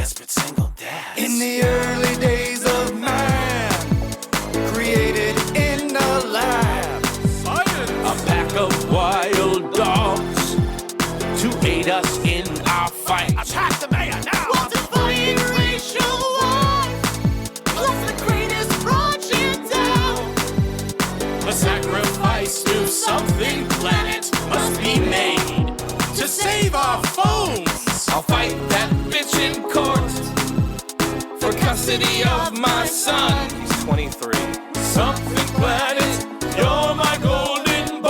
desperate single dads. In the early days of man, created in the lab. Science. A pack of wild dogs to aid us in our fight. Attack the mayor now! We'll defy racial life. Plus the greatest project down. A sacrifice to something planet must be made to save our phones. I'll fight that bitch in court for custody of my son. He's 23. Something planet, you're my golden boy.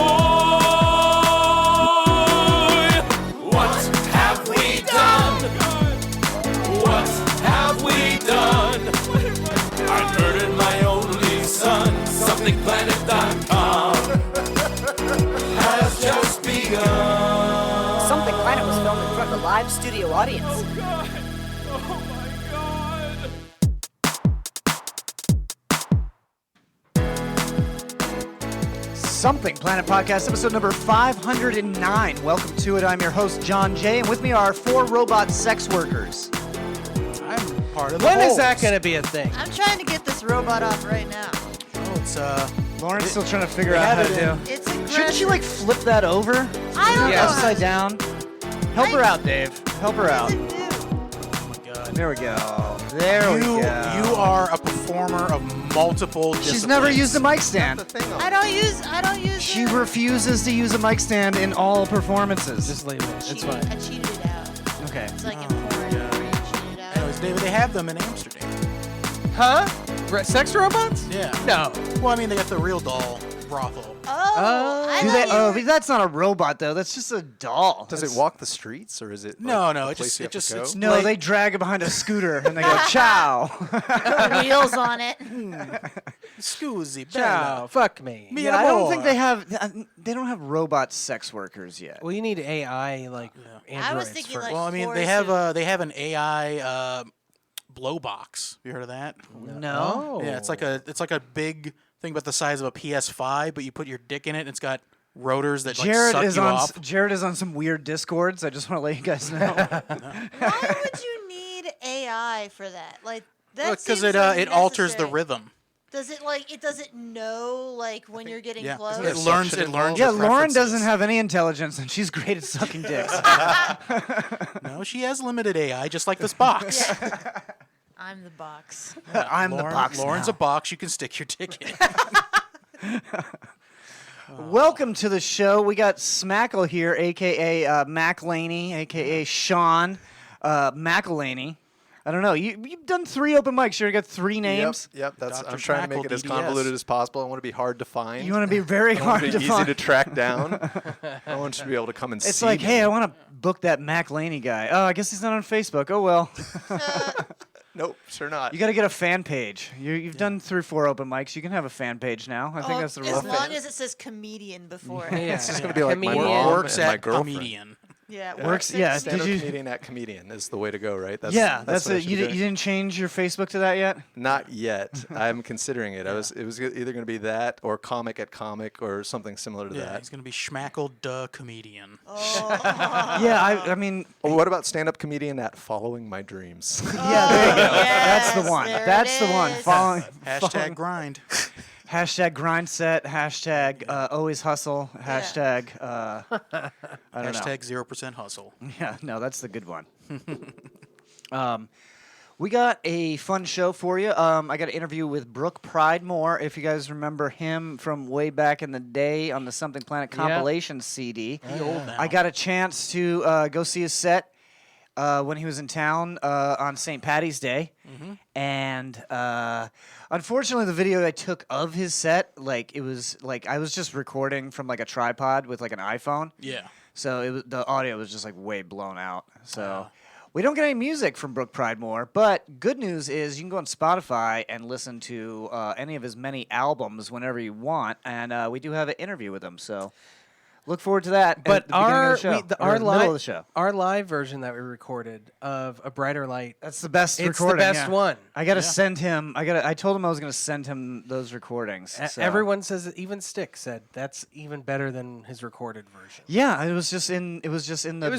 What have we done? What have we done? I murdered my only son. SomethingPlanet.com has just begun. Something Planet was filmed in front of a live studio audience. Oh God! Oh my God! Something Planet Podcast, episode number 509. Welcome to it. I'm your host, John Jay, and with me are 4 robot sex workers. I'm part of the When holes. is that going to be a thing? I'm trying to get this robot off right now. Oh, it's Lauren's still trying to figure out how to do. It's aggressive. Shouldn't she like flip that over? I don't know. Upside down. Help her out, Dave. Help her out. What does it do? oh my god. There we go. There we go. You are a performer of multiple disciplines. She's never used a mic stand. I don't use She it. refuses to use a mic stand in all performances. Just leave it. It's fine. I cheated it out. Okay. It's like in porn where you cheat it out. Anyways, David, they have them in Amsterdam. Huh? Sex robots? Yeah. No. Well, I mean, they got the real doll brothel. Oh, I Do thought they? you Oh, were- but that's not a robot though. That's just a doll. Does it walk the streets, or is it? No, like, no, a it place just- you it have to just- go? it's- No, like- they drag it behind a scooter and they go, ciao. wheels on it. Scusi, Ciao. bella. Fuck me. Me Yeah, I don't think amore. they don't have robot sex workers yet. Well, you need AI like androids I was thinking first. like- Well, I mean, they have an AI blow box. You heard of that? No. Oh. Yeah, it's like a big thing about the size of a PS5, but you put your dick in it, and it's got rotors that Jared like, is suck you on off. Jared is on some weird discords. I just want to let you guys know. Why would you need AI for that? Like that Because seems it alters the unnecessary. rhythm. Does it know like when you're getting Yeah, close? it learns. It learns. Yeah, your Lauren preferences. doesn't have any intelligence, and she's great at sucking dicks. No, she has limited AI, just like this box. I'm the box. I'm the box. Lauren's now. a box you can stick your dick in. Welcome to the show. We got Smackel here, a.k.a. Mack Laney, a.k.a. Sean Mack Laney. I don't know. You've done 3 open mics. You already got 3 names. Yep. That's. Dr. I'm trying to make Smackel, it as DDS. convoluted as possible. I want to be hard to find. You want to be very I want hard to to be find. easy to track down. I want you to be able to come and see. It's like, me. hey, I want to book that Mack Laney guy. Oh, I guess he's not on Facebook. Oh, well. Nope, sure not. You got to get a fan page. You've done 3 or 4 open mics. You can have a fan page now. I think that's the as rule. long as it says comedian before it. Yeah. It's just gonna be like my Comedian. mom Works and my at girlfriend. comedian. Yeah, it Works- at yeah, comedian. Stand-up Did you- comedian at comedian is the way to go, right? That's, Yeah, that's what I it. should You be doing. didn't change your Facebook to that yet? Not yet. I'm considering it. It was either going to be that or comic at comic or something similar to Yeah, that. he's gonna be Smackel duh comedian. Yeah, I mean, Or what about stand-up comedian at following my dreams? yeah, there you go. Yes, That's the one. there That's it the one. is. Following, Hashtag grind. hashtag grind set, hashtag always hustle, hashtag, I don't know. Hashtag 0% hustle. Yeah, no, that's the good one. We got a fun show for you. I got an interview with Brooke Pridemore. If you guys remember him from way back in the day on the Something Planet compilation CD. He old now. I got a chance to go see his set when he was in town on St. Patty's Day. And unfortunately, the video I took of his set, it was like I was just recording from like a tripod with like an iPhone. Yeah. So the audio was just like way blown out. So we don't get any music from Brooke Pridemore, but good news is you can go on Spotify and listen to any of his many albums whenever you want, and we do have an interview with him. So look forward to that. But at the beginning of the show, or the middle of the show. our live version that we recorded of A Brighter Light, That's the best it's recording. the best yeah. one. I gotta send him. I told him I was gonna send him those recordings. So. Everyone says it, even Stick said that's even better than his recorded version. Yeah, it was just in the. It was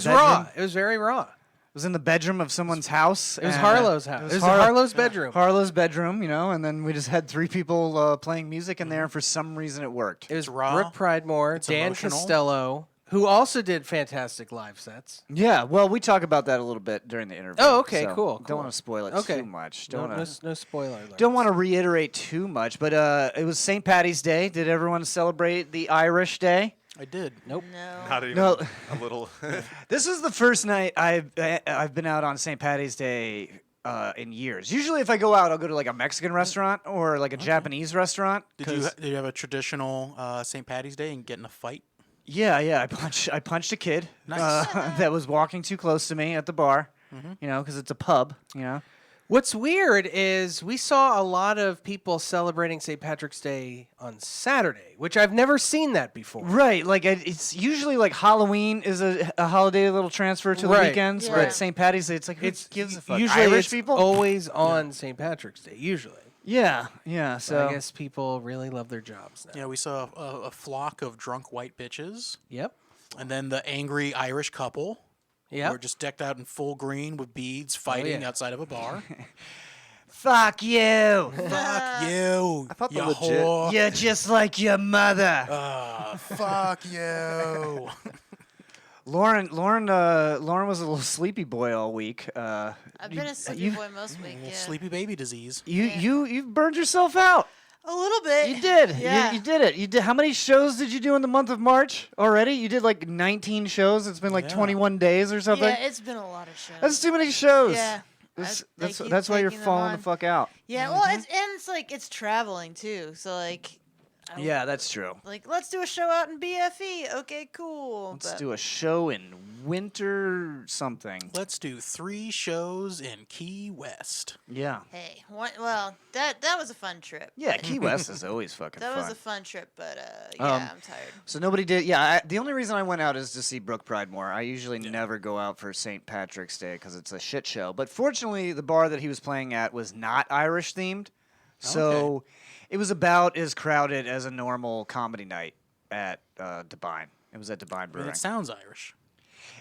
bedroom. raw. It was very raw. was in the bedroom of someone's house. It was and, Harlow's house. It was Harlow's bedroom. Harlow's bedroom, and then we just had 3 people playing music in there, and for some reason it worked. It was raw. Brooke Pridemore, It's Dan emotional. Costello, who also did fantastic live sets. Yeah, well, we talk about that a little bit during the interview. Oh, okay, so cool. Don't want to spoil it Okay. too much. No spoiler alert. Don't want to reiterate too much, but it was St. Patty's Day. Did everyone celebrate the Irish Day? I did. Nope. No. Not even No. a little. This is the first night I've been out on St. Patty's Day in years. Usually, if I go out, I'll go to like a Mexican restaurant or like a Japanese restaurant. Did you have a traditional St. Patty's Day and get in a fight? Yeah. I punched a kid Nice. that was walking too close to me at the bar. Because it's a pub. What's weird is we saw a lot of people celebrating St. Patrick's Day on Saturday, which I've never seen that before. Right, like it's usually like Halloween is a holiday, a little transfer to the Right. weekends, Yeah. but St. Patty's Day, it's like who gives a fuck? Usually Irish it's people. always on St. Patrick's Day, usually. Yeah. So So I guess people really love their jobs now. Yeah, we saw a flock of drunk white bitches, Yep. and then the angry Irish couple. Yep. Who were just decked out in full green with beads, fighting yeah. outside of a bar. fuck you. Fuck you! I thought the you legit- whore. You're just like your mother. Fuck you! Lauren was a little sleepy boy all week. I've been a sleepy you've- boy most week. Yeah. Sleepy baby disease. You've burned yourself out. A little bit. You did. Yeah. You did it. You did. How many shows did you do in the month of March already? You did like 19 shows. It's been like Yeah. 21 days or something. Yeah, it's been a lot of shows. That's too many shows. Yeah. That's keep why you're taking them falling the on. fuck out. Yeah, well, it's like it's traveling too. So like, Yeah, that's true. like let's do a show out in BFE. Okay, cool. Let's But- do a show in winter something. Let's do 3 shows in Key West. Yeah. Hey, well, that was a fun trip. Yeah, Key West is always fucking That fun. was a fun trip, but Um, I'm tired. So nobody did. Yeah, the only reason I went out is to see Brooke Pridemore. I usually never go out for St. Patrick's Day because it's a shit show. But fortunately, the bar that he was playing at was not Irish themed, so it was about as crowded as a normal comedy night at Devine. It was at Devine I mean, Brewing. it sounds Irish.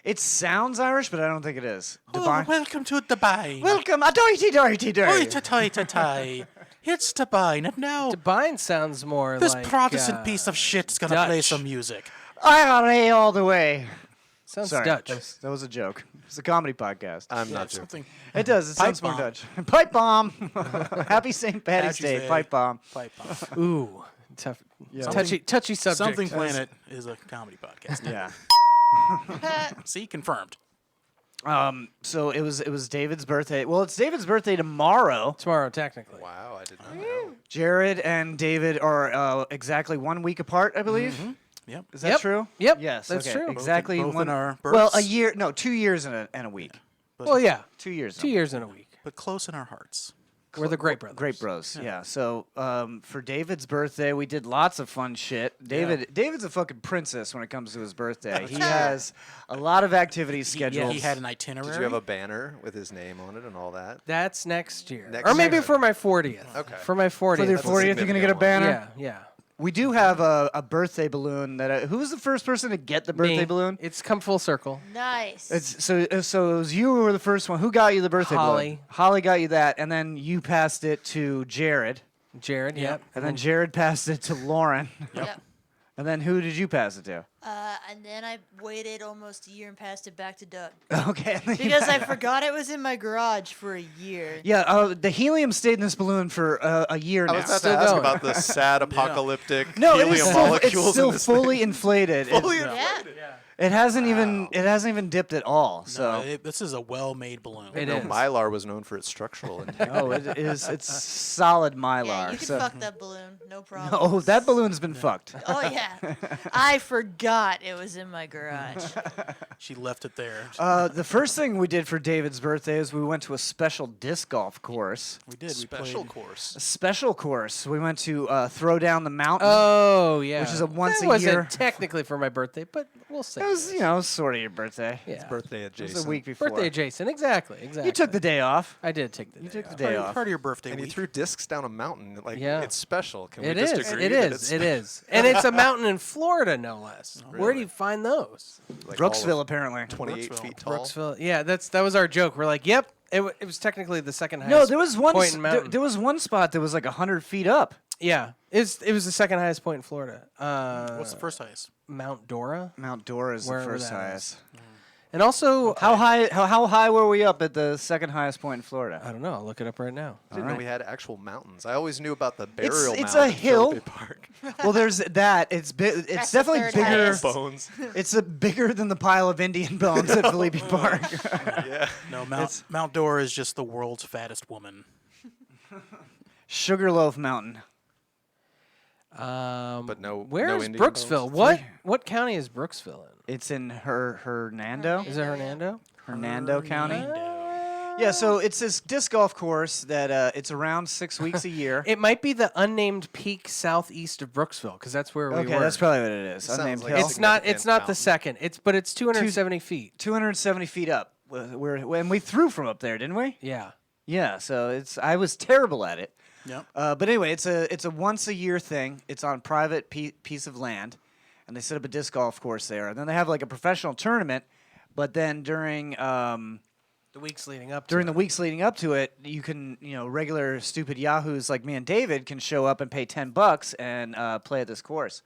It sounds Irish, but I don't think it is. Devine. Welcome to Dubai. Welcome, a doity doity Oi, doity. ta-tai. It's Dubai, and now Devine sounds more this like Protestant piece of shit's gonna play Dutch. some music. IRA all the way. Sounds Sorry, Dutch. that was a joke. It's a comedy podcast. I'm not joking. Something It does. It Pipe sounds more bomb. Dutch. Pipe bomb. Happy St. Patty's Patty's Day. Day. Pipe bomb. pipe bomb. Ooh, tough, Something- touchy subject. Something Planet is a comedy podcast. Yeah. See, confirmed. So it was David's birthday. Well, it's David's birthday tomorrow. Tomorrow, technically. Wow, I did not know. Jared and David are exactly 1 week apart, I believe. Yep. Is that Yep. true? Yep, Yes. that's okay. true. Both in- Exactly. both in one, our well, births. a year. No, 2 years and a week. Well, yeah, 2 years. 2 years in a week. But close in our hearts. We're the Great Brothers. Great bros. Yeah. So for David's birthday, we did lots of fun shit. David's a fucking princess when it comes to his birthday. He has a lot of activities scheduled. He had an itinerary. Did you have a banner with his name on it and all that? That's next year, Next or maybe year. for my 40th. Okay. For my 40th. For your That's a 40th, you're gonna get a significant banner. Yeah. We do have a birthday balloon that. Who was the first person to get the birthday Me. balloon? It's come full circle. Nice. It's so it was you who were the first one. Who got you the birthday balloon? Holly. Holly got you that, and then you passed it to Jared, Jared. Yep. and then Jared passed it to Lauren, Yep. and then who did you pass it to? And then I waited almost a year and passed it back to Doug Okay. and then you because I forgot it was in my garage for a year. Yeah, the helium stayed in this balloon for a year I now. was about to Still ask going. about the sad apocalyptic No, it helium is still, molecules it's still in this fully thing. inflated. Yeah. It hasn't even dipped at all. So This is a well-made balloon. It No, is. Mylar was known for its structural integrity. oh, it is. It's solid mylar. Yeah, you can so. fuck that balloon, no problem. Oh, that balloon's been fucked. Oh yeah, I forgot it was in my garage. She left it there. The first thing we did for David's birthday is we went to a special disc golf course. We did. Special We played. course. A special course. We went to Throw Down the Mountain. Oh yeah. Which is a once that a wasn't year- technically for my birthday, but We'll say It was, this. sort of your birthday. Yeah. Birthday It was adjacent. a week before. Birthday adjacent. Exactly. You took the day off. I did take the day. You took off. the day off. Part of your birthday And you week. threw discs down a mountain. Like, Yeah. it's special. Can It we just is. agree It that is. it's It is. And it's a mountain in Florida, no less. Where do Really? you find those? like all of Brooksville, apparently. 28 Brooksville. feet tall. Brooksville. Yeah, that was our joke. We're like, yep. It was technically the second highest. No, there was one. point in mountain. There was one spot that was like 100 feet up. Yeah, it was the second highest point in Florida. What's the first highest? Mount Dora, Mount Dora is the Wherever first that highest. and also How high? How high were we up at the second highest point in Florida? I don't know. I'll look it up right now. I didn't know we had actual mountains. I always knew about the burial it's mound a in hill. Philippi Park. Well, there's that. It's That's the definitely third bigger. highest. Bones. It's bigger than the pile of Indian bones at Philippi Park. Yeah. No, Mount Dora is just the world's fattest woman. Sugarloaf Mountain. But no. Where no is Indian Brooksville? bones? What county is Brooksville in? It's in Hernando. Is it Hernando? Hernando County. Yeah, so it's this disc golf course that it's around 6 weeks a year. It might be the unnamed peak southeast of Brooksville because that's where we Okay, were. that's probably what it is. Sounds Unnamed like hill. It's not. It's not the significant second. But it's 270 feet. 270 feet up. And we threw from up there, didn't we? Yeah. Yeah. So I was terrible at it. Yep. But anyway, it's a once a year thing. It's on private piece of land, and they set up a disc golf course there. And then they have like a professional tournament. But then during The weeks leading up. the weeks leading up to it, you can regular stupid yahoos like me and David can show up and pay $10 and play at this course.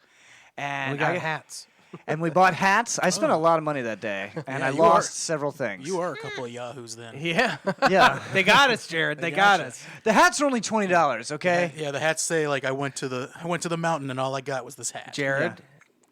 And we got hats. and we bought hats. I spent a lot of money that day, and Yeah, I you lost are- several things. You are a couple of yahoos then. Yeah. Yeah. They got us, Jared. They got gotcha. us. The hats are only $20. Okay. Yeah, the hats say like I went to the mountain and all I got was this hat. Jared.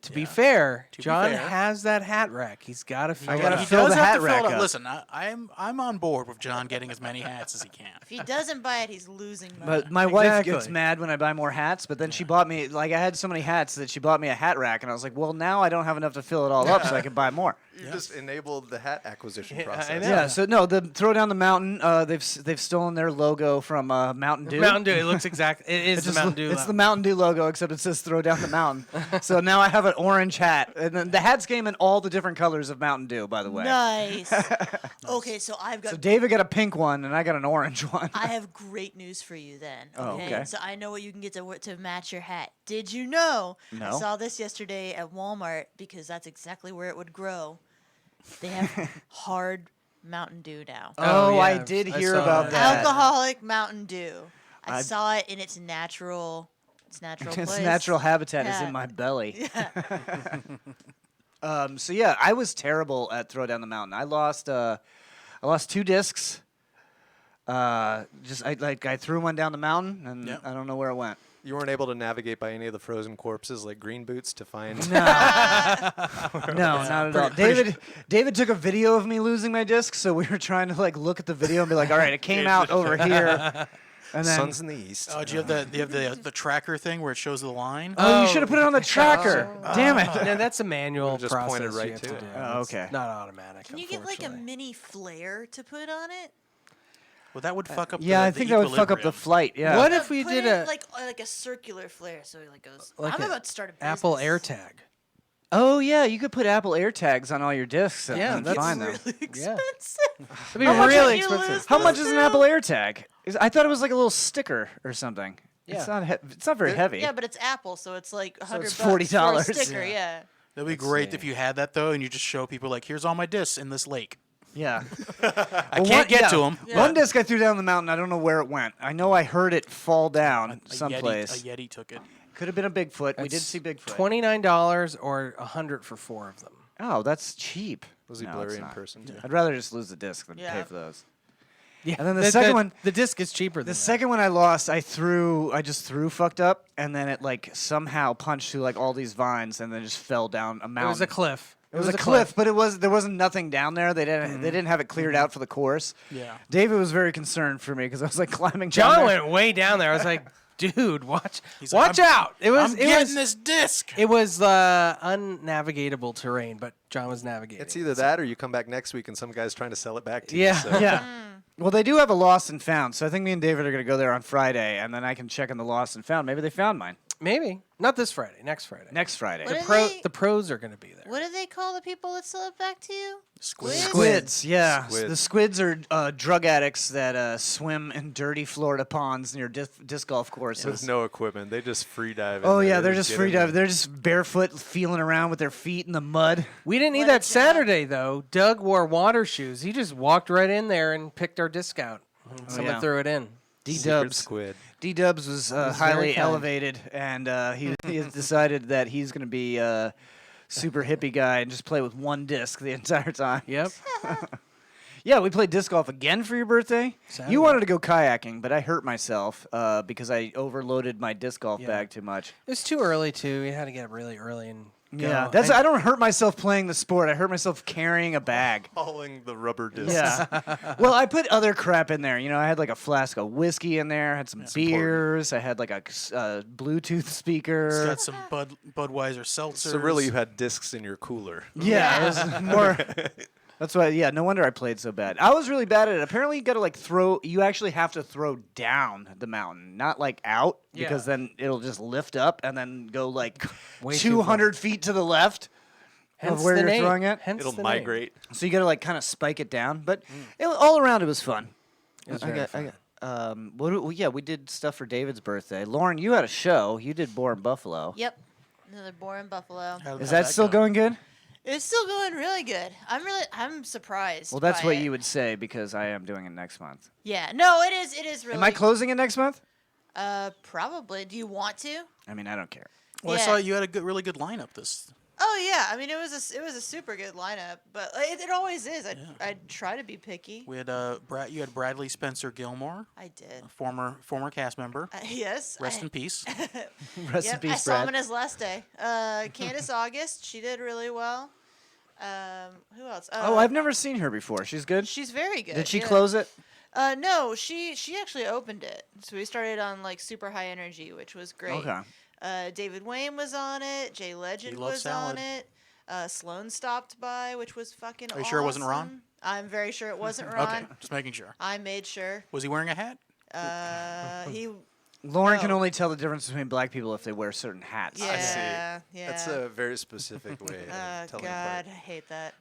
To be fair, be John fair. has that hat rack. He's got to fill gotta it He up. fill does the have hat to fill rack it up. up. Listen, I'm on board with John getting as many hats as he can. If he doesn't buy it, he's losing money. But my wife Exactly. gets mad when I buy more hats, but then she bought me, I had so many hats that she bought me a hat rack, and I was like, well, now I don't have enough to fill it all up so I can buy more. You just enabled the hat acquisition I process. know. Yeah, so no, the Throw Down the Mountain, they've stolen their logo from Mountain Dew. Mountain Dew. It looks exact. It is It's the Mountain Dew. It's the Mountain Dew logo, except it says Throw Down the Mountain. So now I have an orange hat. And then the hats came in all the different colors of Mountain Dew, by the way. Nice. Okay, so I've got. So David got a pink one, and I got an orange one. I have great news for you then. Oh, okay. So I know what you can get to match your hat. Did you know? No. I saw this yesterday at Walmart because that's exactly where it would grow. They have hard Mountain Dew now. Oh, yeah, I did I hear saw about that. Alcoholic Mountain Dew. I I- saw it in its natural. Its natural Its place. natural habitat is Yeah. in my belly. So yeah, I was terrible at Throw Down the Mountain. I lost 2 discs. I threw one down the mountain, and Yep. I don't know where it went. You weren't able to navigate by any of the frozen corpses like green boots to find. No, not at all. David took a video of me losing my disc, so we were trying to look at the video and be like, all right, it came out over here, and then Sun's in the east. Oh, do you have the tracker thing where it shows the line? you should have put it on the tracker. Damn it. No, that's a manual Just process. pointed right you have to to it. do. Oh, It's okay. not automatic. Can you get like a unfortunately. mini flare to put on it? Well, that would fuck up. Yeah, the I think that would fuck up the equilibrium. flight. Yeah. What if we Put did it a like a circular flare so it goes. Like I'm a about to start a business. Apple AirTag? Oh yeah, you could put Apple AirTags on all your discs and Yeah, and that's find them. Really Yeah. expensive. It'd be How much really did you expensive. lose? How much is an Still? Apple AirTag? I thought it was like a little sticker or something. Yeah. It's not very heavy. Yeah, but it's Apple, so it's like $100 it's for a $40. sticker. Yeah. That'd be great if you had that though, and you just show people like, here's all my discs in this lake. Yeah. I can't get to them. One disc I threw down the mountain. I don't know where it went. I know I heard it fall down someplace. A Yeti took it. Could have been a Bigfoot. We did That's see Bigfoot. $29 or $100 for 4 of them. Oh, that's cheap. Was he No, blurry it's in not. person? Too? I'd rather just lose the disc than pay Yeah. for those. Yeah. And then the second one- the disc is cheaper. Than The that. second one I lost, I just threw fucked up, and then it somehow punched through all these vines, and then just fell down a It mountain. was a cliff. It was a cliff, but there wasn't nothing down there. They didn't have it cleared out for the course. Yeah. David was very concerned for me because I was climbing down John there. went way down there. I was like, dude, watch like, out. It was I'm getting this disc. It was unnavigatable terrain, but John was navigating. It's either that or you come back next week and some guy's trying to sell it back to you. Yeah. So. Yeah. Well, they do have a lost and found, so I think me and David are going to go there on Friday, and then I can check on the lost and found. Maybe they found mine. Maybe not this Friday. Next Friday. Next Friday. What The pros are going to be there. What do they call the people that sell it back to you? Squids, yeah. Squid. The squids are drug addicts that swim in dirty Florida ponds near disc golf courses. With no equipment, they just free dive. Oh in yeah, there. they're just get free in there. dive. They're just barefoot, feeling around with their feet in the mud. We didn't need What a that job. Saturday though. Doug wore water shoes. He just walked right in there and picked our disc out. And someone yeah. threw it in. Secret D-Dubs. squid. D-Dubs was very highly kind. elevated, and he has decided that he's going to be a super hippie guy and just play with one disc the entire time. Yep. Yeah, we played disc golf again for your birthday. Saturday. You wanted to go kayaking, but I hurt myself because I overloaded my disc golf Yeah. bag too much. It was too early too. We had to get up really early and go. Yeah, I don't hurt myself playing the sport. I hurt myself carrying a bag. Hauling the rubber discs. Yeah. Well, I put other crap in there. You know, I had like a flask of whiskey in there. I had some beers. I had like a Bluetooth It's speaker. got some Budweiser seltzers. So really, you had discs in your cooler. Yeah, it was more. That's why. Yeah, no wonder I played so bad. I was really bad at it. Apparently, you got to like throw. You actually have to throw down the mountain, not like out, because Yeah. then it'll just lift up and then go like Way too far. 200 feet to the left Hence of where the you're name. throwing it. Hence It'll the name. migrate. So you got to like kind of spike it down, but all around it was fun. It was I very got, fun. yeah, we did stuff for David's birthday. Lauren, you had a show. You did Boar and Buffalo. Yep. Another boring buffalo. Is that still going good? It's still going really good. I'm surprised. Well, that's by what it. you would say because I am doing it next month. Yeah. No, it is really. Am I closing it next month? Probably. Do you want to? I mean, I don't care. Well, I Yeah. saw you had a really good lineup this. Oh yeah. I mean, it was a super good lineup, but it always is. I try to be picky. We had you had Bradley Spencer Gilmore, I did. a former cast member. Yes. Rest in peace. Rest in Yep, peace, I saw him on Brad. his last day. Candace August, she did really well. Who else? Oh, I've never seen her before. She's good. She's very good. Did she yeah. close it? No, she actually opened it. So we started on like super high energy, which was great. Okay. David Wayne was on it. Jay Legend loves was on salad. it. Sloan stopped by, which was fucking Are you sure it wasn't Ron? awesome. I'm very sure it wasn't Ron. Okay, just making sure. I made sure. Was he wearing a hat? He. Lauren can No. only tell the difference between black people if they wear certain hats. Yeah. see. Yeah. That's a very specific way of Oh telling God, apart. I hate that.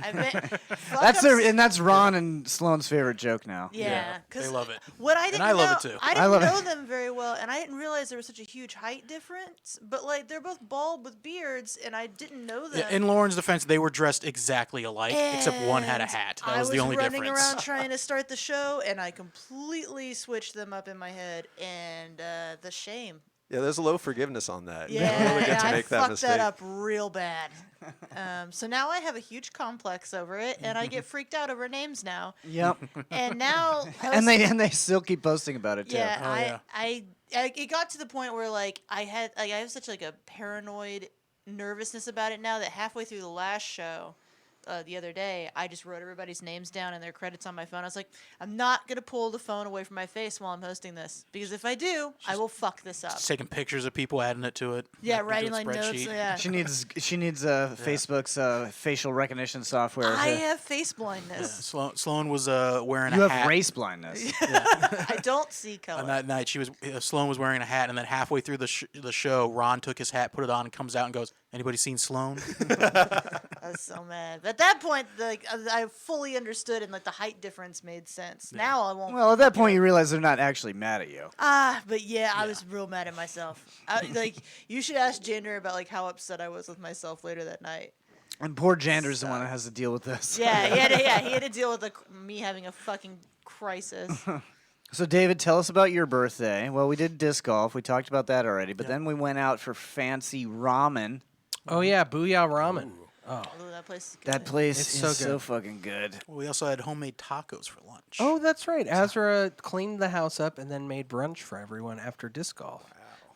I bet. That's Ron and Sloan's favorite joke now. Yeah, they love it. What I didn't I love know, it too. I I didn't love it. know them very well, and I didn't realize there was such a huge height difference. But like, they're both bald with beards, and I didn't know them. Yeah, in Lauren's defense, they were dressed exactly alike, except one had a And hat. I That was the only running difference. around trying to start the show, and I completely switched them up in my head, and the shame. Yeah, there's a low forgiveness on that. Yeah, You don't really get to I make that fucked mistake. that up real bad. So now I have a huge complex over it, and I get freaked out over names now. Yep. And now, and they still keep posting about it too. yeah, Oh, yeah. I it got to the point where like I have such like a paranoid nervousness about it now that halfway through the last show. The other day, I just wrote everybody's names down and their credits on my phone. I was like, I'm not going to pull the phone away from my face while I'm hosting this, because if I do, I will fuck this up. Just taking pictures of people, adding it to it. Yeah, into a writing like notes. spreadsheet. Yeah. She needs Facebook's facial recognition software. I have face blindness. Sloan was wearing You a have hat. race blindness. I don't see color. On that night, Sloan was wearing a hat, and then halfway through the show, Ron took his hat, put it on, and comes out and goes, "Anybody seen Sloan?" I was so mad. But at that point, like I fully understood, and like the height difference made sense. Now I won't. Well, at that point, you realize they're not actually mad at you. But yeah, I was real mad at myself. Like you should ask Jander about like how upset I was with myself later that night. And poor Jander's the one that has to deal with this. Yeah, he had to deal with me having a fucking crisis. So, David, tell us about your birthday. Well, we did disc golf. We talked about that already. But then we went out for fancy ramen. Oh yeah, Booyah Ramen. Oh. Ooh, that place is good. That place It's is so so good. fucking good. We also had homemade tacos for lunch. Oh, that's right. Azra cleaned the house up and then made brunch for everyone after disc golf.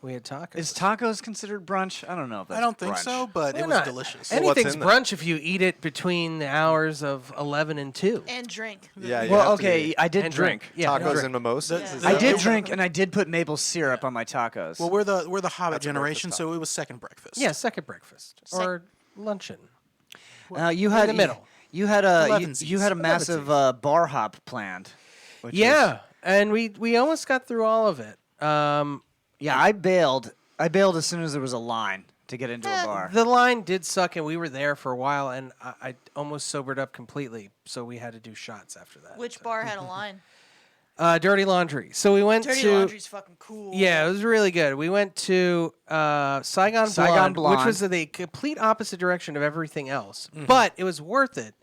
We had tacos. Is tacos considered brunch? I don't know if that's I don't think brunch. so, but Why it was not? delicious. Well, what's Anything's in there? brunch if you eat it between the hours of 11 and 2. And drink. Yeah, you Well, have to okay, be I did And drink. Yeah, tacos drink. and mimosas. Yeah. Is I that did what- drink, and I did put maple syrup on my tacos. Well, we're the Hobbit That's a generation, breakfast so it was second breakfast. Yeah, second breakfast or luncheon. you had the middle. You had a Elevensies. you had a massive bar hop planned. which Yeah, and we almost got through all of it. yeah, I bailed I bailed as soon as there was a line to get into a bar. The line did suck, and we were there for a while, and I almost sobered up completely, so we had to do shots after that. Which bar had a line? Dirty Laundry. So we went Dirty to... Laundry's fucking cool. Yeah, it was really good. We went to Saigon Blonde, which was the complete opposite direction of everything else, but it was worth it.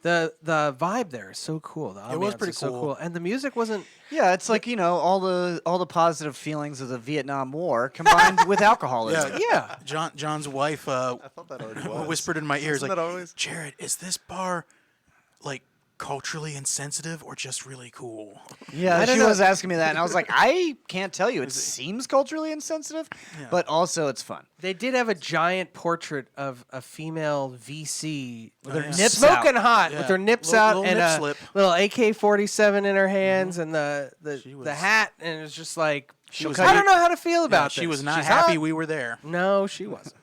The vibe there is so cool. The It was ambiance pretty is so cool. and the music wasn't... Yeah, it's like, all the positive feelings of the Vietnam War combined with alcoholism. Yeah. John's wife I thought that already was. whispered in my ears, Isn't like, that always? Jared, is this bar, like, culturally insensitive or just really cool? Yeah, don't she know. was asking me that, and I was like, I can't tell you. It seems culturally insensitive, but also it's fun. They did have a giant portrait of a female VC with her nips smoking out. hot, Yeah. with her nips Little- out little and nip a slip. little AK-47 in her hands and She the was- hat, and it was just like, was I don't know how to feel Yeah, about she this. was not She's happy hot. we were there. No, she wasn't.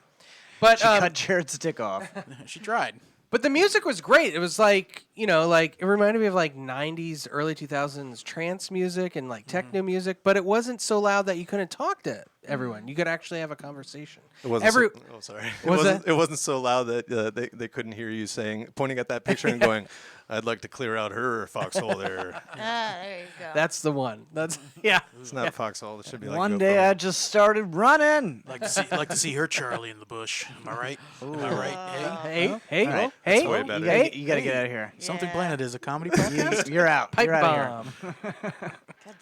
But She cut Jared's dick off. She tried. But the music was great. It was like, like it reminded me of like 90s, early 2000s trance music and like techno music, but it wasn't so loud that you couldn't talk to everyone. You could actually have a conversation. It wasn't sorry. Was It wasn't so loud that they couldn't hear you pointing at that picture and going, "I'd like to clear out her foxhole there." There you go. That's the one. That's yeah. It's not a foxhole. It should be like One GoPro. day I just started running. Like to see her Charlie in the bush. Am I right? Am I right? Hey, Hey, All right. hey, way hey, better. hey. You gotta get out of here. Something Yeah. Planet is a comedy podcast. You're out. Pipe You're out of here. bomb.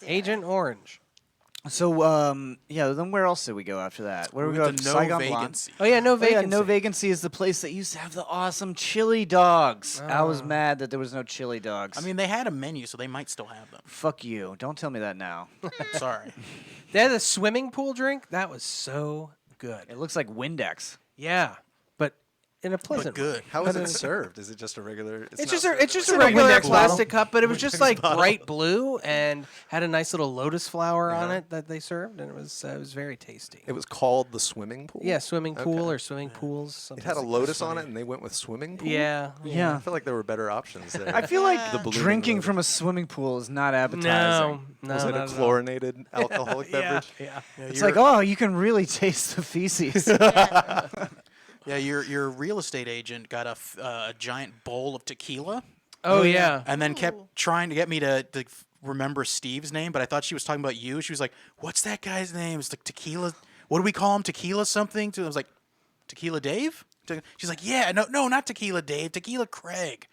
Agent Orange. So, then where else did we go after that? Where did we go? With the no Saigon Blonde? vacancy. Oh yeah, no Oh, yeah, vacancy. No Vacancy is the place that used to have the awesome chili dogs. I was mad that there was no chili dogs. I mean, they had a menu, so they might still have them. fuck you. Don't tell me that now. Sorry. They had a swimming pool drink. That was so good. It looks like Windex. Yeah, but in a But pleasant. good. How is it served? Is it just a regular? It's not just a in a regular Windex plastic cup, but it was just like bright blue and had a nice little lotus flower on it that they served, and it was very tasty. It was called the swimming pool. Yeah, swimming pool Okay. or swimming pools. It Something had a like lotus on it, and they went with swimming pool. Yeah. Yeah. I feel like there were better options there. I feel like The ballooning drinking lotus. from a swimming pool is not No, appetizing. no, was it a not at all. chlorinated alcoholic Yeah, beverage? yeah. It's like, oh, you can really taste the feces. Yeah, your real estate agent got a giant bowl of tequila, Oh yeah. and then kept trying to get me to remember Steve's name, but I thought she was talking about you. She was like, "What's that guy's name? It's like Tequila. What do we call him? Tequila something?" I was like, "Tequila Dave." She's like, "Yeah, no, not Tequila Dave. Tequila Craig."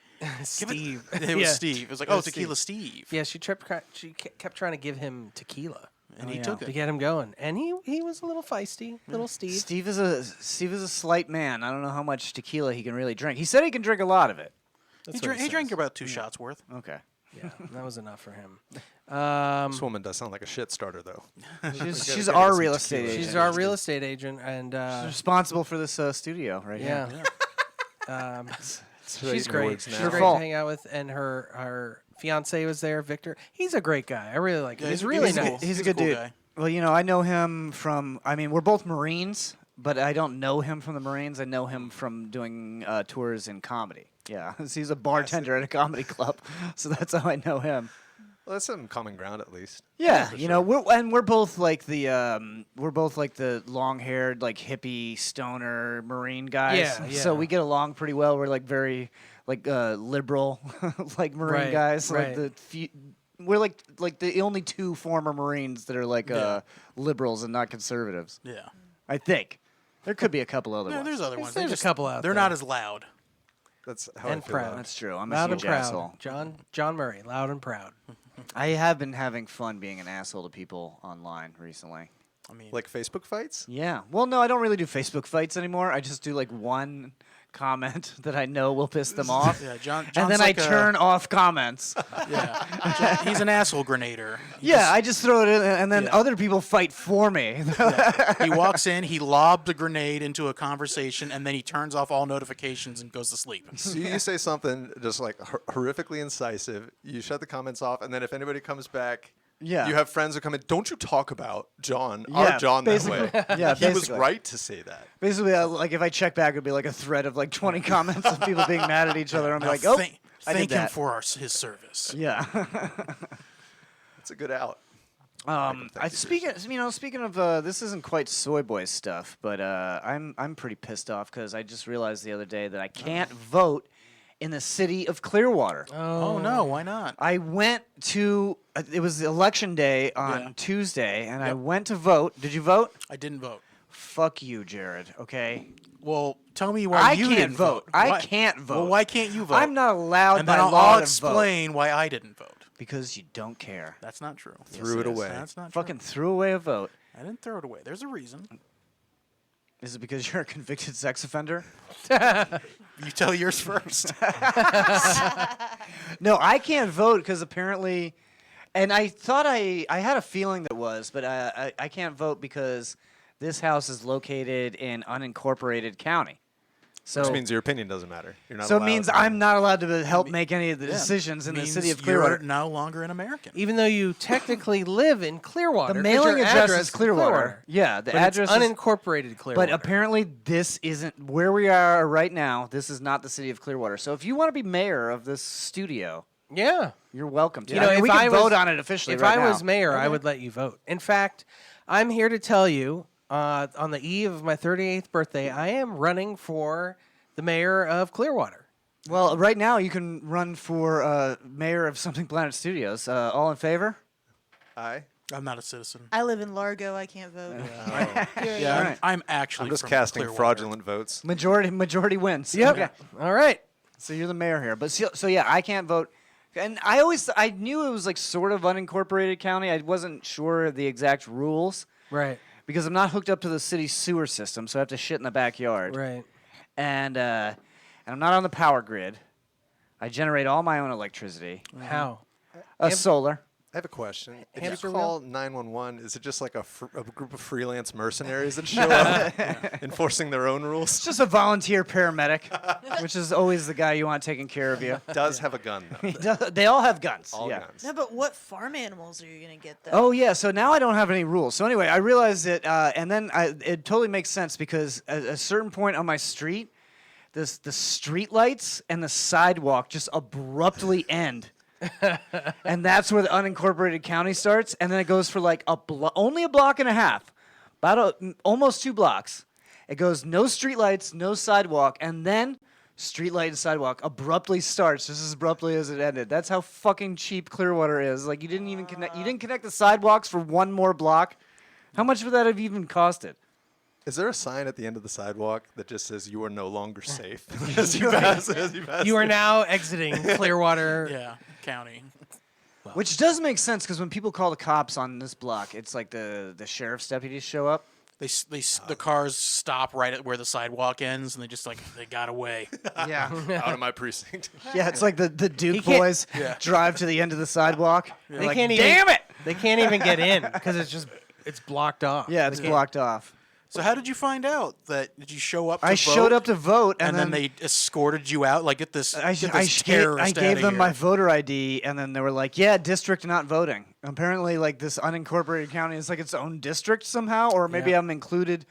Steve. It was Yeah. Steve. It was like, It "Oh, was Tequila Steve." Yeah, she kept trying to give him tequila And he took to it. get him going, and he was a little feisty, little Steve. Steve is a slight man. I don't know how much tequila he can really drink. He said he can drink a lot of it. He drank about 2 shots worth. Okay. Yeah, that was enough for him. This woman does sound like a shit starter, thoe. She's gotta our get real some estate tequila. agent. She's our real estate agent, and She's responsible for this studio right yeah, here. she's great. She's Your great fault. to hang out with, and her fiance was there, Victor. He's a great guy. I really like him. Yeah, he's he's really cool. nice. He's a a good cool dude. guy. Well, I know him from. I mean, we're both Marines, but I don't know him from the Marines. I know him from doing tours in comedy. Yeah, he's a bartender at a comedy club, so that's how I know him. Well, that's some common ground at least. Yeah, we're both like the long-haired, like hippie stoner Marine guys. Yeah, So yeah. we get along pretty well. We're like very liberal, like Marine Right, guys. right. We're like the only 2 former Marines that are like liberals and not conservatives. Yeah. I think there could be a couple other Yeah, ones. there's other ones. there's a couple out They're there. not as loud. That's how And I feel proud. about it. That's true. I'm a Loud and huge proud. asshole. John Murray, loud and proud. I have been having fun being an asshole to people online recently. I mean, Like Facebook fights? Yeah. Well, no, I don't really do Facebook fights anymore. I just do like one comment that I know will piss them off. yeah, John's And then like I turn off comments. Yeah, he's an asshole grenader. Yeah, I just throw it in, and then other people fight for me. He walks in, he lobs a grenade into a conversation, and then he turns off all notifications and goes to sleep. So you say something just like horrifically incisive. You shut the comments off, and then if anybody comes back, Yeah. you have friends who come in. Don't you talk about John, Yeah, our John, that basically. way. Yeah, he was basically. right to say that. Basically, like if I check back, it'd be like a thread of like 20 comments of people being mad at each other. I'm Now, like, oh, thank I did him that. for his service. Yeah. It's a good out. Speaking of, this isn't quite soy boy stuff, but I'm pretty pissed off because I just realized the other day that I can't vote in the city of Clearwater. Oh no, why not? I went to it was election day on Tuesday, and I went to vote. Did you vote? I didn't vote. Fuck you, Jared. Okay. Well, tell me why I you can't didn't vote. Why- I can't vote. Well, why can't you vote? I'm not allowed and by then law I'll to explain why I didn't vote. vote because you don't care. That's not true. Threw it away. That's not Fucking true. threw away a vote. I didn't throw it away. There's a reason. Is it because you're a convicted sex offender? You tell yours first. No, I can't vote because apparently, and I thought I had a feeling that was, but I can't vote because this house is located in unincorporated county. So Which means your opinion doesn't matter. You're not so it allowed means to- I'm not allowed to help make any of the decisions in the city of Clearwater. You're no longer an American. Even though you technically live in Clearwater. The 'cause mailing your address is is Clearwater. Yeah, the but address it's is unincorporated Clearwater. But apparently, this isn't where we are right now. This is not the city of Clearwater. So if you want to be mayor of this studio, yeah. you're welcome to. You know, I mean, if we can I was- vote on it officially. If right I now. was mayor, I would let you vote. In fact, I'm here to tell you, on the eve of my 38th birthday, I am running for the mayor of Clearwater. Well, right now you can run for mayor of Something Planet Studios. All in favor? Aye. I'm not a citizen. I live in Largo. I can't vote. Yeah, Alright. I'm actually I'm just from casting Clearwater. fraudulent votes. Majority wins. Yep. Okay. All right. So you're the mayor here, but so yeah, I can't vote. And I knew it was like sort of unincorporated county. I wasn't sure of the exact rules Right. because I'm not hooked up to the city sewer system, so I have to shit in the backyard. Right. And I'm not on the power grid. I generate all my own electricity. How? Solar. I have a question. If Hamster you call 911, is it just like a group of freelance mercenaries that show up enforcing their own rules? It's just a volunteer paramedic, which is always the guy you want taking care of you. Does have a gun, though. They all have guns. All yeah. guns. No, but what farm animals are you gonna get though? Oh yeah, so now I don't have any rules. So anyway, I realized that, and then it totally makes sense because at a certain point on my street, the street lights and the sidewalk just abruptly end. And that's where the unincorporated county starts, and then it goes for like only a block and a half, almost 2 blocks. It goes no street lights, no sidewalk, and then street light and sidewalk abruptly starts just as abruptly as it ended. That's how fucking cheap Clearwater is. Like you didn't even connect. You didn't connect the sidewalks for one more block. How much would that have even costed? Is there a sign at the end of the sidewalk that just says "You are no longer safe" as you pass? You are now exiting Clearwater. Yeah, county. Which does make sense because when people call the cops on this block, it's like the sheriff's deputies show up. The cars stop right at where the sidewalk ends, and they got away. Yeah. Out of my precinct. Yeah, it's like the Duke can't- boys drive to the end of the sidewalk. They're They like, can't even, damn it! They can't even get in because it's blocked off. Yeah, it's They can't- blocked off. So how did you find out that? Did you show up? To I vote, showed up to vote, and then they escorted you out. Like, get this I terrorist gave outta them here. my voter ID, and then they were like, "Yeah, district not voting." Apparently, like this unincorporated county is like its own district somehow, or maybe I'm included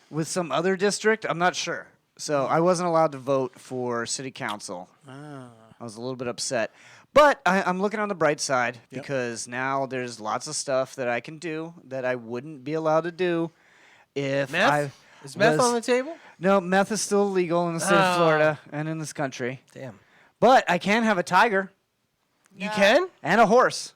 with some other district. I'm not sure. So I wasn't allowed to vote for city council. I was a little bit upset. But I'm looking on the bright side because now there's lots of stuff that I can do that I wouldn't be allowed to do if Meth? Is meth on the table? No, meth is still illegal in the state of Oh. Florida and in this country. Damn. But I can have a tiger You can? and a horse.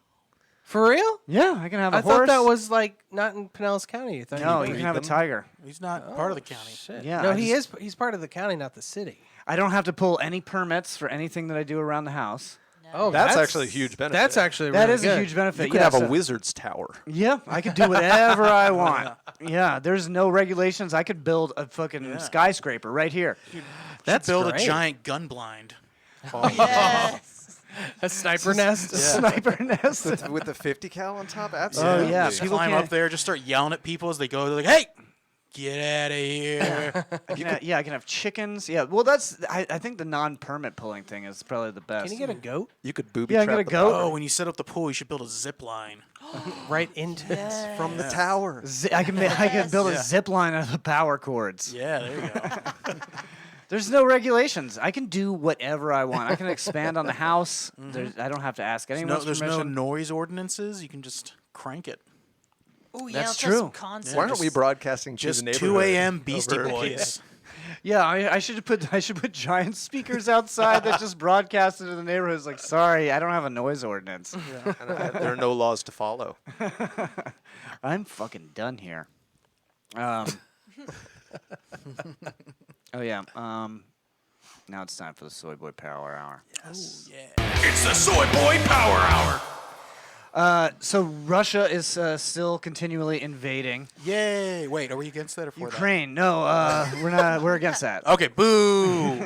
For real? Yeah, I can have a I horse. thought that was like not in Pinellas County. I thought No, you you could can have a them? tiger. He's not part of the county. Shit. Yeah, No, I he is. He's part of the county, not the city. I don't have to pull any permits for anything that I do around the house. Oh, That's actually a huge benefit. That's actually That really is good. a huge benefit. You could yeah, have a so- wizard's tower. Yeah, I could do whatever I want. Yeah, there's no regulations. I could build a fucking skyscraper right here. That's Build great. a giant gun blind. Yes. A sniper nest. Sniper nest. With the 50 cal on top? Absolutely. yeah, Just people climb can't- up there, just start yelling at people as they go. They're like, "Hey, get out of here!" I can have chickens. Yeah, well, I think the non-permit pulling thing is probably the best. Can you get a goat You could booby Yeah, I trap got a the goat. Oh, when you set up the pool, you should build a zip line. right into it? from the tower. I can build a zip line out of the power cords. Yeah, there you go. There's no regulations. I can do whatever I want. I can expand on the house. I don't have to ask anyone's There's no permission. noise ordinances. You can just crank it. Oh yeah, That's let's have some true. concepts. Why aren't we broadcasting to Just the 2 neighborhood? a.m. Beastie over- Boys. Yeah, I should put giant speakers outside that just broadcast into the neighborhood. It's like, sorry, I don't have a noise ordinance. And there are no laws to follow. I'm fucking done here. Oh yeah. Now it's time for the Soy Boy Power Hour. It's the Soy Boy Power Hour. So Russia is still continually invading Yay! Wait, are we against that or for Ukraine. No, we're not. We're against that. that? Okay, boo!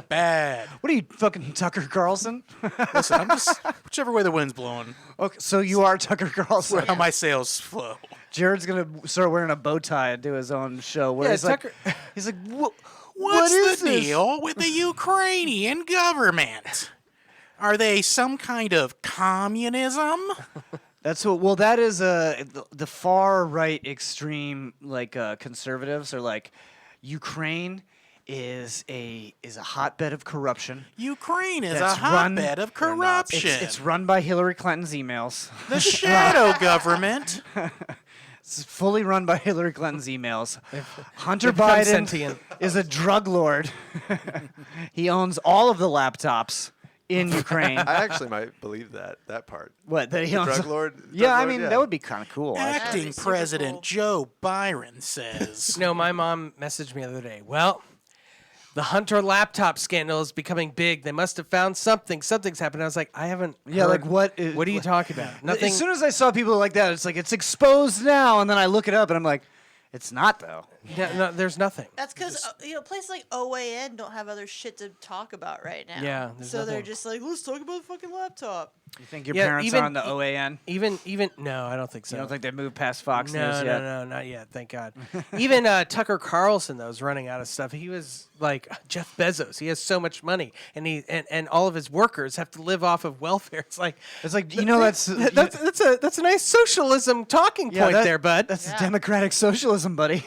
Bad. What are you, fucking Tucker Carlson? Listen, I'm just whichever way the wind's blowing. Okay, so you are Tucker Carlson. How my sales flow. Jared's gonna start wearing a bow tie and do his own show. Where Yeah, he's Tucker- like, he's like, what What's is the this? deal with the Ukrainian government? Are they some kind of communism? That's what. Well, that is the far right extreme conservatives are like, Ukraine is a hotbed of corruption. Ukraine is That's a run- hotbed of corruption. It's run by Hillary Clinton's emails. the shadow government. It's fully run by Hillary Clinton's emails. Hunter become Biden sentient. is a drug lord. He owns all of the laptops in Ukraine. I actually might believe that part. What? That he owns? Drug lord? Yeah, Drug I lord, mean that would be kind of cool. That'd Acting be super President cool. Joe Byron says. No, my mom messaged me the other day. Well, the Hunter laptop scandal is becoming big. They must have found something. Something's happened. I was like, I haven't. Yeah, heard- like what? What are you talking about? Nothing. As soon as I saw people like that, it's like it's exposed now, and then I look it up and I'm like, it's not though. no, there's nothing. That's because places like OAN don't have other shit to talk about right now. Yeah, there's so they're nothing. just like, let's talk about the fucking laptop. You think your Yeah, parents even- are on the OAN? Even no, I don't think so. You don't think they moved past Fox no, News no, yet? no, not yet. Thank God. Even Tucker Carlson though is running out of stuff. He was like Jeff Bezos. He has so much money, and and all of his workers have to live off of welfare. It's like that's a nice socialism talking point there, bud. That's democratic socialism, buddy.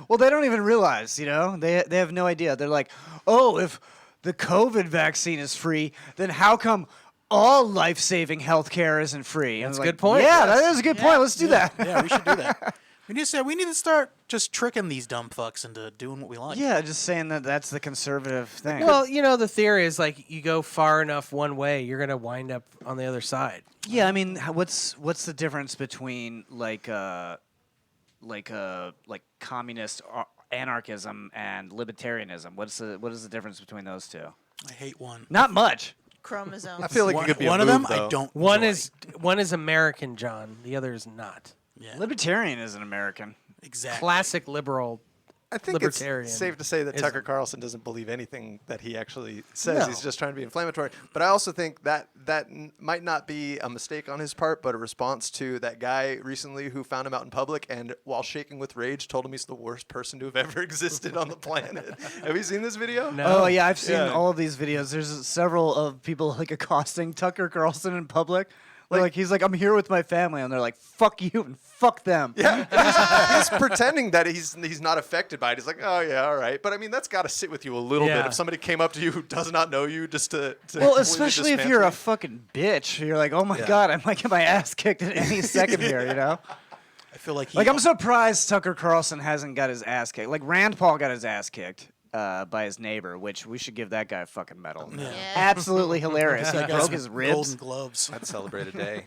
Well, they don't even realize, they have no idea. They're like, oh, if the COVID vaccine is free, then how come all life-saving healthcare isn't free? That's a like, good point. Yeah, Yes. that is a good point. Let's do that. Yeah, we should do that. We need to start just tricking these dumb fucks into doing what we like. Yeah, just saying that's the conservative thing. Well, the theory is like you go far enough one way, you're gonna wind up on the other side. yeah, I mean, what's the difference between like communist anarchism and libertarianism? What is the difference between those two? I hate one. Not much. Chromosomes. I feel like it could be one a of them move, I though. don't. One enjoy. is American, John. The other is not. Yeah, Libertarian is an American. exactly. Classic liberal. I think libertarian it's safe to say that ism. Tucker Carlson doesn't believe anything that he actually says. No. He's just trying to be inflammatory. But I also think that might not be a mistake on his part, but a response to that guy recently who found him out in public and, while shaking with rage, told him he's the worst person to have ever existed on the planet. Have you seen this video? No. Oh yeah, I've seen Yeah. all of these videos. There's several of people like accosting Tucker Carlson in public. Like he's like, I'm here with my family, and they're like, fuck you and fuck them. Yeah, he's pretending that he's not affected by it. He's like, oh yeah, all right. But I mean, that's got to sit with you a little bit. Yeah. If somebody came up to you who does not know you, just to Well, completely especially if dismantle you're a you. fucking bitch. You're like, oh my Yeah. god, I might get my ass kicked at any second here. I feel like Like I'm surprised Tucker Carlson hasn't got his ass kicked. Like Rand Paul got his ass kicked by his neighbor, which we should give that guy a fucking medal. Yeah. Absolutely hilarious. He that guy's broke his ribs golden gloves. I'd celebrate a day.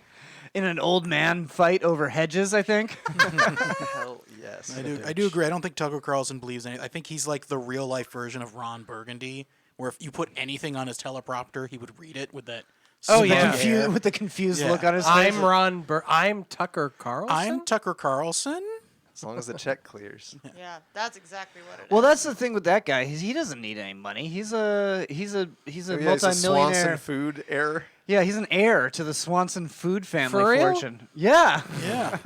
in an old man fight over hedges, I think. Hell yes. I do agree. I don't think Tucker Carlson believes anything. I think he's like the real life version of Ron Burgundy, where if you put anything on his teleprompter, he would read it with that. Oh, smug yeah. air. With the confused Yeah. look on his face. I'm Tucker Carlson. I'm Tucker Carlson. As long as the check clears. Yeah, that's exactly what it is. Well, that's the thing with that guy. He doesn't need any money. He's a Oh, yeah, he's a multimillionaire. Swanson food heir. Yeah, he's an heir to the Swanson food family For real? fortune. Yeah. Yeah.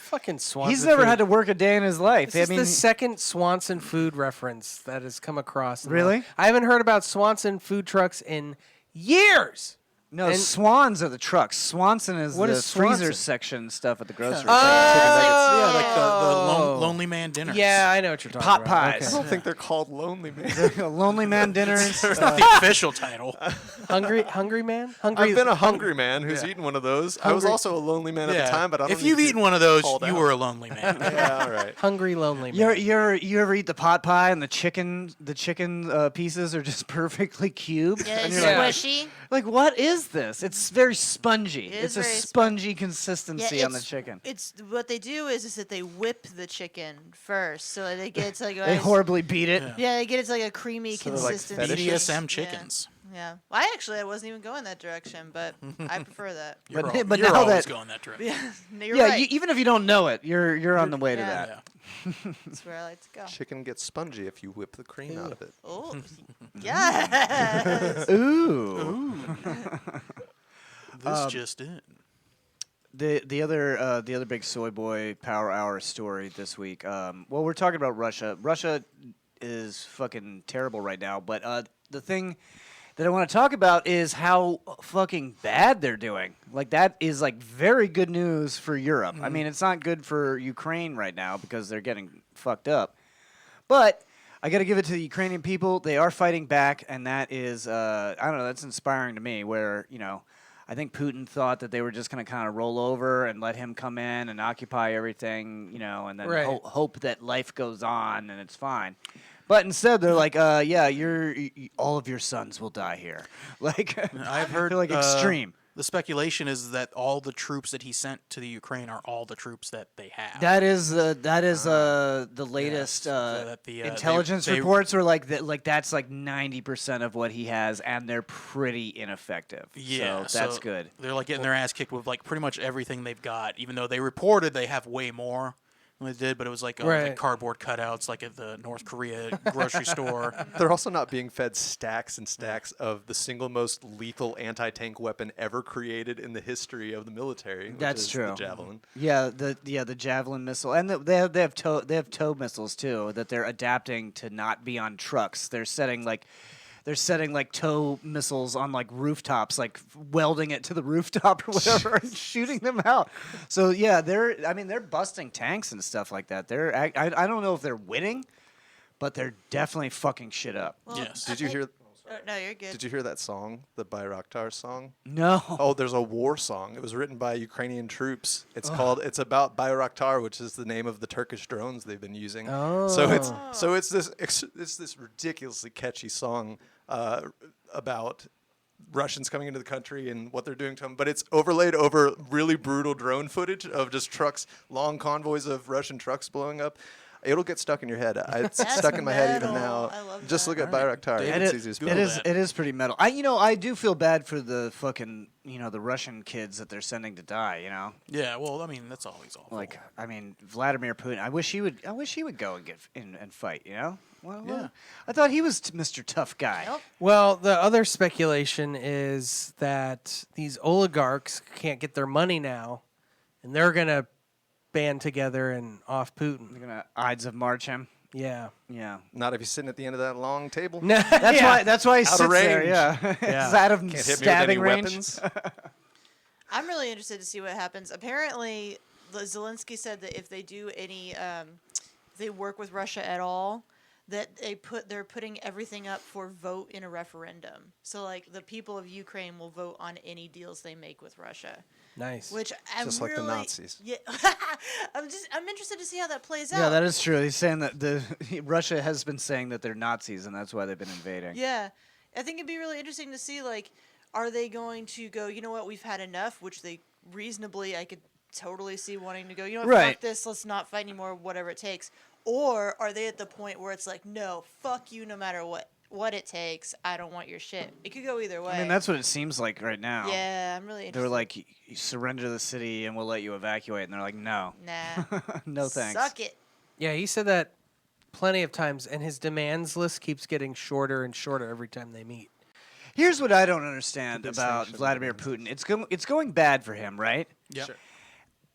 Fucking Swanson. He's never food. had to work a day in his life. This is the second Swanson food reference that has come across. Really? I haven't heard about Swanson food trucks in years. No, And- Swans are the trucks. Swanson is What the is Swanson? freezer section stuff at the grocery store. Yeah, like the Oh. lonely man dinners. Yeah, I know what you're talking Pot about. pies. I Okay. don't think they're called Lonely Man. Lonely Man dinners. It's not the official title. Hungry man? Hungry. I've been a hungry man who's eaten one of those. I was Hungry- also a lonely man at the time, but I don't if you've need to eaten one of those, called you out. were a lonely man. Yeah, all right. Hungry lonely man. You ever eat the pot pie and the chicken pieces are just perfectly cubed? Yeah, And it's you're squishy. like, what is this? It's very spongy. It It's is a very spongy consistency on the chicken. It's what they do is that they whip the chicken first, so they get it to like They horribly beat it. yeah, they get it to like a creamy So they're like consistency. BDSM Yeah. chickens. Yeah. Well, I wasn't even going that direction, but I prefer that. You're But- al- but you're now always that- going that direction. Yeah, no, you're Yeah, right. even if you don't know it, you're on the way to yeah. that. Yeah. That's where I like to go. Chicken gets spongy if you whip the cream out of it. Oh, yes. Ooh. This just in. The other big soy boy power hour story this week. Well, we're talking about Russia. Russia is fucking terrible right now. But the thing that I want to talk about is how fucking bad they're doing. Like that is like very good news for Europe. I mean, it's not good for Ukraine right now because they're getting fucked up. But I got to give it to the Ukrainian people. They are fighting back, and that is I don't know. That's inspiring to me. Where I think Putin thought that they were just going to kind of roll over and let him come in and occupy everything, and then Right. hope that life goes on and it's fine. But instead, they're like, yeah, all of your sons will die here. Like, I've heard they're like extreme. The speculation is that all the troops that he sent to the Ukraine are all the troops that they have. That is the latest so that intelligence they- reports are like that. Like that's like 90% of what he has, and they're pretty ineffective. Yeah, so that's good. They're like getting their ass kicked with like pretty much everything they've got, even though they reported they have way more than they did, but it was like, Right. like cardboard cutouts like at the North Korea grocery store. They're also not being fed stacks and stacks of the single most lethal anti-tank weapon ever created in the history of the military. Which That's is true. The Javelin. Yeah, the Javelin missile, and they have tow missiles too that they're adapting to not be on trucks. They're setting like tow missiles on like rooftops, like welding it to the rooftop or whatever, and shooting them out. So yeah, they're busting tanks and stuff like that. I don't know if they're winning, but they're definitely fucking shit up. Well, Yes. Did you hear? No, you're good. Did you hear that song, the Bayraktar song? No. Oh, there's a war song. It was written by Ukrainian troops. It's about Bayraktar, which is the name of the Turkish drones they've been using. Oh. So it's this ridiculously catchy song about Russians coming into the country and what they're doing to them, but it's overlaid over really brutal drone footage of just trucks, long convoys of Russian trucks blowing up. It'll get stuck in your head. It's That's stuck in my head even metal. now. I love Just that. look at Bayraktar. David, It's easy as Google that. It is pretty metal. I do feel bad for the fucking the Russian kids that they're sending to die. Yeah, well, I mean that's always awful. Like, I mean, Vladimir Putin. I wish he would go and get and fight. Well, Yeah. I thought he was Mr. Tough Guy. Nope. Well, the other speculation is that these oligarchs can't get their money now, and they're gonna band together and off Putin. They're gonna Ides of March him. Yeah. Yeah. Not if you're sitting at the end of that long table. That's why he Out of sits there. range. Yeah. Yeah. It's out of Can't hit me with stabbing any range. weapons. I'm really interested to see what happens. Apparently, Zelensky said that if they do any, if they work with Russia at all, that they're putting everything up for vote in a referendum. So like the people of Ukraine will vote on any deals they make with Russia. Nice. Which I'm Just like the really, Nazis. Yeah, I'm interested to see how that plays out. Yeah, that is true. He's saying that Russia has been saying that they're Nazis, and that's why they've been invading. Yeah, I think it'd be really interesting to see, like, are they going to go, you know what, we've had enough, which they reasonably, I could totally see wanting to go, you know what, Right. fuck this, let's not fight anymore, whatever it takes. Or are they at the point where it's like, no, fuck you no matter what it takes, I don't want your shit. It could go either way. I mean, that's what it seems like right now. Yeah, I'm really interested. They're like, you surrender the city and we'll let you evacuate. And they're like, no. Nah. No thanks. Suck it. Yeah, he said that plenty of times, and his demands list keeps getting shorter and shorter every time they meet. Here's what I don't understand Big about sanction Vladimir demands. Putin. It's going bad for him, right? yeah. Sure.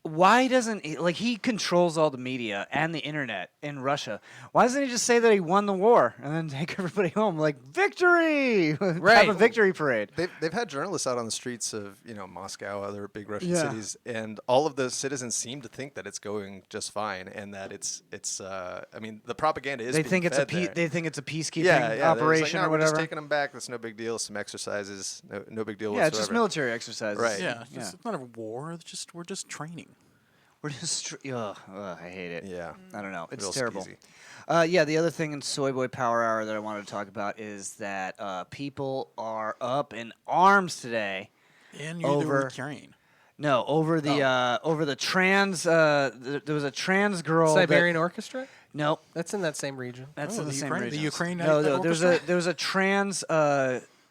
why doesn't he controls all the media and the internet in Russia? Why doesn't he just say that he won the war and then take everybody home like victory? Have a victory parade. They've had journalists out on the streets of Moscow, other big Russian cities, and all of the citizens seem to think that it's going just fine and that it's I mean the propaganda is. They think it's they think it's a peacekeeping operation or whatever. We're just taking them back. That's no big deal. Some exercises, no big deal. Yeah, whatsoever. it's just military exercises. Right. Yeah, it's not a war. We're just training. We're just I hate it. Yeah. I don't know. It's Real terrible. skeezy. The other thing in Soy Boy Power Hour that I wanted to talk about is that people are up in arms today. And over Ukraine. No, over the trans. There was a trans girl. Siberian Orchestra? No, that's in that same region. That's in the same region. The Ukraine. No, there was a trans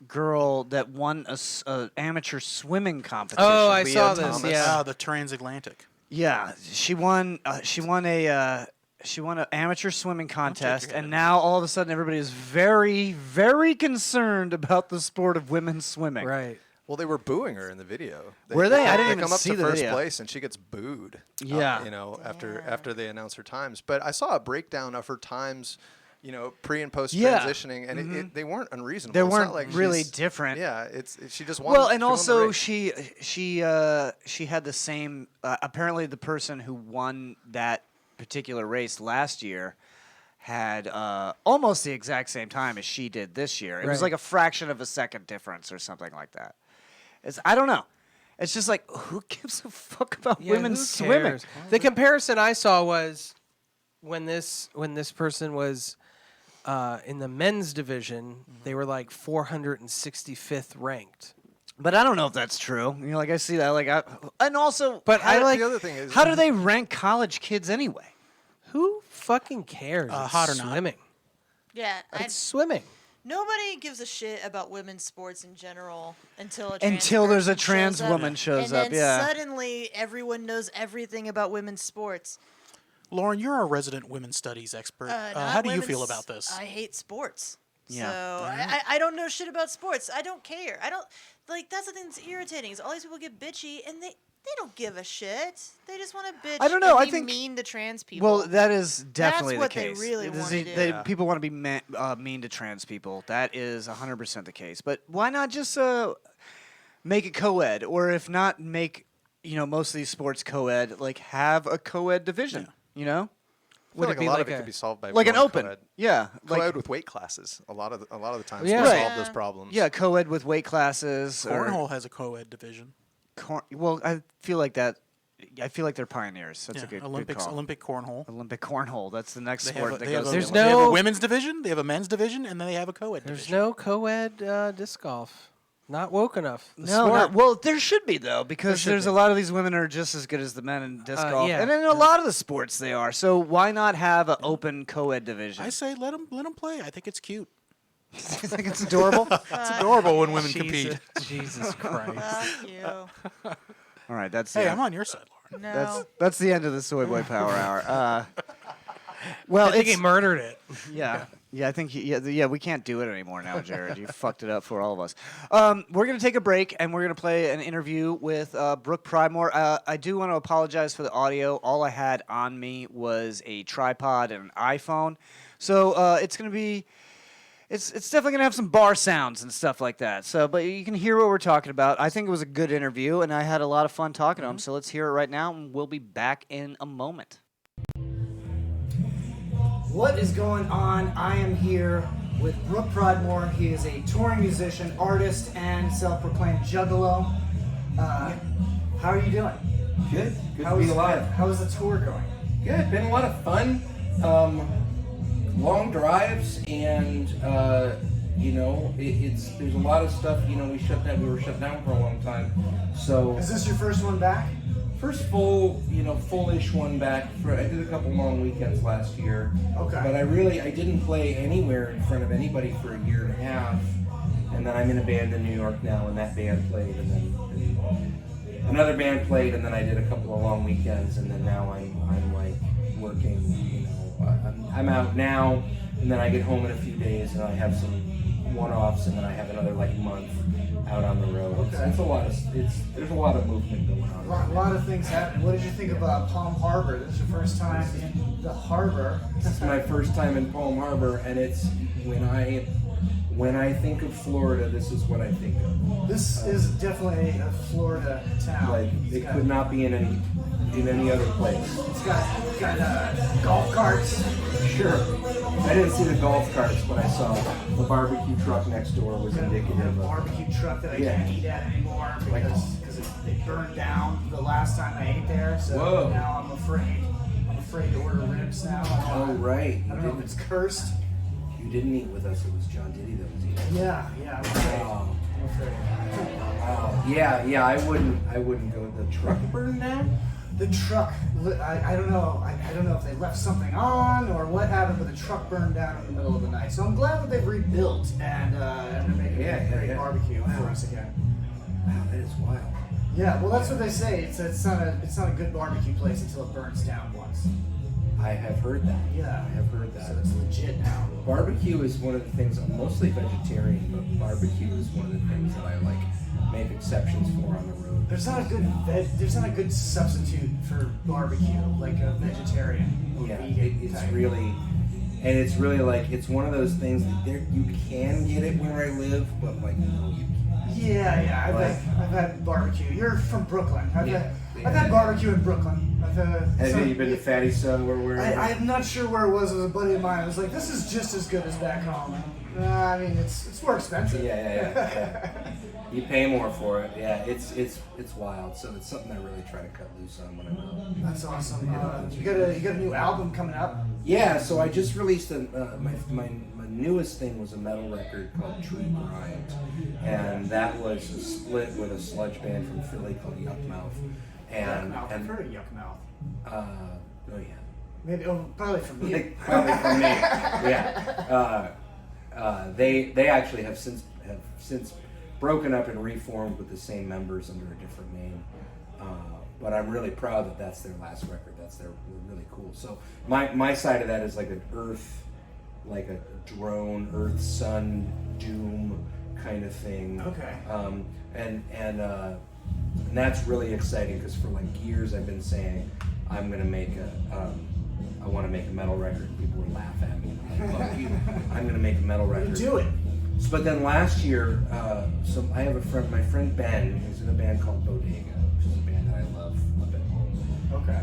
girl that won a amateur swimming competition. Oh, I Leah saw this. Thomas. Yeah, the transatlantic. Yeah, she won an amateur swimming contest, and now all of a sudden everybody is very, very concerned about the sport of women's swimming. right. Well, they were booing her in the video. Were they? I didn't even come up see to the first video. place, and she gets booed. Yeah. After they announce her times. But I saw a breakdown of her times, pre and post Yeah. transitioning, and they weren't unreasonable. They It's weren't not like really she's- different. Yeah, she just won. Well, and she won the also race. she had the same. Apparently, the person who won that particular race last year had almost the exact same time as she did this year. It was Right. like a fraction of a second difference or something like that. I don't know. It's just like, who gives a fuck about women's who swimming? cares? The comparison I saw was when this person was in the men's division, they were like 465th ranked. But I don't know if that's true. I see that. And also, But I like the other thing is, how do they rank college kids anyway? who fucking cares? It's hot or not. swimming. Yeah, It's swimming. nobody gives a shit about women's sports in general until There's a person trans shows up. woman shows and up, then yeah. suddenly everyone knows everything about women's sports. Lauren, you're a resident women's studies expert. Not How do you feel women's- about this? I hate sports. Yeah. So I don't know shit about sports. I don't care. I don't that's the thing that's irritating is all these people get bitchy and they don't give a shit. They just want to bitch. I don't know, And I be think- mean to trans people. Well, that is definitely what the they case. really This wanna is- do. People want to be mean to trans people. That is 100% the case. But why not just make it co-ed, or if not, make most of these sports co-ed, have a co-ed division. I Would feel it like be a lot like of it a- could be solved by Like an going open, co-ed. yeah, Co-ed with weight classes. A lot of the times Yeah. will Right. solve those problems. yeah, co-ed with weight classes. Cornhole has a co-ed division. Well, I feel like that. I feel like they're pioneers. That's Yeah, a good Olympics, call. Olympic cornhole. Olympic cornhole. That's the next They sport have, that they, have goes. a, to There's the they have a no- women's division, they have a men's division, and then they have a co-ed There's division. no co-ed disc golf. Not woke enough. The No, sport. well, there should be though, because should there's be. a lot of these women are just as good as the men in disc golf, yeah. and in a lot of the sports they are. So why not have an open co-ed division? I say let them play. I think it's cute. You think it's adorable? It's adorable when women compete. Jesus Christ. Fuck you. All right, that's Hey, the I'm on your side, Lauren. No. that's the end of the Soy Boy Power Hour. Well, I think it's he murdered it. yeah. I think we can't do it anymore now, Jared. You fucked it up for all of us. We're gonna take a break and we're gonna play an interview with Brooke Pridemore. I do want to apologize for the audio. All I had on me was a tripod and an iPhone, so it's gonna be. It's definitely gonna have some bar sounds and stuff like that. So, but you can hear what we're talking about. I think it was a good interview, and I had a lot of fun talking to him. So let's hear it right now, and we'll be back in a moment. What is going on? I am here with Brooke Pridemore. He is a touring musician, artist, and self-proclaimed juggalo. How are you doing? Good. Good to be alive. How is the tour going? Good. Been a lot of fun. Long drives, and there's a lot of stuff. We were shut down for a long time. So Is this your first one back? first full-ish one back. I did a couple long weekends last year. Okay. But I didn't play anywhere in front of anybody for a year and a half. And then I'm in a band in New York now, and that band played, and then another band played, and then I did a couple of long weekends, and then now I'm like working. I'm out now, and then I get home in a few days, and I have some one-offs, and then I have another month out on the road. It's a lot of there's a lot of movement going on. A lot of things happening. What did you think about Palm Harbor? This is your first time in the harbor. This is my first time in Palm Harbor, and it's when I think of Florida, this is what I think of. This is definitely a Florida town. Like it could not be in any other place. It's got golf carts. Sure. I didn't see the golf carts, but I saw the barbecue truck next door was indicative A of barbecue truck that I can't eat at anymore because they burned down the last time I ate there. So now I'm afraid to order ribs now. Oh right. I don't know if it's cursed. You didn't eat with us. It was John Diddy that was eating. Yeah, I'm afraid. I'm afraid. Wow. Yeah. I wouldn't go. The truck burned down. The truck, I don't know. I don't know if they left something on or what happened, but the truck burned down in the middle of the night. So I'm glad that they've rebuilt and they're making a great barbecue for us again. Wow, that is wild. Yeah, well, that's what they say. It's not a good barbecue place until it burns down once. I have heard that. Yeah, I have heard that. So it's legit now. Barbecue is one of the things. I'm mostly vegetarian, but barbecue is one of the things that I like make exceptions for on the road. There's not a good substitute for barbecue like a vegetarian or vegan. It's really like it's one of those things that you can get it where I live, but like no, you can't. Yeah. I've had barbecue. You're from Brooklyn. I've had barbecue in Brooklyn. Have you been to Fatty Son or where? I'm not sure where it was. It was a buddy of mine. I was like, this is just as good as back home. I mean, it's more expensive. Yeah. You pay more for it. Yeah, it's wild. So it's something I really try to cut loose on when I'm out. That's awesome. You got a new album coming up. Yeah, so I just released my newest thing was a metal record called True Grind, and that was a split with a sludge band from Philly called Yuckmouth. I've heard of Yuckmouth. Oh yeah. Maybe probably from you. Probably from me. Yeah. They actually have since broken up and reformed with the same members under a different name. But I'm really proud that that's their last record. They're really cool. So my side of that is like an Earth, like a drone, Earth, Sun, Doom kind of thing. Okay. And that's really exciting because for like years I've been saying I'm gonna make I want to make a metal record. People would laugh at me. I'm gonna make a metal record. You do it. But then last year, so I have my friend Ben, who's in a band called Bodega, which is a band that I love up at home. Okay.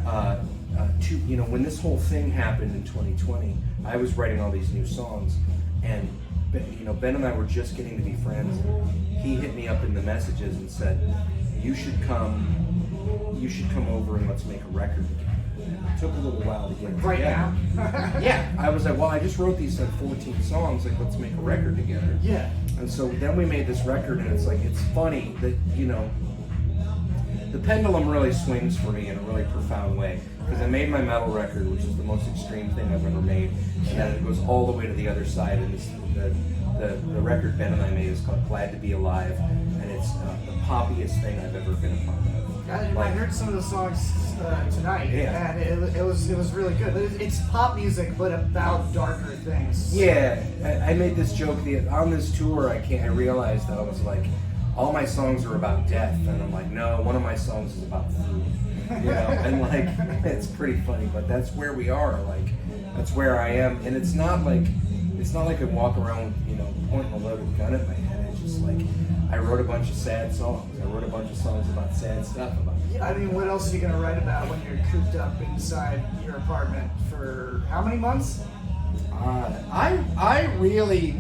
When this whole thing happened in 2020, I was writing all these new songs, and Ben and I were just getting to be friends. He hit me up in the messages and said, "You should come over and let's make a record together." It took a little while to get it right together. now. Yeah, I was like, well, I just wrote these 14 songs. Like, let's make a record together. Yeah. And so then we made this record, and it's like it's funny that the pendulum really swings for me in a really profound way because I made my metal record, which is the most extreme thing I've ever made, and then it goes all the way to the other side. And the record Ben and I made is called "Glad to Be Alive," and it's the poppiest thing I've ever been a part of. I heard some of the songs tonight, and it was really good. It's pop music, but about darker things. Yeah, I made this joke on this tour. I realized that I was like, all my songs are about death, and I'm like, no, one of my songs is about food. And like it's pretty funny, but that's where we are. Like that's where I am, and it's not like I walk around, pointing a loaded gun at my head. It's just like I wrote a bunch of sad songs. I wrote a bunch of songs about sad stuff. I mean, what else are you gonna write about when you're cooped up inside your apartment for how many months? I really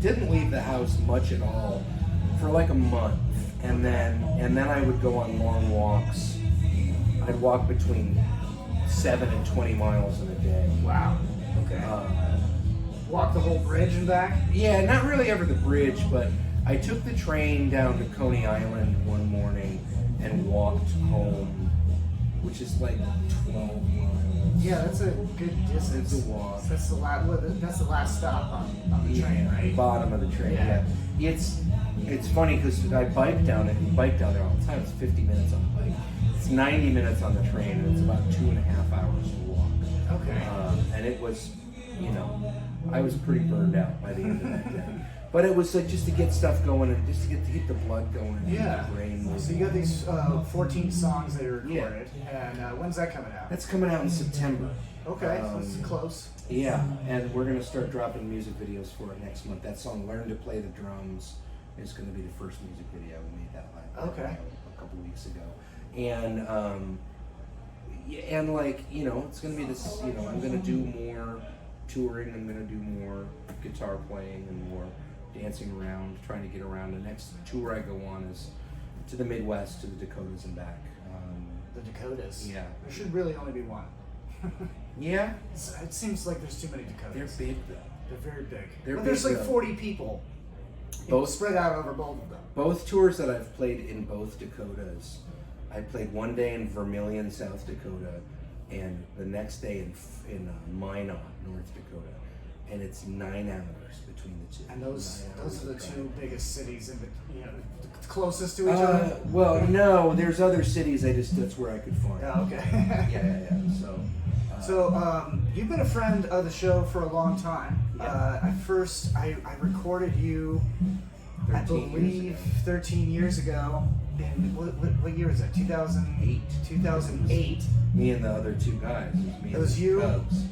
didn't leave the house much at all for like a month, and then I would go on long walks. I'd walk between 7 and 20 miles in a day. Wow. Okay. Walk the whole bridge and back? Yeah, not really over the bridge, but I took the train down to Coney Island one morning and walked home, which is like 12 miles. Yeah, that's a good distance. It's a walk. That's the last stop on the train, right? The bottom of the train. Yeah. It's funny because I bike down it. You bike down there all the time. It's 50 minutes on the bike. It's 90 minutes on the train, and it's about 2.5 hours to walk. Okay. And it was, I was pretty burned out by the end of that day. But it was like just to get stuff going and just to get the blood going. And Yeah. the brain moving. So you got these 14 songs that are recorded, and when's that coming out? That's coming out in September. Okay, so it's close. Yeah, and we're gonna start dropping music videos for it next month. That song "Learn to Play the Drums" is gonna be the first music video. We made that a couple weeks ago, and like it's gonna be this. I'm gonna do more touring. I'm gonna do more guitar playing and more dancing around, trying to get around. The next tour I go on is to the Midwest, to the Dakotas and back. The Dakotas. Yeah. There should really only be one. Yeah. It seems like there's too many Dakotas. They're big though. They're very big. They're there's big, like though. 40 people. Both spread out over both of them. Both tours that I've played in both Dakotas, I played one day in Vermilion, South Dakota, and the next day in Minot, North Dakota, and it's 9 hours between the two. And those are the two biggest cities in the closest to each other. Well, no, there's other cities. That's where I could find. Yeah, okay. yeah. So you've been a friend of the show for a long time. Yeah. I recorded you, I believe, 13 years ago. In what year is that? 2008. 2008. Me and the other two guys. It was you, Cubs.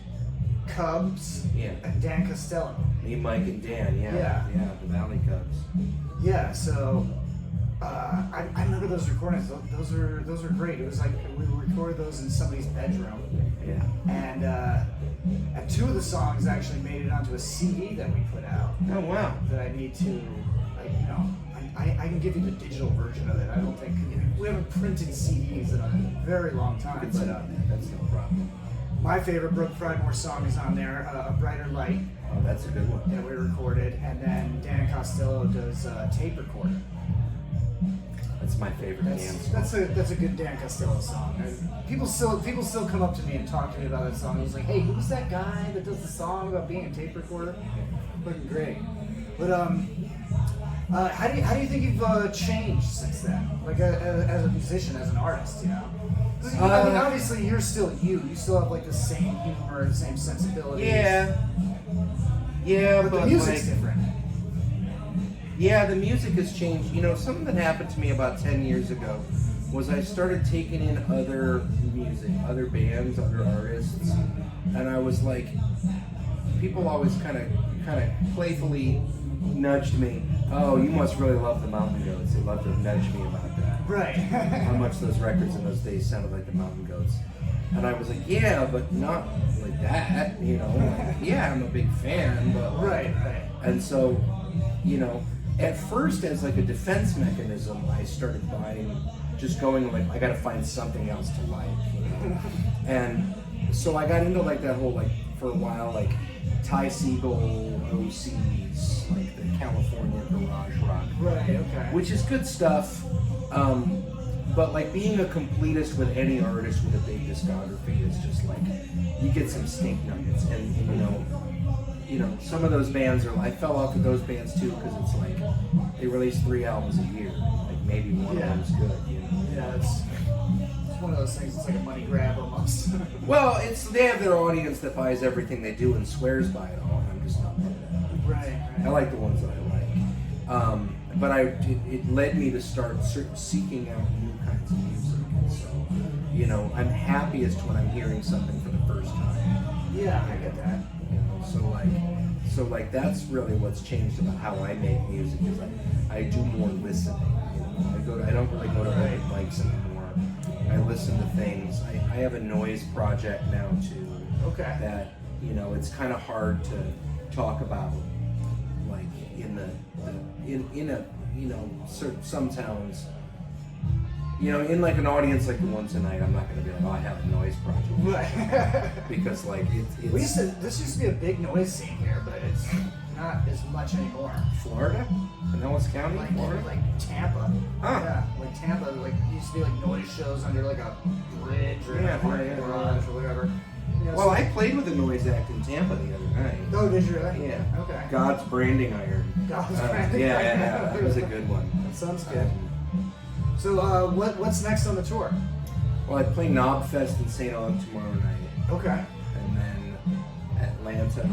Cubs, and Dan Costello. Me, Mike, and Dan. Yeah, the Valley Cubs. Yeah. So I remember those recordings. Those are great. It was like we recorded those in somebody's bedroom. Yeah. And two of the songs actually made it onto a CD that we put out. Oh wow. That I need to, I can give you the digital version of it. I don't think we haven't printed CDs in a very long time. But that's no problem. My favorite Brooke Pridemore song is on there, "A Brighter Light." Oh, that's a good one. That we recorded, and then Dan Costello does tape recorder. That's my favorite Dan song. That's a good Dan Costello song. And people still come up to me and talk to me about that song. It was like, hey, who's that guy that does the song about being a tape recorder? Looking great. But how do you think you've changed since then? Like as a musician, as an artist, I mean, obviously you're still you. You still have like the same humor, the same sensibilities. Yeah, but the music's different. Yeah, the music has changed. Something that happened to me about 10 years ago was I started taking in other music, other bands, other artists, and I was like, people always kind of playfully nudged me. Oh, you must really love the Mountain Goats. They love to nudge me about that. Right. How much those records in those days sounded like the Mountain Goats. And I was like, yeah, but not like that, yeah, I'm a big fan, but like, right. And so, at first as like a defense mechanism, I started going like, I gotta find something else to like, And so I got into like that whole, like, for a while, like Ty Segall, OCs, like the California garage rock. Right, okay. Which is good stuff. But like being a completist with any artist with a big discography is just like, you get some stink nuggets. And some of those bands I fell off with those bands too, because it's like, they release 3 albums a year. Like maybe one of them's good, Yeah, it's one of those things, it's like a money grab almost. Well, they have their audience that buys everything they do and swears by it all. I'm just not like that. Right. I like the ones that I like. But it led me to start seeking out new kinds of music. And so, I'm happiest when I'm hearing something for the first time. Yeah, I get that. So that's really what's changed about how I make music, is I do more listening. I don't really go to open mics anymore. I listen to things. I have a noise project now too. Okay. That it's kind of hard to talk about, like some towns. In like an audience like the one tonight, I'm not going to be like, oh, I have a noise project. Right. Because like this used to be a big noise scene here, but it's not as much anymore. Florida? Pinellas County? Florida? Like Tampa. Huh. Yeah, like Tampa, like used to be like noise shows under like a bridge or a garage or whatever. Well, I played with a noise act in Tampa the other night. Oh, did you really? Yeah. Okay. God's Branding Iron. God's Branding Iron. Yeah. It was a good one. That sounds good. So, what's next on the tour? Well, I play Knobfest in St. Aug tomorrow night. Okay. And then Atlanta.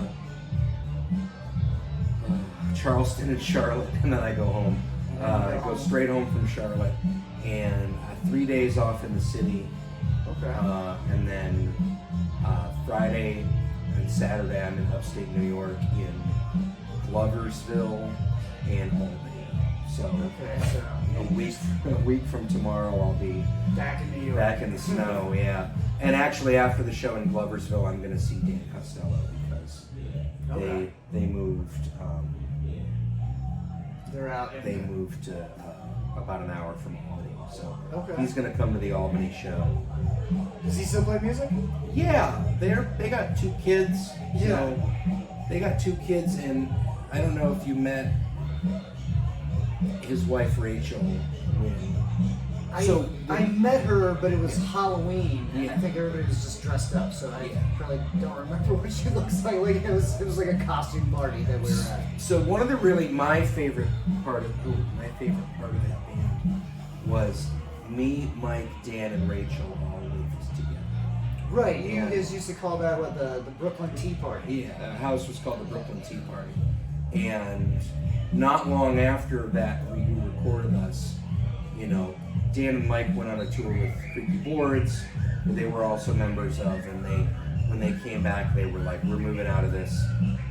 Charleston and Charlotte, and then I go home. I go straight home from Charlotte, and 3 days off in the city. Okay. And then Friday and Saturday I'm in upstate New York in Gloversville and Albany. So, Okay, so a week from tomorrow I'll be back in New York. back in the snow, yeah. And actually after the show in Gloversville I'm going to see Dan Costello because Okay. they moved They're out. they moved about an hour from Albany. So Okay. he's going to come to the Albany show. Does he still play music? Yeah, they got 2 kids. Yeah. So they got 2 kids, and I don't know if you met his wife Rachel. I met her, but it was Halloween, and I Yeah. think everybody was just dressed up, so I probably don't remember what she looks like. Like it was like a costume party that we were at. So one of the my favorite part of that band was me, Mike, Dan, and Rachel all lived together. Right, you guys used to call that what the Brooklyn Tea Party. Yeah, the house was called the Brooklyn Tea Party. And not long after that, you recorded us, Dan and Mike went on a tour with Creaky Boards, that they were also members of, and when they came back, they were like, we're moving out of this.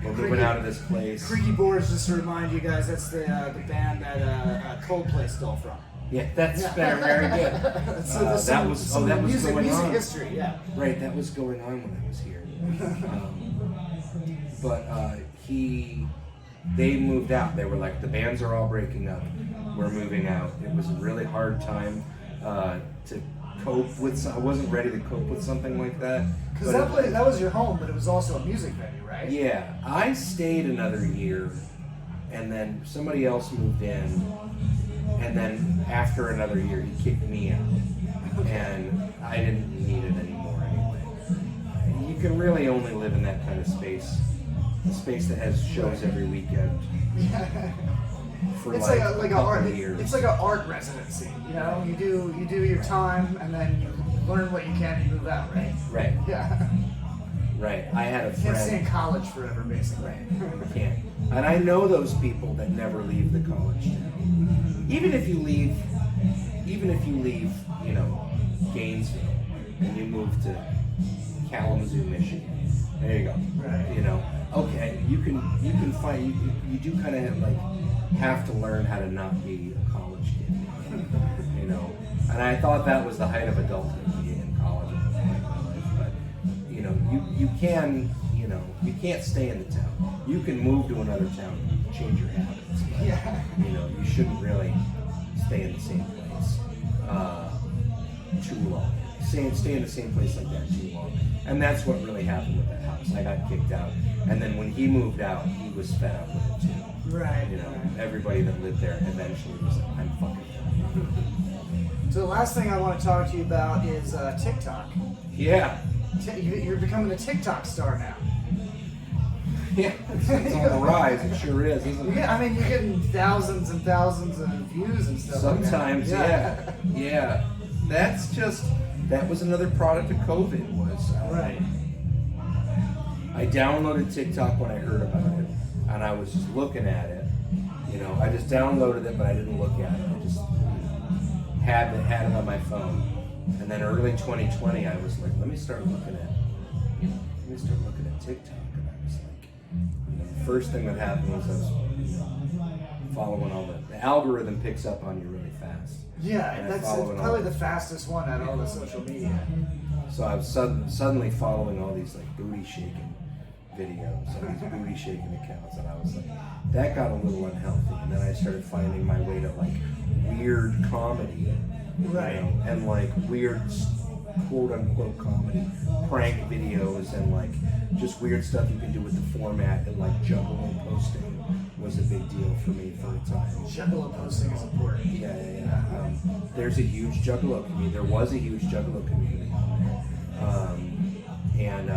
We're moving out of this place. Creaky Boards, just to remind you guys, that's the band that Coldplay stole from. Yeah, that's very good. So there's that was going music on. history, yeah. Right, that was going on when I was here. But they moved out. They were like, the bands are all breaking up. We're moving out. It was a really hard time to cope with. I wasn't ready to cope with something like that. Because that was your home, but it was also a music venue, right? Yeah, I stayed another year, and then somebody else moved in, and then after another year, he kicked me out, and I didn't need it anymore anyway. You can really only live in that kind of space, a space that has shows every weekend. For It's like like a a art. couple years. It's like an art residency. You do your time, and then you learn what you can and move out, right? Right. Yeah. Right. I had a You can't stay in friend. college forever, basically. You can't. And I know those people that never leave the college town. Even if you leave, Gainesville and you move to Kalamazoo, Michigan. There you go. Right. Okay, you can find you do kind of have to learn how to not be a college kid. And I thought that was the height of adulthood, being in college at that point in my life. But you can't stay in the town. You can move to another town, and change your habits. But, Yeah. you shouldn't really stay in the same place too long. Stay in the same place like that too long. And that's what really happened with that house. I got kicked out, and then when he moved out, he was fed up with it too. Right. Everybody that lived there eventually was like, I'm fucking done. So the last thing I want to talk to you about is TikTok. Yeah. You're becoming a TikTok star now. Yeah, it's on the rise. It sure is, isn't it? Yeah, I mean, you're getting thousands and thousands of views and stuff. Sometimes, like that. yeah. That was another product of COVID. Was Right. I downloaded TikTok when I heard about it, and I was just looking at it. I just downloaded it, but I didn't look at it. I just had it on my phone. And then early 2020, I was like, let me start looking at TikTok. And I was like, the first thing that happened was I was following all the algorithm picks up on you really fast. Yeah, And I that's followed probably all- the fastest one out of all the social media. So I was suddenly following all these booty shaking videos, all these booty shaking accounts, and I was like, that got a little unhealthy. And then I started finding my way to weird comedy, Right. and weird quote unquote comedy, prank videos, and just weird stuff you can do with the format, and juggling posting was a big deal for me for a time. Juggalo posting is important. Yeah. There's a huge Juggalo community. There was a huge Juggalo community on there. And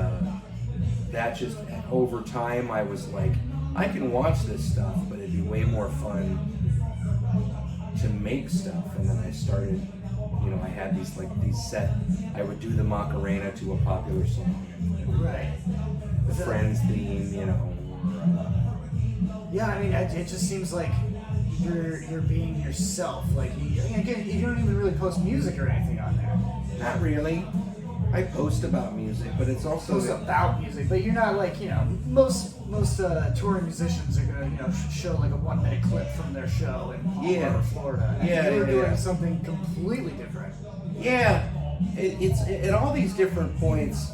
that just, over time, I was like, I can watch this stuff, but it'd be way more fun to make stuff. And then I started, I had these set, I would do the Macarena to a popular song. Right. The Friends theme, or Yeah, I mean, it just seems like you're being yourself. Like, again, you don't even really post music or anything on there. Not really. I post about music, but it's also Post about music, but you're not like, most touring musicians are gonna show like a 1 minute clip from their show in Palmer, Florida. And you're doing something completely different. Yeah, it's at all these different points.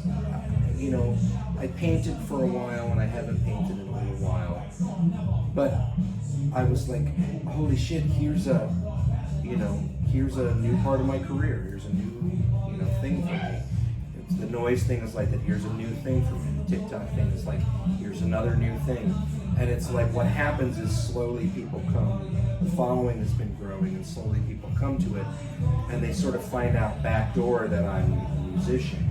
I painted for a while, and I haven't painted in a little while. But I was like, holy shit! Here's a new part of my career. Here's a new thing for me. The noise thing is like that. Here's a new thing for me. The TikTok thing is like, here's another new thing. And it's like what happens is slowly people come. The following has been growing, and slowly people come to it, and they sort of find out backdoor that I'm a musician.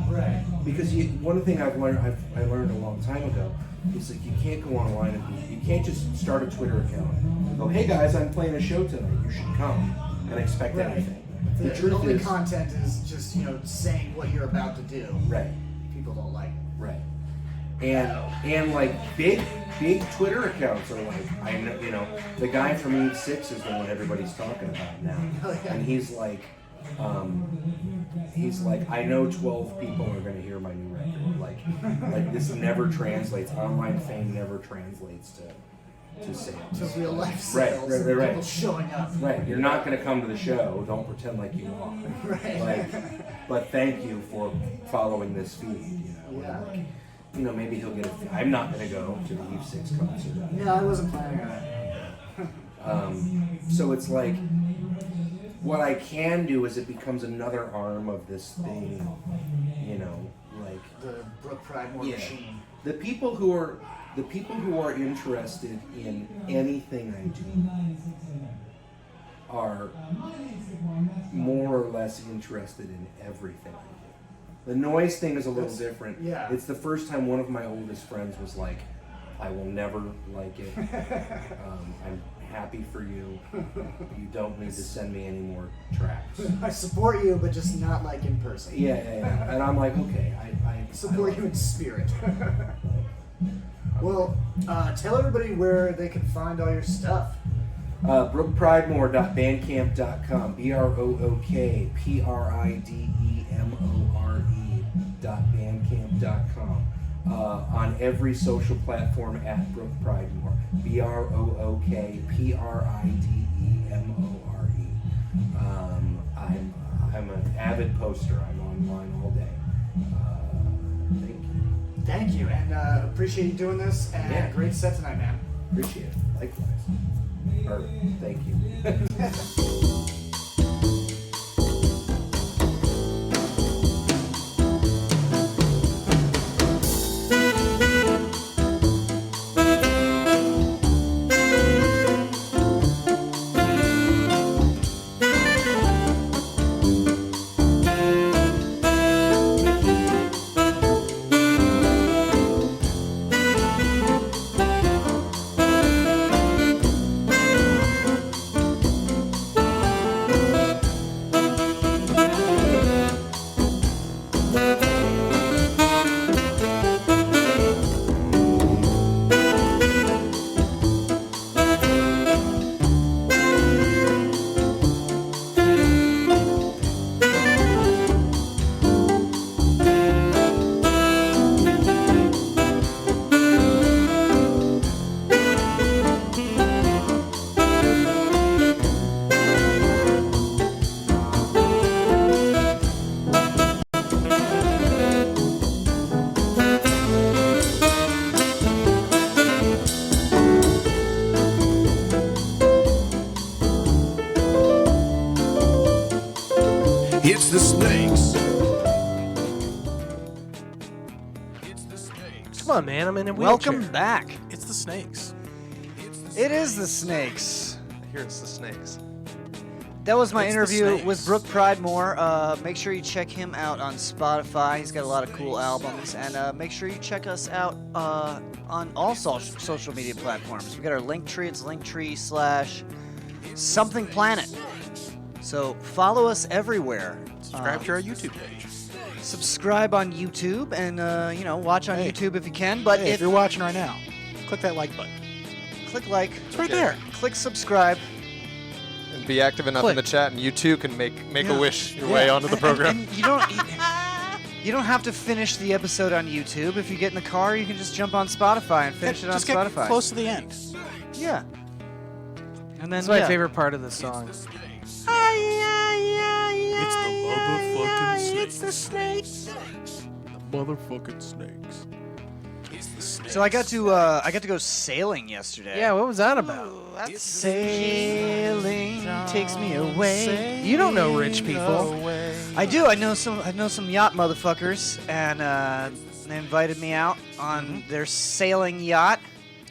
Right. Because one thing I learned a long time ago is like you can't go online and you can't just start a Twitter account and go, hey guys, I'm playing a show tonight. You should come and expect anything. The truth is, content is just saying what you're about to do. Right. People don't like it. Right. And like big Twitter accounts are like, I know, the guy from Eve 6 is the one everybody's talking about now. Oh, yeah. And he's like, I know 12 people are going to hear my new record. Like this never translates. Online fame never translates to sales. To real life sales. Right. People showing up. Right. You're not going to come to the show. Don't pretend like you are. Right. But thank you for following this feed. Yeah. Maybe he'll get I'm not going to go to the Eve 6 concert. No, I wasn't planning on it. So it's like, what I can do is it becomes another arm of this thing, like the Brooke Pridemore machine. The people who are interested in anything I do are more or less interested in everything I do. The noise thing is a little different. Yeah. It's the first time one of my oldest friends was like, I will never like it. I'm happy for you. You don't need to send me any more tracks. I support you, but just not like in person. Yeah. And I'm like, okay, I support you in spirit. Well, tell everybody where they can find all your stuff. BrookePridemore.bandcamp.com. BrookePridemore.bandcamp.com. On every social platform at Brooke Pridemore. BrookePridemore. I'm an avid poster. I'm online all day. Thank you, and appreciate you doing this. And great set tonight, man. Appreciate it. Likewise. Or thank you. It's the snakes. Come on, man. I'm in a wheelchair. Welcome back. It's the snakes. It is the snakes. I hear it's the snakes. That was my It's the interview snakes. with Brooke Pridemore. Make sure you check him out on Spotify. He's got a lot of cool albums. And make sure you check us out on all social media platforms. We got our Linktree. It's Linktree/somethingplanet. So follow us everywhere. Subscribe to our YouTube page. Subscribe on YouTube and watch on YouTube if you can. But Hey, if you're watching right now, click that like button. Click like. It's right there. Click subscribe. And be active enough in the chat, and you too can make a wish your way onto the And- program. and you don't. You don't have to finish the episode on YouTube. If you get in the car, you can just jump on Spotify and finish it on Just Spotify. get close to the end. Yeah. And then That's my favorite part of the song. It's the motherfucking snakes. It's the snakes. The motherfucking snakes. So I got to go sailing yesterday. Yeah, what was that about? Sailing takes me away. You don't know rich people. I do. I know some yacht motherfuckers, and they invited me out on their sailing yacht.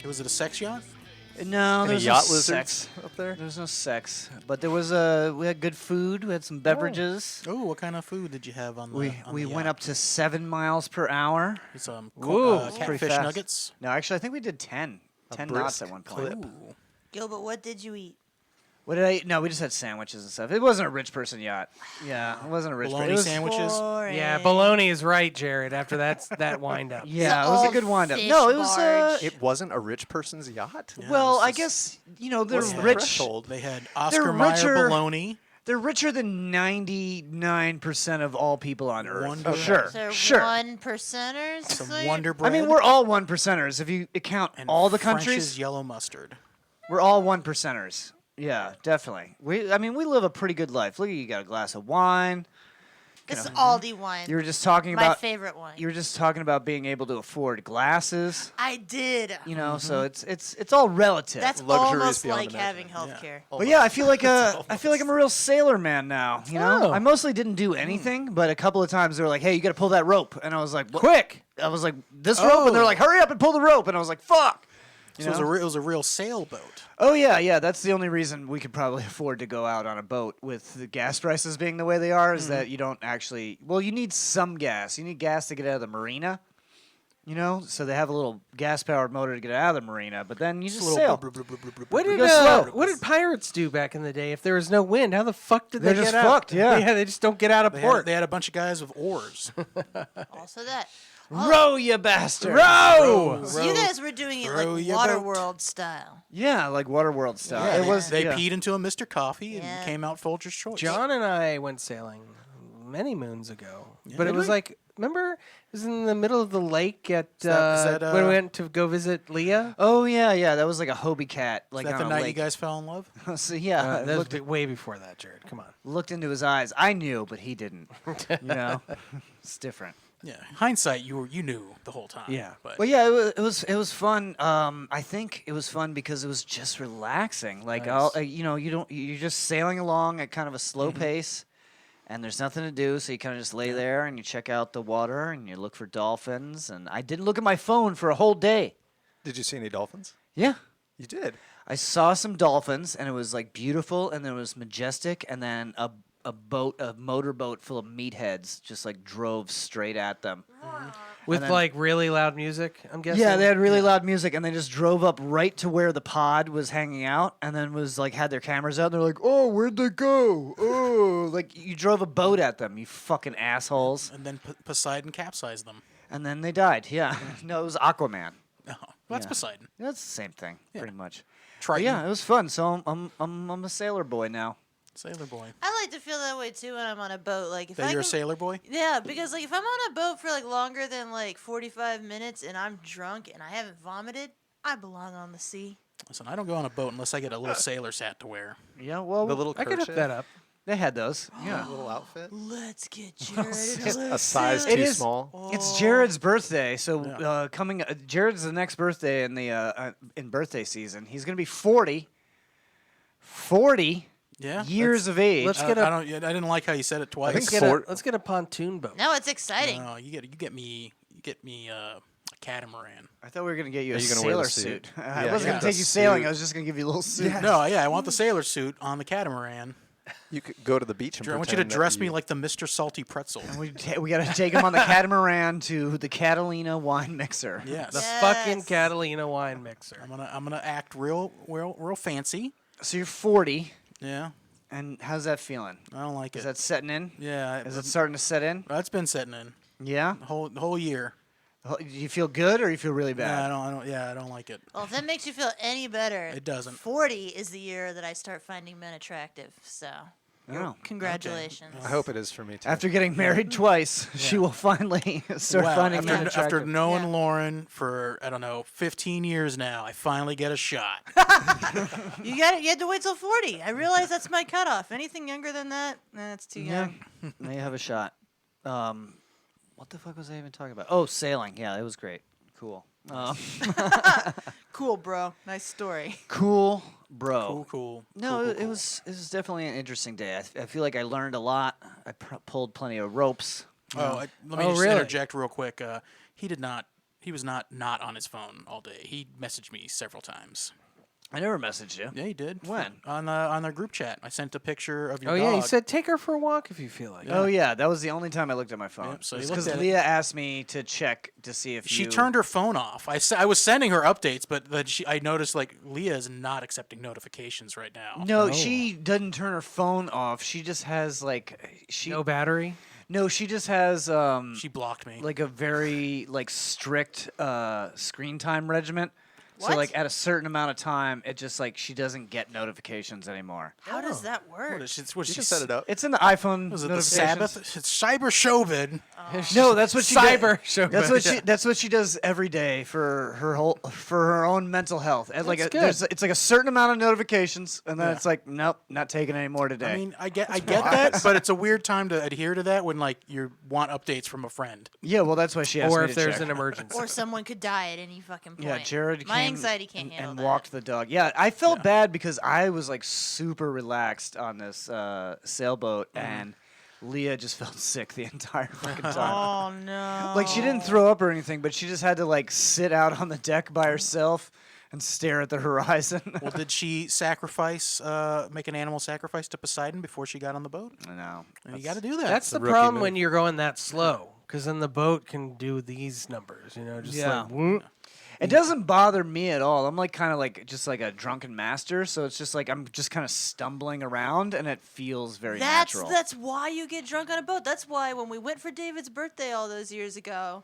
Was it a sex yacht? No, Any there's yacht no lizards sex up there? There's no sex, but there was we had good food. We had some beverages. Oh, what kind of food did you have on the? We went up to 7 miles per hour. Some Pretty catfish fast. nuggets. No, actually, I think we did 10 knots at one point. Yo, but what did you eat? What did I eat? No, we just had sandwiches and stuff. It wasn't a rich person yacht. Yeah, it wasn't a rich Bologna person. sandwiches. Yeah, baloney is right, Jared. After that wind up. Yeah, it was a good wind up. No, it was It wasn't a rich person's yacht. well, I guess they're What's the rich. threshold? They had They're Oscar Mayer richer- bologna. They're richer than 99% of all people on Earth. Wonder Oh, sure, So sure. 1%ers? Some Wonder Bread. I mean, we're all 1%ers. If you count and all the French's countries, yellow mustard. we're all 1%ers. Yeah, definitely. We live a pretty good life. Look, you got a glass of wine. This is Aldi wine. You were just talking My about favorite wine. You were just talking about being able to afford glasses. I did. So it's all relative. That's Luxuries almost beyond like having imagining. health care. But yeah, I feel like I'm a real sailor man now. Oh. I mostly didn't do anything, but a couple of times they were like, "Hey, you got to pull that rope," and I was like, "What?" Quick. I was like, "This rope," and they're like, "Hurry up and pull the rope," and I was like, "Fuck." So it was a real sailboat. Oh yeah. That's the only reason we could probably afford to go out on a boat with the gas prices being the way they are. Is that you don't actually? Well, you need some gas. You need gas to get out of the marina. So they have a little gas-powered motor to get out of the marina, but then you just sail. What Go slow. did pirates do back in the day if there was no wind? How the fuck did They're they just get out? fucked, yeah. Yeah, they just don't get out of port. They had a bunch of guys with oars. Also that. Row, you bastard! Row! So you guys were doing it row like your boat. Waterworld style. Yeah, like Waterworld style. Yeah, It was. They yeah. peed into a Mr. Coffee and Yeah. came out Folger's Choice. John and I went sailing many moons ago, but it did was we? like, remember, it was in the middle of the lake at Is that, when we went to go visit Leah. Oh yeah. That was like a Hobie cat. Like Is that on the a night lake. you guys fell in love? So yeah, I That looked, was way before that, Jared. Come on. looked into his eyes. I knew, but he didn't. It's different. Yeah. Hindsight, you knew the whole time. Yeah. But Well, yeah, it was fun. I think it was fun because it was just relaxing. Like, Nice. you're just sailing along at kind of a slow pace, and there's nothing to do, so you kind of just lay there and you check out the water and you look for dolphins. And I didn't look at my phone for a whole day. Did you see any dolphins? Yeah. You did. I saw some dolphins, and it was like beautiful, and then it was majestic, and then a motorboat full of meatheads just like drove straight at them. With then- like really loud music, I'm guessing. Yeah, they had really loud music, and they just drove up right to where the pod was hanging out, and then was like had their cameras out. And they're like, "Oh, where'd they go? Oh, like you drove a boat at them, you fucking assholes." and then Poseidon capsized them. And then they died. Yeah, no, it was Aquaman. Oh, well, that's Yeah. Poseidon. That's the same thing, pretty much. But Triton. yeah, it was fun. So I'm a sailor boy now. Sailor boy. I like to feel that way too when I'm on a boat. Like if That I you're a can- sailor boy? Yeah, because like if I'm on a boat for like longer than like 45 minutes and I'm drunk and I haven't vomited, I belong on the sea. Listen, I don't go on a boat unless I get a little sailor's hat to wear. Yeah, well, The little I could hook kerchief, that up. they had those. Yeah. little outfit. Let's get Jared into A size It too is- small. It's Jared's birthday, so Jared's the next birthday in the in birthday season. He's gonna be 40. 40 Yeah. years of age. let's I, get I didn't like how you said it twice. think Let's get a pontoon boat. Now it's exciting. No, you get me a catamaran. I thought we were gonna get you Are a you gonna wear sailor the suit? suit. I Yeah, wasn't yeah. gonna take you The sailing. suit. I was just gonna give you a little suit. No, yeah, I want the sailor suit on the catamaran. You could go to the beach and I want you to pretend that dress me you- like the Mr. Salty Pretzel. And we gotta take him on the catamaran to the Catalina wine mixer. Yes. The Yes. fucking Catalina wine mixer. I'm gonna act real fancy. So you're 40, Yeah. and how's that feeling? I don't like Is it. that setting in? Yeah. Is it starting to set in? That's been setting in Yeah. the whole year. Do you feel good or you feel really Yeah, bad? I don't like it. Well, if that makes you feel any better, It doesn't. 40 is the year that I start finding men attractive. So, Oh, congratulations. I hope it is for me too. After getting married twice, she will finally start finding men after attractive. knowing Lauren for, I don't know, 15 years now, I finally get a shot. You got it. You had to wait till 40. I realize that's my cutoff. Anything younger than that, that's too young. Now you have a shot. What the fuck was I even talking about? Oh, sailing. Yeah, it was great. Cool. Cool, bro. Nice story. Cool, bro. Cool. No, it was definitely an interesting day. I feel like I learned a lot. I pulled plenty of ropes. Let me just interject real quick. He was not on his phone all day. He messaged me several times. I never messaged you. Yeah, he did. When? On our group chat. I sent a picture of your Oh dog. yeah, he said take her for a walk if you feel like it. Oh yeah, that was the only time I looked at my phone. Yep, so you because looked at it. Leah asked me to check to see if She you... turned her phone off. I was sending her updates, but I noticed like Leah is not accepting notifications right now. No, she doesn't turn her phone off. She just has like no battery. No, she just has she blocked me. Like a very strict screen time regimen. What? So like at a certain amount of time, it just like she doesn't get notifications anymore. How does that work? You can set it up. It's in the iPhone. Was it the notifications. Sabbath? It's Cyber Chauvin. No, that's what she Cyber does. Chauvin. That's what she does every day for her own mental health. And like good. it's like a certain amount of notifications, and then it's like nope, not taking any more today. I mean, I get that, but it's a weird time to adhere to that when like you want updates from a friend. Yeah, well, that's why she asked Or me if to there's check. an emergency. Or someone could die at any fucking point. Yeah, Jared My came anxiety can't handle and that. walked the dog. Yeah, I felt bad because I was like super relaxed on this sailboat, and Leah just felt sick the entire fucking time. Oh no! Like she didn't throw up or anything, but she just had to like sit out on the deck by herself and stare at the horizon. Well, did she make an animal sacrifice to Poseidon before she got on the boat? No, and you got to do that. That's the problem when you're going that slow, because then the boat can do these numbers. Just like whoop. It doesn't bother me at all. I'm like kind of like just like a drunken master, so it's just like I'm just kind of stumbling around, and it feels very natural. That's why you get drunk on a boat. That's why when we went for David's birthday all those years ago,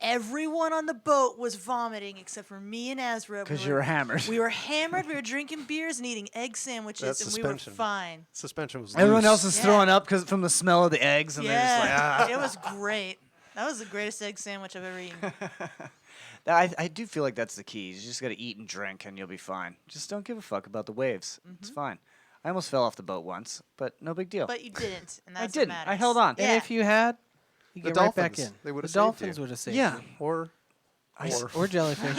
everyone on the boat was vomiting except for me and Ezra. Because you were hammered. We were hammered. We were drinking beers and eating egg sandwiches, That's and suspension. we were fine. Suspension was Everyone loose. else is throwing up from the smell of the eggs, and they're just like, Yeah, it was great. That was the greatest egg sandwich I've ever eaten. I do feel like that's the key. You just got to eat and drink, and you'll be fine. Just don't give a fuck about the waves. It's fine. I almost fell off the boat once, but no big deal. But you didn't, and I that's didn't. what I matters. held on. Yeah. And if you had, you The get right back dolphins, in. they would've the saved dolphins you. would have saved Yeah. you. Or Or jellyfish.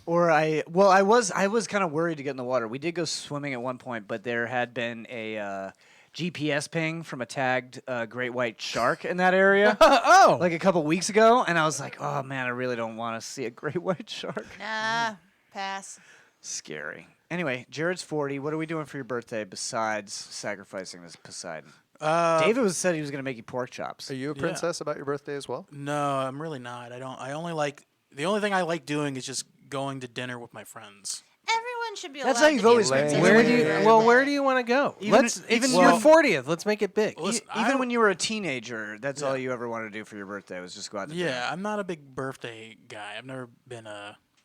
I was kind of worried to get in the water. We did go swimming at one point, but there had been a GPS ping from a tagged great white shark in that area. Like a couple weeks ago, and I was like, oh man, I really don't want to see a great white shark. Nah, pass. Scary. Anyway, Jared's 40. What are we doing for your birthday besides sacrificing this Poseidon? David said he was going to make you pork chops. Are you a princess about your birthday as well? No, I'm really not. I only like the only thing I like doing is just going to dinner with my friends. Everyone should be That's allowed how you've to be always a been. princess Where on do you? their Well, birthday. where do you want to go? Even- Let's. even It's when- your 40th. Let's make it big. Listen, Even when you were a teenager, that's all you ever wanted to do for your birthday was just go out to dinner. I'm not a big birthday guy. I've never been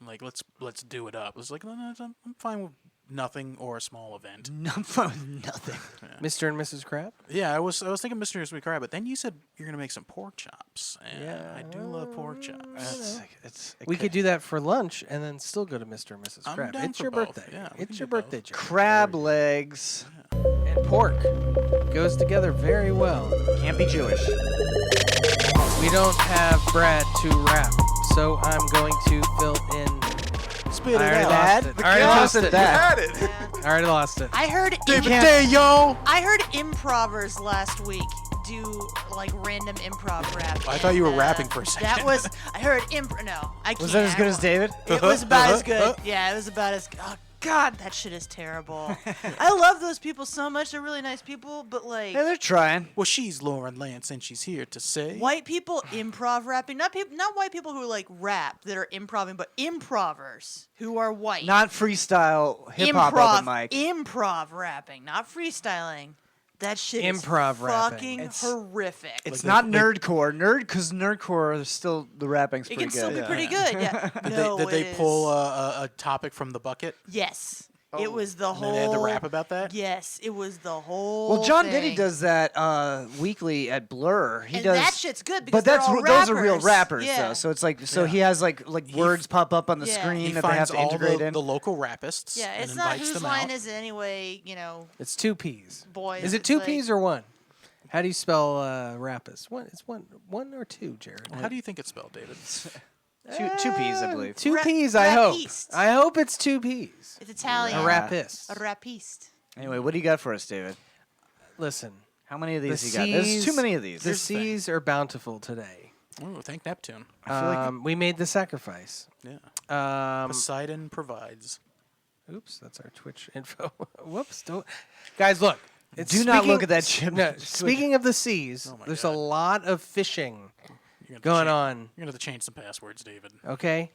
like let's do it up. It's like no, I'm fine with nothing or a small event. I'm fine with nothing. Mr. and Mrs. Crab. Yeah, I was thinking Mr. and Mrs. Crab, but then you said you're gonna make some pork chops, and I do love pork chops. We could do that for lunch and then still go to Mr. and Mrs. I'm Crab. down It's for your both. birthday. Yeah, we It's can your do both. birthday, Jared. Crab legs. And pork goes together very well. Can't be Jewish. We don't have Brad to rap, so I'm going to fill in. Spit I already lost it. The I already chaos lost of it. that. Had it. I already lost it. I heard David Day, yo! I heard improvers last week do like random improv rap. I thought you were and, rapping for a second. That was I heard improv. No, I can't. Was that as good as David? It was about as good. Yeah, it was about as. Oh God, that shit is terrible. I love those people so much. They're really nice people, but like Yeah, they're trying. Well, she's Lauren Lance, and she's here to say white people improv rapping. Not white people who like rap that are improving, but improvers who are white. Not freestyle hip hop open mic. Improv rapping, not freestyling. That shit Improv is rapping. fucking horrific. It's not nerdcore. Because nerdcore is still the rapping's It pretty can still good. be pretty good. Yeah. Did they pull a topic from the bucket? Yes. It was the And whole. then they had to rap about that? Yes, it was the whole. Well, John thing. Diddy does that weekly at Blur. He And does that shit's good because but that's they're all those are real rappers. rappers Yeah. though. So it's like he has like words pop up on the Yeah. screen He that they have finds to all integrate in. the local rapists. Yeah, and it's not invites whose them line out. is it anyway. It's 2 P's. Boys. Is it it's 2 like- P's or 1? How do you spell rapist? It's one or 2, Jared. How do you think it's spelled, David? Two P's, I believe. 2 Ra- P's, I hope. rapiste. I hope it's 2 P's. It's Italian. A rapist. A rapiste. Anyway, what do you got for us, David? Listen, How many of these the you got? There's seas, too many of these. The seas are bountiful today. Oh, thank Neptune. I feel like We made the sacrifice. Yeah. Poseidon provides. Oops, that's our Twitch info. Whoops, don't guys look. It's Do not look at that chip. No, speaking of the seas, Oh my there's God. a lot of fishing You're gonna have to going change- on. You're gonna have to change some passwords, David. Okay,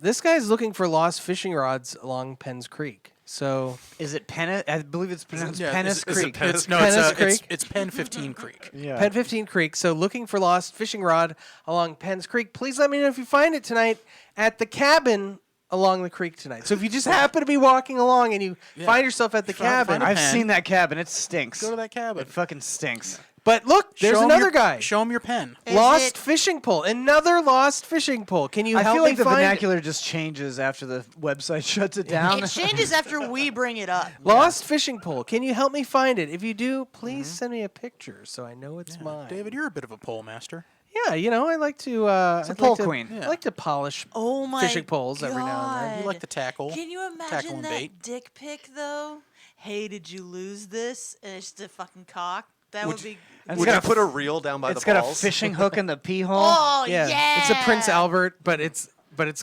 this guy's looking for lost fishing rods along Penn's Creek. So is it Penn? I believe it's pronounced Yeah, Pennis is it Creek. It's Pennis Creek? It's Penn 15 Creek. Yeah. Penn 15 Creek. So looking for lost fishing rod along Penn's Creek. Please let me know if you find it tonight at the cabin along the creek tonight. So if you just happen to be walking along and you find yourself at the cabin, I've seen that cabin. It stinks. Go to that cabin. It fucking stinks. but look, there's Show 'em another your- guy. Show him your pen. Is Lost it- fishing pole. Another lost fishing pole. Can you I help feel me like the find vernacular just changes after the website shuts it down. It changes after we bring it up. lost fishing pole? Can you help me find it? If you do, please send me a picture so I know it's mine. David, you're a bit of a pole master. Yeah, I like to. I'd a pole like to, queen. I like to polish Oh my fishing poles every now and then. God. You like to tackle. Can you tackle imagine and that bait. dick pic though? Hey, did you lose this? And it's just a fucking cock. That would be. And Would it's you got put a reel down by it's the got balls? a fishing hook in the pee hole. Oh Yeah, yeah. it's a Prince Albert, but it's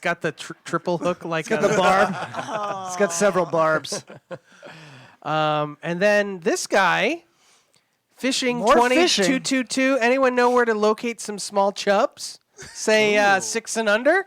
got the triple hook like It's got the barb. It's got several barbs. And then this guy, fishing More 2222. Anyone know where to locate some small chubs? Say 6 and under.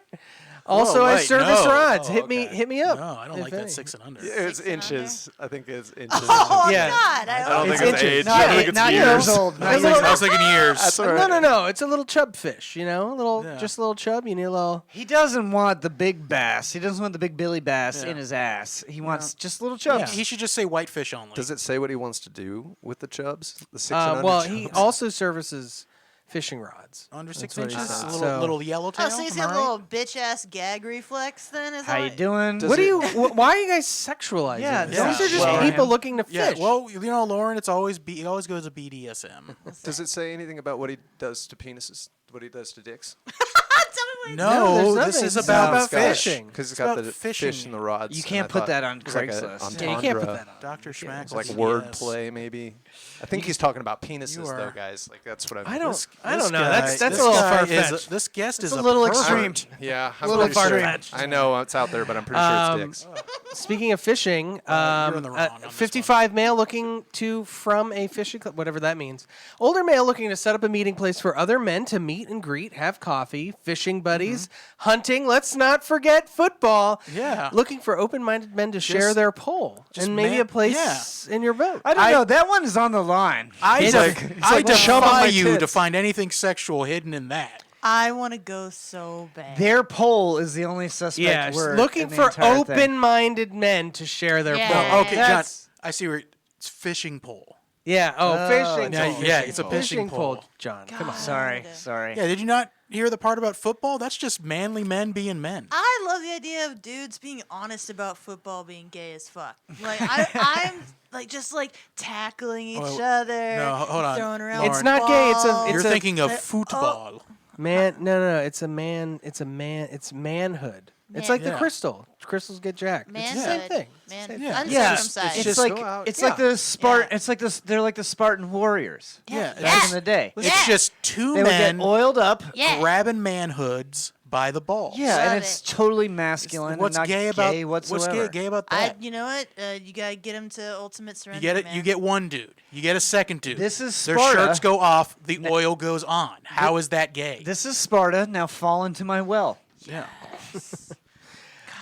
Also, I wait, service no. rods. Oh, hit okay. me up. No, I don't if like that any. 6 and under. It's 6 and inches. I think it's inches. Oh Yeah. God! I don't It's think it's inches. age. Not, I think it's not years. years old. Not That's years a old. I was thinking years. That's all right. No. It's a little chub fish. Yeah. Just a little chub. You need a little. He doesn't want the big bass. He doesn't want the big Billy bass Yeah. in his ass. He wants just little chubs. He should just say whitefish only. Does it say what he wants to do with the chubs? The 6 and under Well, chubs? he also services fishing rods. Under That's 6 what he inches? said. A So- little yellowtail? Oh, so he's am I got a right? little bitch ass gag reflex then? Is How that you what- doing? Does What do it- you? Why are you guys sexualizing? Yeah, this? yeah. These are just Well, people looking to Yeah, fish. well, Lauren, it always goes to BDSM. Does it say anything about what he does to penises? What he does to dicks? Tell me what he No, there's No, nothing. this is It's about about fish. fishing. Because it's It's got about the fishing. fish and the rods. You and can't I put thought that on it was like a Craigslist. entendre, Yeah, you can't put that on. Dr. Schmack. like yes. wordplay, maybe. I think he's talking about penises, You though, are- guys. Like that's what I I'm. don't. I This don't know. guy- That's this a little guy far is fetched. This guest is a little extreme. Yeah, I'm Little pretty sure. far-fetched. I know it's out there, but I'm pretty sure it's dicks. Speaking of fishing, you're in the wrong on this 55 male looking to from a fishing club, whatever that means. Older male looking to set up a meeting place for other men to meet and greet, have coffee, fishing buddies, hunting. Let's not forget football. Yeah. Looking for open-minded men to share their pole just and maybe man- a place in your boat. I don't know. That one is on the line. I It's def- like- it's I like chub on defy my you to tits. find anything sexual hidden in that. I want to go so bad. Their pole is the only suspect Yeah, word. looking in the for entire thing. open-minded men to share their Yeah. pole. Oh, okay, John. That's- I see where it's fishing pole. Yeah. Oh, fishing. Yeah, pole. yeah, it's a fishing fishing pole. John. Come on. Sorry. Yeah, did you not hear the part about football? That's just manly men being men. I love the idea of dudes being honest about football being gay as fuck. Like I'm like just like tackling each Oh, other, no, hold on. throwing around. It's not gay, it's a- balls. You're It's thinking of oh. football. Man, no. It's a man. It's a man. It's manhood. It's like the Yeah. crystal. Crystals get jacked. It's the same Manhood. thing. Man, Yeah. uncircumcised. It's just like go out. it's like the Spartan. Yeah. It's like this. They're like the Spartan warriors Yeah, back in the day. It's Yeah. just two They would get men oiled up. Yeah. grabbing grabbing manhoods by the balls. Yeah, Love and it's it. totally masculine. What's and not gay about whatsoever. what's gay about that? You know what? You gotta get him to ultimate surrender. You get it. Man. You get one dude. You get a second dude. This is Their Sparta. shirts go off. The oil goes on. How is that gay? This is Sparta. Now fall into my well. Yeah.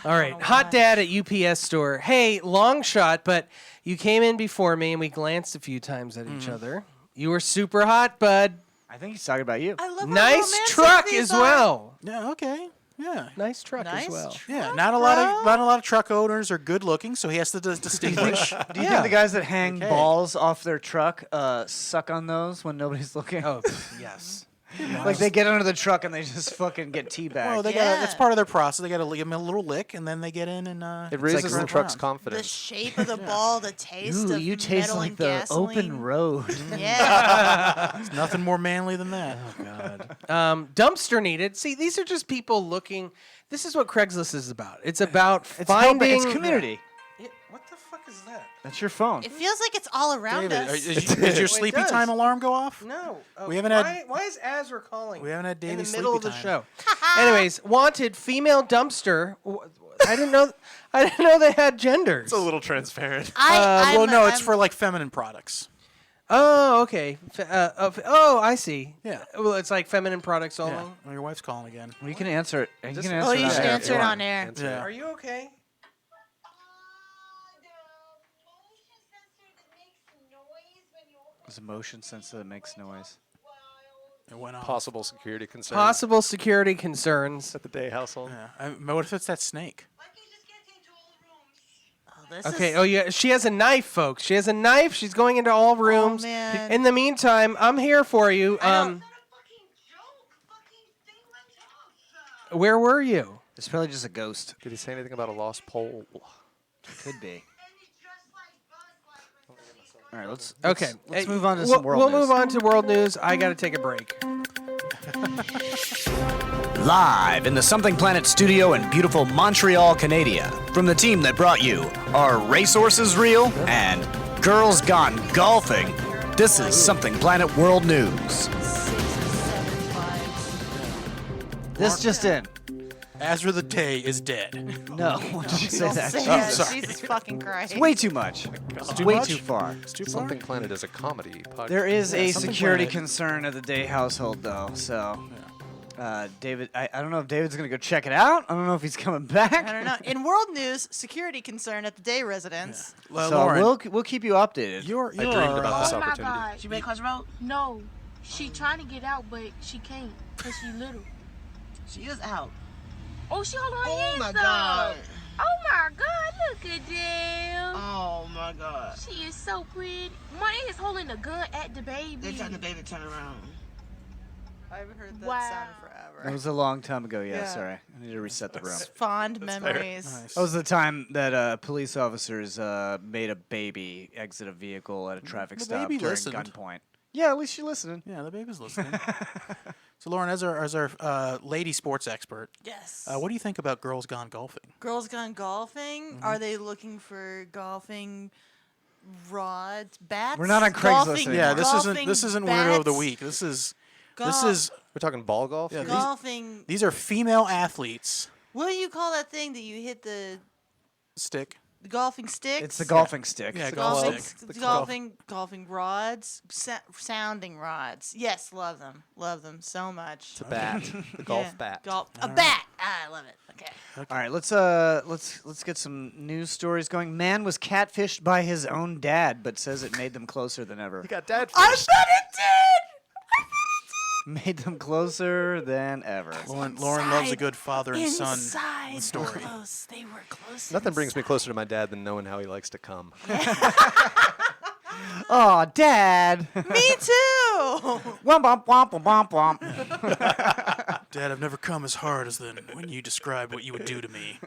All right, hot dad at UPS store. Hey, long shot, but you came in before me and we glanced a few times at each other. You were super hot, bud. I think he's talking about you. I love how Nice romantic truck these as are. well. Yeah. Okay. Yeah. Nice truck as Nice well. truck, Yeah. Not a lot of truck owners are good looking, so he has to distinguish. Do you think the guys that hang balls off their truck suck on those when nobody's looking? Oh, yes. Like they get under the truck and they just fucking get teabagged. Well, they got that's part of their process. They got to give them a little lick, and then they get in and It raises the drive truck's around. confidence. The shape of the ball, the taste Ooh, of you taste metal like and the gasoline. open road. Yeah. There's nothing more manly than that. Dumpster needed. See, these are just people looking. This is what Craigslist is about. It's about It's helping. finding. It's community. What the fuck is that? That's your phone. It feels like it's all around David, us. is your sleepy does. time alarm go off? No. We haven't had- Why is Azra calling? We haven't had in Davy's the middle of sleepy the time. show. Anyways, wanted female dumpster. I didn't know. I didn't know they had genders. It's a little transparent. Well, no, it's for like feminine products. Oh, okay. I see. Yeah. Well, it's like feminine products only. Yeah. Well, your wife's calling again. Well, you can answer it. You can Oh, answer you it should on air if answer you it want. on air. Yeah. Are you okay? It's a motion sensor that makes noise. It went off. Possible security concerns Possible security concerns. at the Day household. Yeah. What if it's that snake? Oh, this Okay. is- Oh yeah. She has a knife, folks. She has a knife. She's going into all rooms. man. In the meantime, I'm here for you. Where were you? It's probably just a ghost. Did he say anything about a lost pole? Could be. All right, let's Let's move on to some world We'll news. move on to world news. I got to take a break. Live in the Something Planet studio in beautiful Montreal, Canada, from the team that brought you Are Racehorses Real and Girls Gone Golfing, this is Something Planet World News. This just in. Azra the Day is dead. No, don't say Don't that. say Jesus. that. Jesus fucking Christ. It's way too much. It's way much? too far. It's too far. Something Planet is a comedy podcast. There is a Something security Planet. concern at the Day household, though, so... David, I don't know if David's going to go check it out. I don't know if he's coming back. I don't know. In world news, security concern at the Day residence. Well, So Lauren, we'll keep you updated. you're I dreamed about this Oh my opportunity. God. She made Crossroad? No. She trying to get out, but she can't because she little. She is out. Oh, she holding her Oh hands my up. God. Oh my God, look at them. Oh my God. She is so pretty. Money is holding the gun at the baby. They trying the baby to turn around. I haven't heard that Wow. sound That forever. was a long time ago, yeah, Yeah. sorry. I need to reset the room. Fond memories. Nice. That was the time that police officers made a baby exit a vehicle at a traffic The stop baby during listened. gunpoint. Yeah, at least she listened. Yeah, the baby's listening. So, Lauren, as our lady sports expert, Yes. what do you think about Girls Gone Golfing? Girls Gone Golfing? Are they looking for golfing rods, bats? We're not on Craigslist Golfing- anymore. Yeah, this golfing isn't weirdo of the bats? week. This is Golf- We're talking ball golf? Yeah, here? golfing. these are female athletes. What do you call that thing that you hit the Stick. golfing sticks? It's the golfing stick. Yeah, It's golf golfing, stick. golfing rods, sounding rods. Yes, love them so much. It's a bat. The golf Yeah, bat. A bat. Ah, I love it. Okay. All right, let's get some news stories going. Man was catfished by his own dad, but says it made them closer than ever. You got DadFished. I bet it did. Made them closer than ever. Lauren loves a good father and son Inside story. Close. They were close. Nothing brings me closer to my dad than knowing how he likes to come. Oh, Dad! Me too. Womp womp womp womp womp. Dad, I've never come as hard as then when you described what you would do to me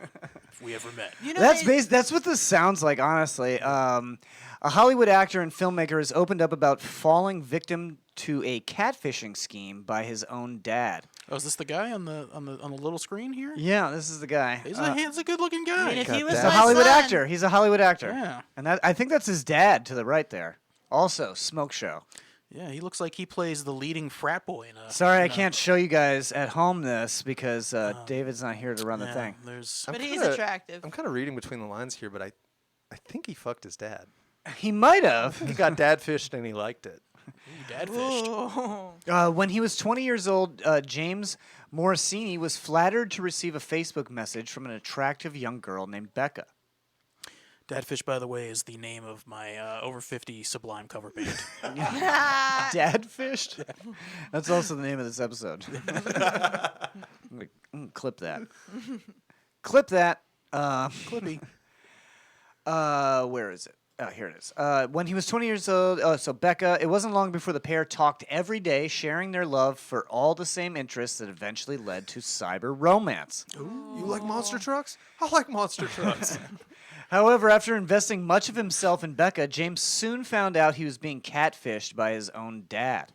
if we ever met. You know That's what this sounds like, honestly. A Hollywood actor and filmmaker has opened up about falling victim to a catfishing scheme by his own dad. Oh, is this the guy on the little screen here? Yeah, this is the guy. He's a good-looking guy. I mean, if he was He's my a Hollywood son, actor. He's a Hollywood actor. Yeah. And I think that's his dad to the right there. Also, Smoke Show. Yeah, he looks like he plays the leading frat boy in a. Sorry, I can't show you guys at home this because David's not here to run the Yeah, thing. there's. But he's kinda- attractive. I'm kind of reading between the lines here, but I think he fucked his dad. He might have. He got DadFished and he liked it. DadFished. When he was 20 years old, James Morosini was flattered to receive a Facebook message from an attractive young girl named Becca. DadFished, by the way, is the name of my over 50 Sublime cover band. DadFished? That's also the name of this episode. I'm gonna clip that. Clip that. Clippy. Where is it? Oh, here it is. When he was 20 years old, so Becca, it wasn't long before the pair talked every day, sharing their love for all the same interests that eventually led to cyber romance. Ooh, you like monster trucks? I like monster trucks. However, after investing much of himself in Becca, James soon found out he was being catfished by his own dad.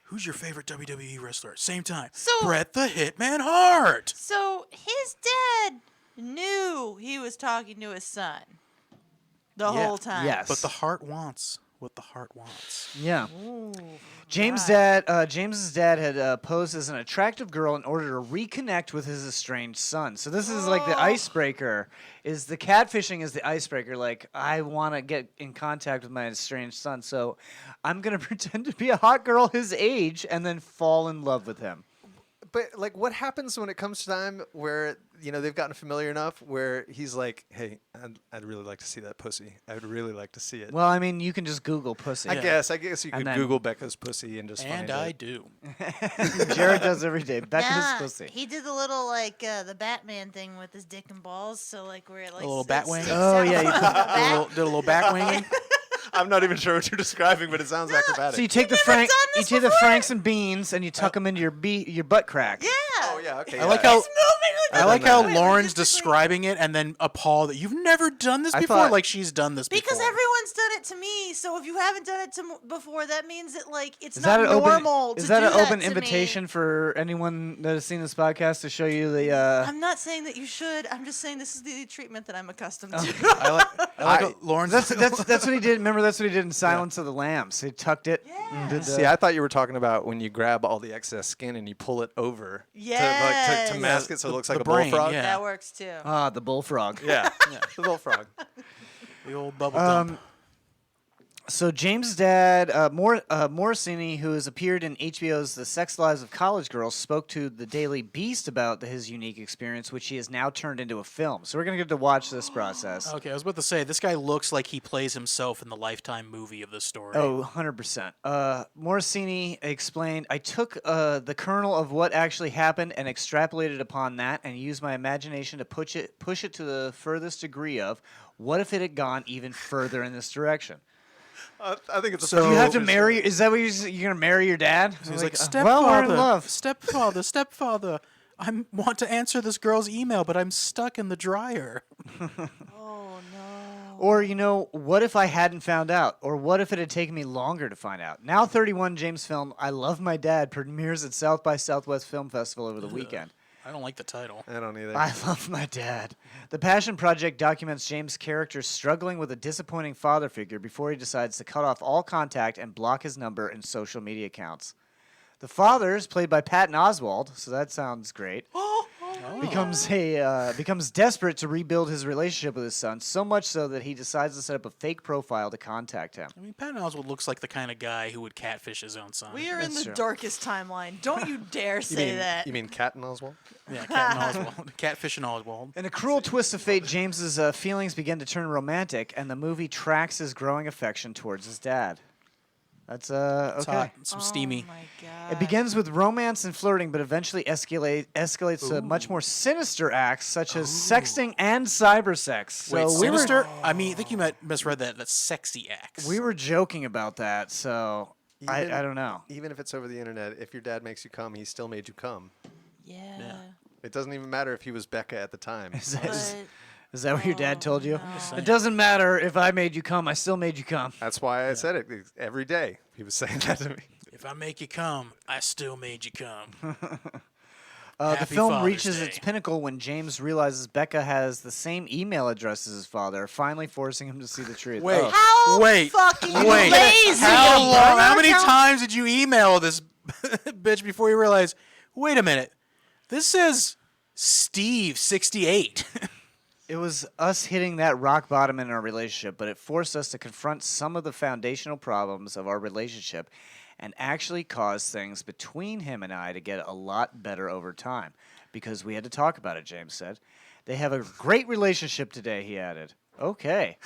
Who's your favorite WWE wrestler? Same time. So- Bret the Hitman Hart. So his dad knew he was talking to his son the whole time. Yes. But the heart wants what the heart wants. Yeah. Ooh, James's dad had posed as an attractive girl in order to reconnect with his estranged son. So this is like the icebreaker. Is the catfishing is the icebreaker? Like, I want to get in contact with my estranged son, so I'm gonna pretend to be a hot girl his age and then fall in love with him. But like, what happens when it comes to time where they've gotten familiar enough where he's like, "Hey, I'd really like to see that pussy. I would really like to see it." Well, I mean, you can just Google pussy. I guess you And could then- Google Becca's pussy and just And find I it. do. Jared does every day. Becca's Nah, pussy. he did the little the Batman thing with his dick and balls. So like where it like A little it bat wing? sticks Oh, out yeah, from you the back. Did a little back winging. I'm not even sure what you're describing, but it sounds acrobatic. So you take the Franks and beans and you tuck them into your butt crack. Yeah. Oh yeah, okay. I like how I've done that. Lauren's describing it and then appalled that you've never done this I before. thought- Like she's done this Because before. everyone's done it to me, so if you haven't done it before, that means that like it's Is not that an normal open? to Is that do an that open to invitation me. for anyone that has seen this podcast to show you the? I'm not saying that you should. I'm just saying this is the treatment that I'm accustomed to. I like how Lauren's. That's what he did. Remember, that's what he did in Silence of the Lambs. He tucked it. And did See, I thought you were talking about when you grab all the excess skin and you pull it over to Yes. mask it so it looks like the a brain, bullfrog. yeah. That works too. the bullfrog. Yeah, the bullfrog. The old bubble dump. So James' dad, Morosini, who has appeared in HBO's The Sex Lives of College Girls, spoke to the Daily Beast about his unique experience, which he has now turned into a film. So we're going to get to watch this process. Okay, I was about to say, this guy looks like he plays himself in the Lifetime movie of this story. Oh, 100%. Morosini explained, I took the kernel of what actually happened and extrapolated upon that and used my imagination to push it to the furthest degree of what if it had gone even further in this direction. I think it's a So you have to marry. Is that what you're going to marry your dad? So he's Like, like, stepfather, well, we're in love. stepfather. I want to answer this girl's email, but I'm stuck in the dryer. Oh no. Or, what if I hadn't found out? Or what if it had taken me longer to find out? Now 31 James' film, I Love My Dad, premieres at South by Southwest Film Festival over the weekend. I don't like the title. I don't either. I love my dad. The Passion Project documents James' character struggling with a disappointing father figure before he decides to cut off all contact and block his number and social media accounts. The father is played by Patton Oswalt, so that sounds great. Becomes desperate to rebuild his relationship with his son, so much so that he decides to set up a fake profile to contact him. I mean, Patton Oswalt looks like the kind of guy who would catfish his own son. We are in That's the true. darkest timeline. Don't you dare say that. You mean Cat and Oswald? Yeah, Cat and Oswald. Catfish and Oswald. In a cruel twist of fate, James's feelings begin to turn romantic, and the movie tracks his growing affection towards his dad. That's It's okay. hot. Some steamy. Oh my god. It begins with romance and flirting, but eventually escalates to much more sinister acts such as sexting and cybersex. So Wait, we sinister? I mean, I think you misread that. That's sexy acts. were joking about that, so I don't know. Even if it's over the internet, if your dad makes you come, he still made you come. Yeah. It doesn't even matter if he was Becca at the time. Is that what your dad told you? no. It doesn't matter if I made you come, I still made you come. That's why I said it every day. He was saying that to me. If I make you come, I still made you come. The Happy film Father's reaches Day. its pinnacle when James realizes Becca has the same email address as his father, finally forcing him to see the truth. Wait. Oh. How Wait, fucking wait. lazy. How a long? burner How many account? times did you email this bitch before you realize? Wait a minute. This says Steve 68. It was us hitting that rock bottom in our relationship, but it forced us to confront some of the foundational problems of our relationship and actually caused things between him and I to get a lot better over time because we had to talk about it, James said. They have a great relationship today, he added. Okay.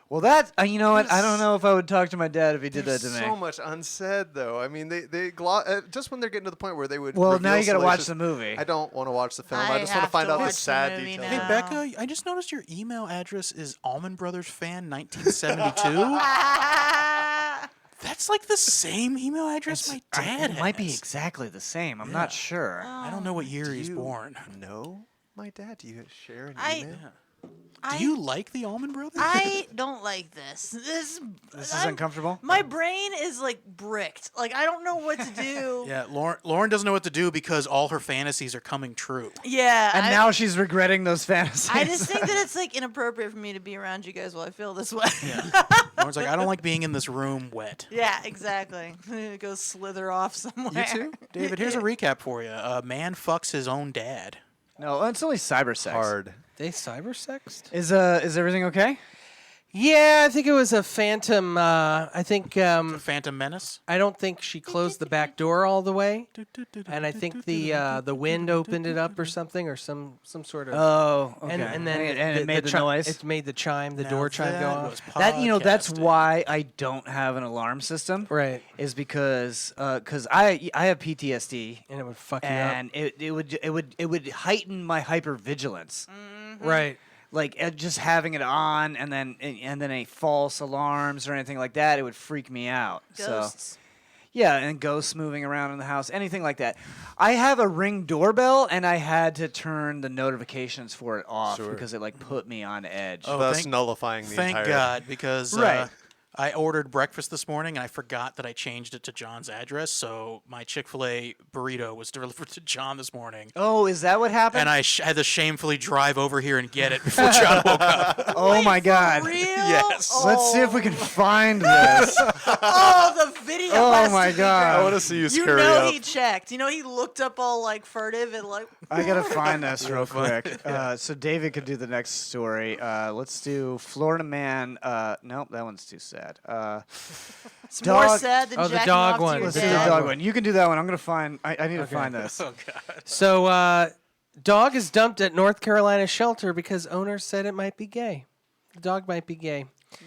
Well, that, you know what? I don't know if I would talk to my dad if he did that to me. There's so much unsaid, though. I mean, they just when they're getting to the point where they would. Well, now you got to watch salacious- the movie. I don't want to watch the film. I I just want have to find to out the watch the sad movie details. Hey, now. Becca, I just noticed your email address is Almond Brothers Fan 1972. That's like the same email address my dad It might be has. exactly the same. I'm not sure. I don't know what year he's born. No, my dad. Do you share an I- email? Do you like the Almond Brothers? I don't like this. This is I'm- uncomfortable? My brain is like bricked. Like I don't know what to do. Yeah, Lauren doesn't know what to do because all her fantasies are coming true. Yeah. And now she's regretting those fantasies. I just think that it's like inappropriate for me to be around you guys while I feel this way. Lauren's like, I don't like being in this room wet. Yeah, exactly. Go slither off somewhere. You too? David, here's a recap for you. A man fucks his own dad. No, it's only cyber sex. Hard. They cybersexed? Is everything okay? Yeah, I think it was a phantom. I think Phantom Menace. I don't think she closed the back door all the way, and I think the wind opened it up or something, or some sort of. Oh, okay. And then it made the noise. It made the chime, the door chime go off. That's why I don't have an alarm system. Right. Is because I have PTSD and it would fuck you up. and it would heighten my hypervigilance. Right. Like just having it on and then any false alarms or anything like that, it would freak me out. Ghosts. So, yeah, and ghosts moving around in the house, anything like that. I have a Ring doorbell, and I had to turn the notifications for it off because it like put me on edge. Oh, Thus nullifying the Thank entire. God, because Right. I ordered breakfast this morning, and I forgot that I changed it to John's address, so my Chick-fil-A burrito was delivered to John this morning. Oh, is that what happened? And I had to shamefully drive over here and get it before John woke up. Oh my God! Real? Yes. Let's see if we can find this. Oh, the video. Oh has my to be God. great. I want to see you You scurry know up. he checked. You know he looked up all like furtive and like. I gotta find this real quick. So David could do the next story. Let's do Florida man. Nope, that one's too sad. It's more sad than Oh, the jacking dog off to one. your Let's do dad. the dog one. You can do that one. I'm gonna find. I need to find this. Oh, God. So, dog is dumped at North Carolina shelter because owners said it might be gay. The dog might be gay.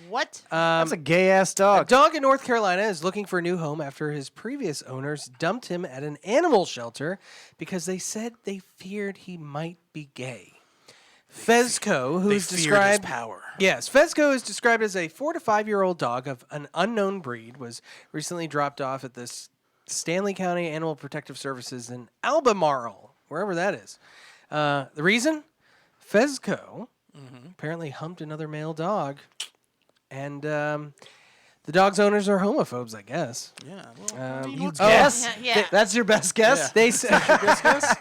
What? That's a gay ass A dog. dog in North Carolina is looking for a new home after his previous owners dumped him at an animal shelter because they said they feared he might be gay. Fezco, who They is feared his described power. Yes, Fezco is described as a 4 to 5 year old dog of an unknown breed. Was recently dropped off at this Stanley County Animal Protective Services in Albemarle, wherever that is. The reason? Fezco apparently humped another male dog, and the dog's owners are homophobes, I guess. Yeah. You oh, guess? Yeah. That's your best guess? They said,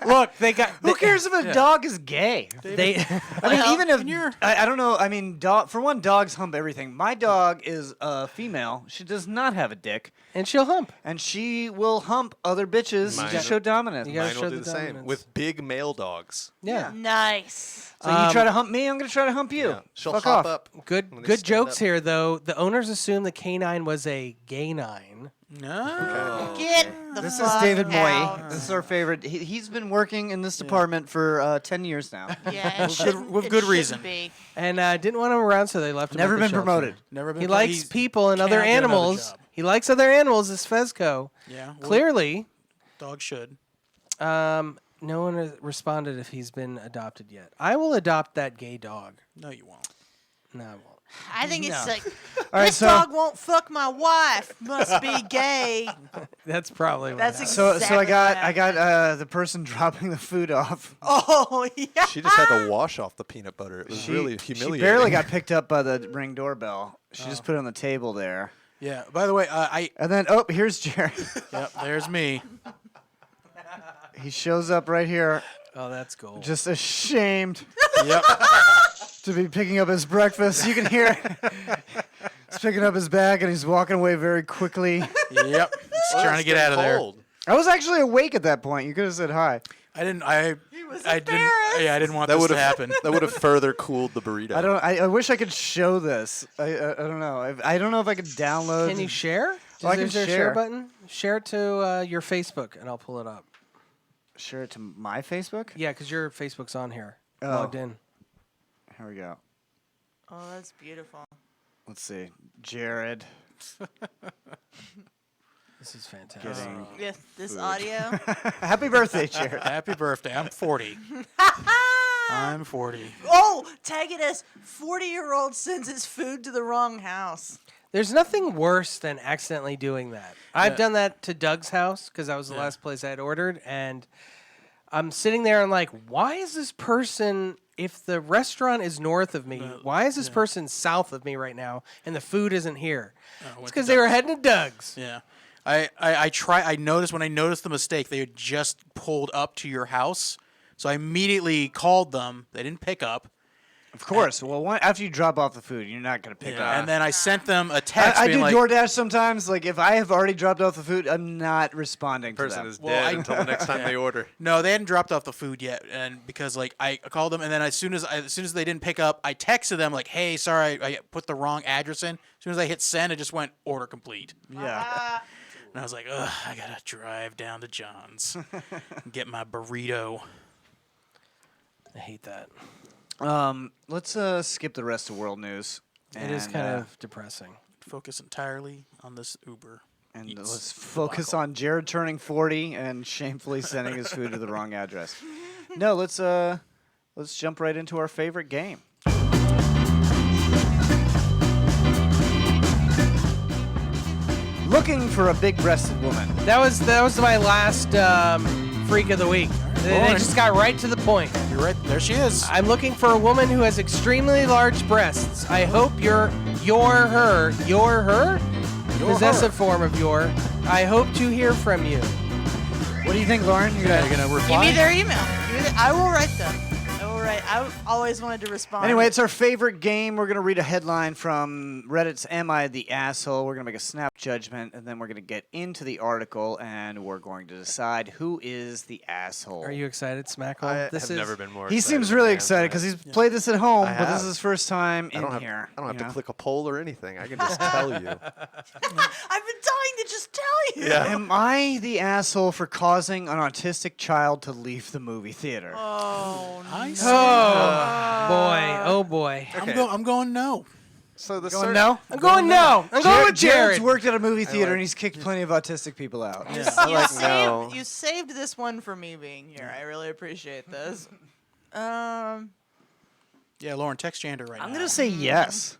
look, they got. Who cares if a dog is gay? They, I mean, even if I don't know. I mean, for one, dogs hump everything. My dog is a female. She does not have a dick, and she'll hump. and she will hump other bitches Mine- to show dominance. You gotta Mine show will do the the same dominance. with big male dogs. Yeah. Nice. So you try to hump me, I'm gonna try to hump you. Yeah. She'll Fuck hop off. up. Good when they good stand jokes up. here, though. The owners assumed the canine was a gay nine. No. Get the This is fuck David Moy. out. This is our favorite. He's been working in this department for 10 years now. Yeah, With good reason. Be. And didn't want him around, so they left him. Never at the been shelter. promoted. Never been. He pro- likes he's- people and other cannot get another animals. job. He likes other animals, as Fezco. Yeah. well, Clearly, Dog should. no one has responded if he's been adopted yet. I will adopt that gay dog. No, you won't. No, I won't. I think it's like right, this so- dog won't fuck my wife. Must be gay. That's probably what That's happened. So exactly I got what I got the person dropping the food off. Oh yeah. She just had to wash off the peanut butter. It was really humiliating. She barely got picked up by the Ring doorbell. She just put it on the table there. Yeah. By the way, I. And then here's Jerry. Yep. There's me. He shows up right here, Oh, that's gold. just ashamed Yep. to be picking up his breakfast. You can hear it. He's picking up his bag and he's walking away very quickly. Yep. Just trying to get out of there. Cold. I was actually awake at that point. You could have said hi. I didn't. He was I didn't. embarrassed. Yeah, I didn't want That this would to have happen. That would have further cooled the burrito. I wish I could show this. I don't know. I don't know if I could download. Can you share? Oh, I can Is there a share. share button? Share it to your Facebook, and I'll pull it up. Share it to my Facebook? Yeah, because your Facebook's on here. Oh. Logged in. Here we go. Oh, that's beautiful. Let's see. Jared. This is fantastic. Getting With this food. audio. Happy birthday, Jared. Happy birthday. I'm 40. I'm 40. Oh, tag it as 40-year-old sends his food to the wrong house. There's nothing worse than accidentally doing that. I've done that to Doug's house because that was the last place I had ordered, and I'm sitting there and like, why is this person? If the restaurant is north of me, why is this person south of me right now, and the food isn't here? It's because they were heading to Doug's. Yeah. I noticed when I noticed the mistake, they had just pulled up to your house. So I immediately called them. They didn't pick up. Of course. Well, after you drop off the food, you're not going to pick up. And then I sent them a text. I being do like, DoorDash sometimes. Like, if I have already dropped off the food, I'm not responding to person them. is dead until the next time they order. No, they hadn't dropped off the food yet, and because like I called them, and then as soon as they didn't pick up, I texted them like, "Hey, sorry, I put the wrong address in." As soon as I hit send, it just went order complete. Yeah. And I was like, "Ugh, I gotta drive down to John's, and get my burrito." I hate that. Let's skip the rest of world news. It is kind of depressing. Focus entirely on this Uber. And Eats let's focus on Jared turning 40 and shamefully sending his food to the wrong address. No, let's jump right into our favorite game. Looking for a big-breasted woman. That was my last freak of the week. They just got right to the point. You're right. There she is. I'm looking for a woman who has extremely large breasts. I hope you're her. Possessive form of your. I hope to hear from you. What do you think, Lauren? You're gonna reply? Give me their email. I will write them. I always wanted to respond. Anyway, it's our favorite game. We're going to read a headline from Reddit's Am I the Asshole? We're going to make a snap judgment, and then we're going to get into the article, and we're going to decide who is the asshole. Are you excited, Smackel? I have never been more He excited seems than really I am excited because tonight. he's played this at home, I but this have. is his first time in I here. don't have you to know? click a poll or anything. I can just tell you. I've been dying to just tell you. Yeah. Am I the asshole for causing an autistic child to leave the movie theater? Oh, Oh boy. I'm going no. So the Going no? I'm going no. I'm going with Jared's Jared. worked at a movie theater and he's kicked plenty of autistic people out. You saved this one for me being here. I really appreciate this. Yeah, Lauren, text Jander right now. I'm going to say yes.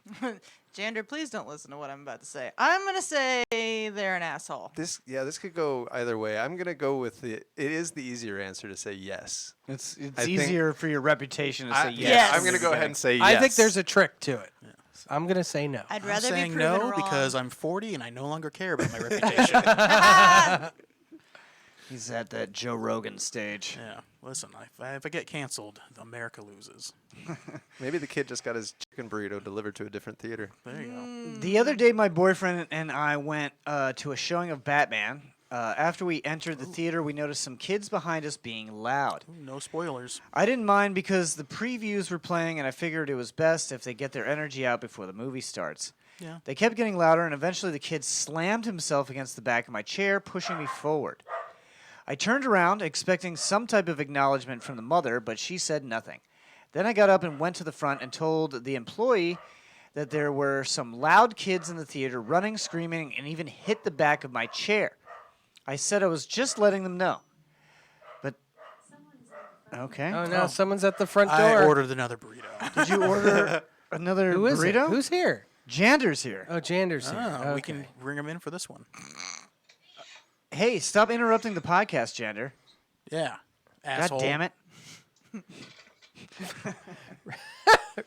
Jander, please don't listen to what I'm about to say. I'm gonna say they're an asshole. This could go either way. I'm gonna go with it is the easier answer to say yes. It's I think- easier for your reputation to say yes. Yes. I'm gonna go ahead and say yes. I think there's a trick to it. I'm gonna say no. I'd I'm rather be saying proven no wrong. because I'm 40 and I no longer care about my reputation. He's at that Joe Rogan stage. Yeah, listen, if I get canceled, America loses. Maybe the kid just got his chicken burrito delivered to a different theater. There you go. The other day, my boyfriend and I went to a showing of Batman. After we entered the theater, we noticed some kids behind us being loud. Ooh, no spoilers. I didn't mind because the previews were playing, and I figured it was best if they get their energy out before the movie starts. Yeah. They kept getting louder, and eventually the kid slammed himself against the back of my chair, pushing me forward. I turned around, expecting some type of acknowledgement from the mother, but she said nothing. Then I got up and went to the front and told the employee that there were some loud kids in the theater running, screaming, and even hit the back of my chair. I said I was just letting them know. But, okay. Oh no, someone's at the front door. I ordered another burrito. Did you order another Who is it? burrito? Who's here? Jander's here. Oh, Jander's here. Oh, Okay. we can bring him in for this one. Hey, stop interrupting the podcast, Jander. Yeah. Asshole. God damn it.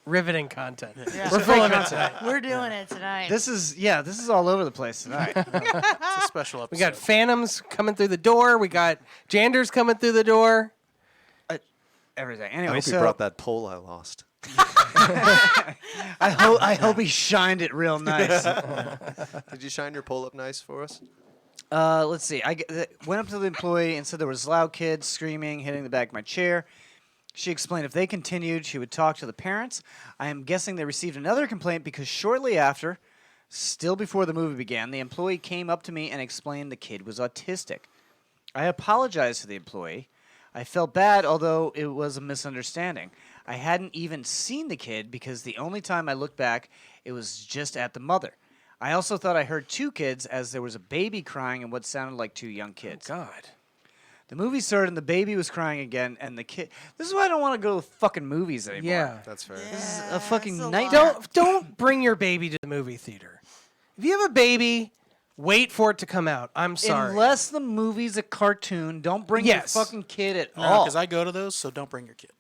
Riveting content. Yeah. We're full of it tonight. We're doing it tonight. This is all over the place tonight. It's a special episode. We got Phantoms coming through the door. We got Jander's coming through the door. Everything. I Anyway, hope he so brought that poll I lost. I hope he shined it real nice. Did you shine your poll up nice for us? Let's see. Went up to the employee and said there was loud kids screaming, hitting the back of my chair. She explained if they continued, she would talk to the parents. I am guessing they received another complaint because shortly after, still before the movie began, the employee came up to me and explained the kid was autistic. I apologized to the employee. I felt bad, although it was a misunderstanding. I hadn't even seen the kid because the only time I looked back, it was just at the mother. I also thought I heard 2 kids as there was a baby crying and what sounded like 2 young kids. Oh, God. The movie started and the baby was crying again, and the kid. This is why I don't want to go to fucking movies anymore. Yeah. That's fair. This is a fucking a nightmare. Don't bring your baby to the movie theater. If you have a baby, wait for it to come out. I'm sorry. Unless the movie's a cartoon, don't bring Yes. your fucking kid at No, all. because I go to those, so don't bring your kid.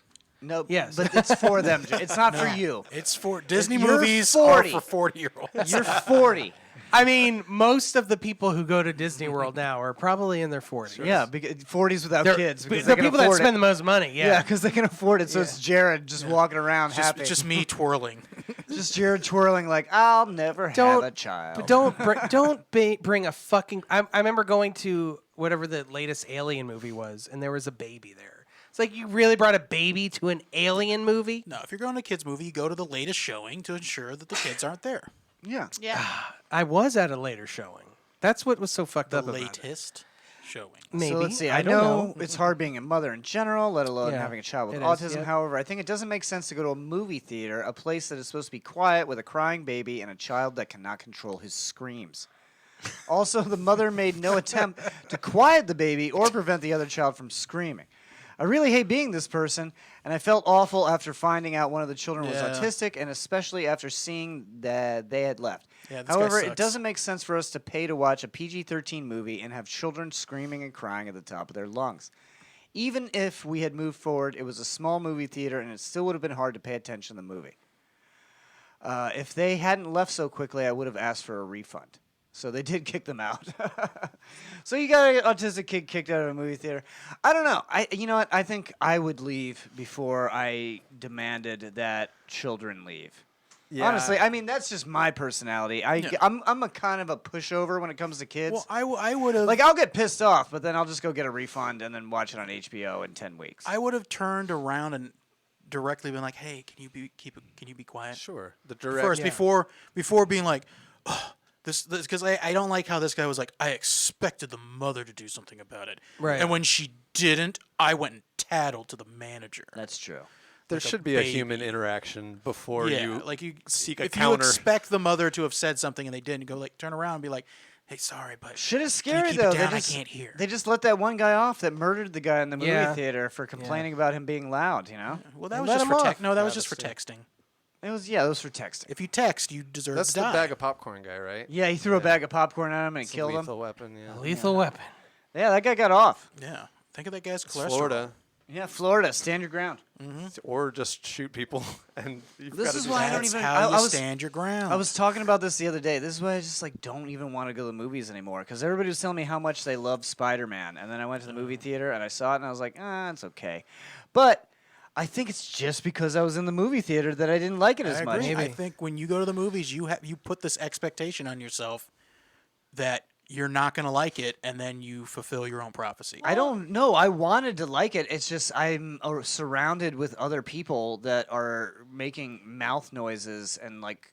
No, Yes. but it's for them. It's not for you. It's for Disney You're movies 40. are for 40-year-olds. You're 40. I mean, most of the people who go to Disney World now are probably in their 40s. Yeah, because 40s without They're, kids. Because they're they can people that afford spend it. the most money. Yeah, because they can afford it. So it's Jared just walking around happy. Just me twirling. Just Jared twirling like, I'll never have a child. But don't bring a fucking. I remember going to whatever the latest Alien movie was, and there was a baby there. It's like, you really brought a baby to an Alien movie? No, if you're going to a kids movie, you go to the latest showing to ensure that the kids aren't there. Yeah. Yeah. I was at a later showing. That's what was so fucked The up about it. latest showing. Maybe. So let's see. I I don't know know. it's hard being a mother in general, let alone Yeah, having a child with it is, autism. yeah. However, I think it doesn't make sense to go to a movie theater, a place that is supposed to be quiet with a crying baby and a child that cannot control his screams. Also, the mother made no attempt to quiet the baby or prevent the other child from screaming. I really hate being this person, and I felt awful after finding out one of the children was Yeah. autistic, and especially after seeing that they had left. Yeah, this guy However, it sucks. doesn't make sense for us to pay to watch a PG-13 movie and have children screaming and crying at the top of their lungs. Even if we had moved forward, it was a small movie theater, and it still would have been hard to pay attention to the movie. If they hadn't left so quickly, I would have asked for a refund. So they did kick them out. So you got an autistic kid kicked out of a movie theater. I don't know. You know what? I think I would leave before I demanded that children leave. Yeah. Honestly, I mean, that's just my personality. I'm a kind of a pushover when it comes to kids. Well, I would have Like, I'll get pissed off, but then I'll just go get a refund and then watch it on HBO in 10 weeks. I would have turned around and directly been like, "Hey, can you be quiet?" Sure. The direct. First, before being like, "Oh, this," because I don't like how this guy was like, "I expected the mother to do something about it," Right. And when she didn't, I went and tattled to the manager. That's true. There like a should be a baby. human interaction before Yeah, you like you seek a if counter. you expect the mother to have said something and they didn't, go like turn around and be like, "Hey, sorry, but Shit is can you scary, keep though. it down? They I just, can't hear." They just let that one guy off that murdered the guy in the movie Yeah. theater for complaining about him being loud, you know? Well, that They was let just him for off. no, that was just for Travesty. texting. It was for texting. If you text, you deserve That's to the die. bag of popcorn guy, right? Yeah, he threw a bag of popcorn at him and It's a killed him. lethal weapon. Yeah. A lethal weapon. Yeah, that guy got off. Yeah, think of that guy's It's cholesterol. Florida. Yeah, Florida, stand your ground. Or just shoot people, and you've This got to is do why I that. don't That's even- how I you was- stand your ground. I was talking about this the other day. This is why I just like don't even want to go to the movies anymore because everybody was telling me how much they loved Spider-Man, and then I went to the movie theater and I saw it and I was like, it's okay. But I think it's just because I was in the movie theater that I didn't like it as I much. agree. I think when you go to the movies, you put this expectation on yourself that you're not going to like it, and then you fulfill your own prophecy. I don't know. I wanted to like it. It's just I'm surrounded with other people that are making mouth noises and like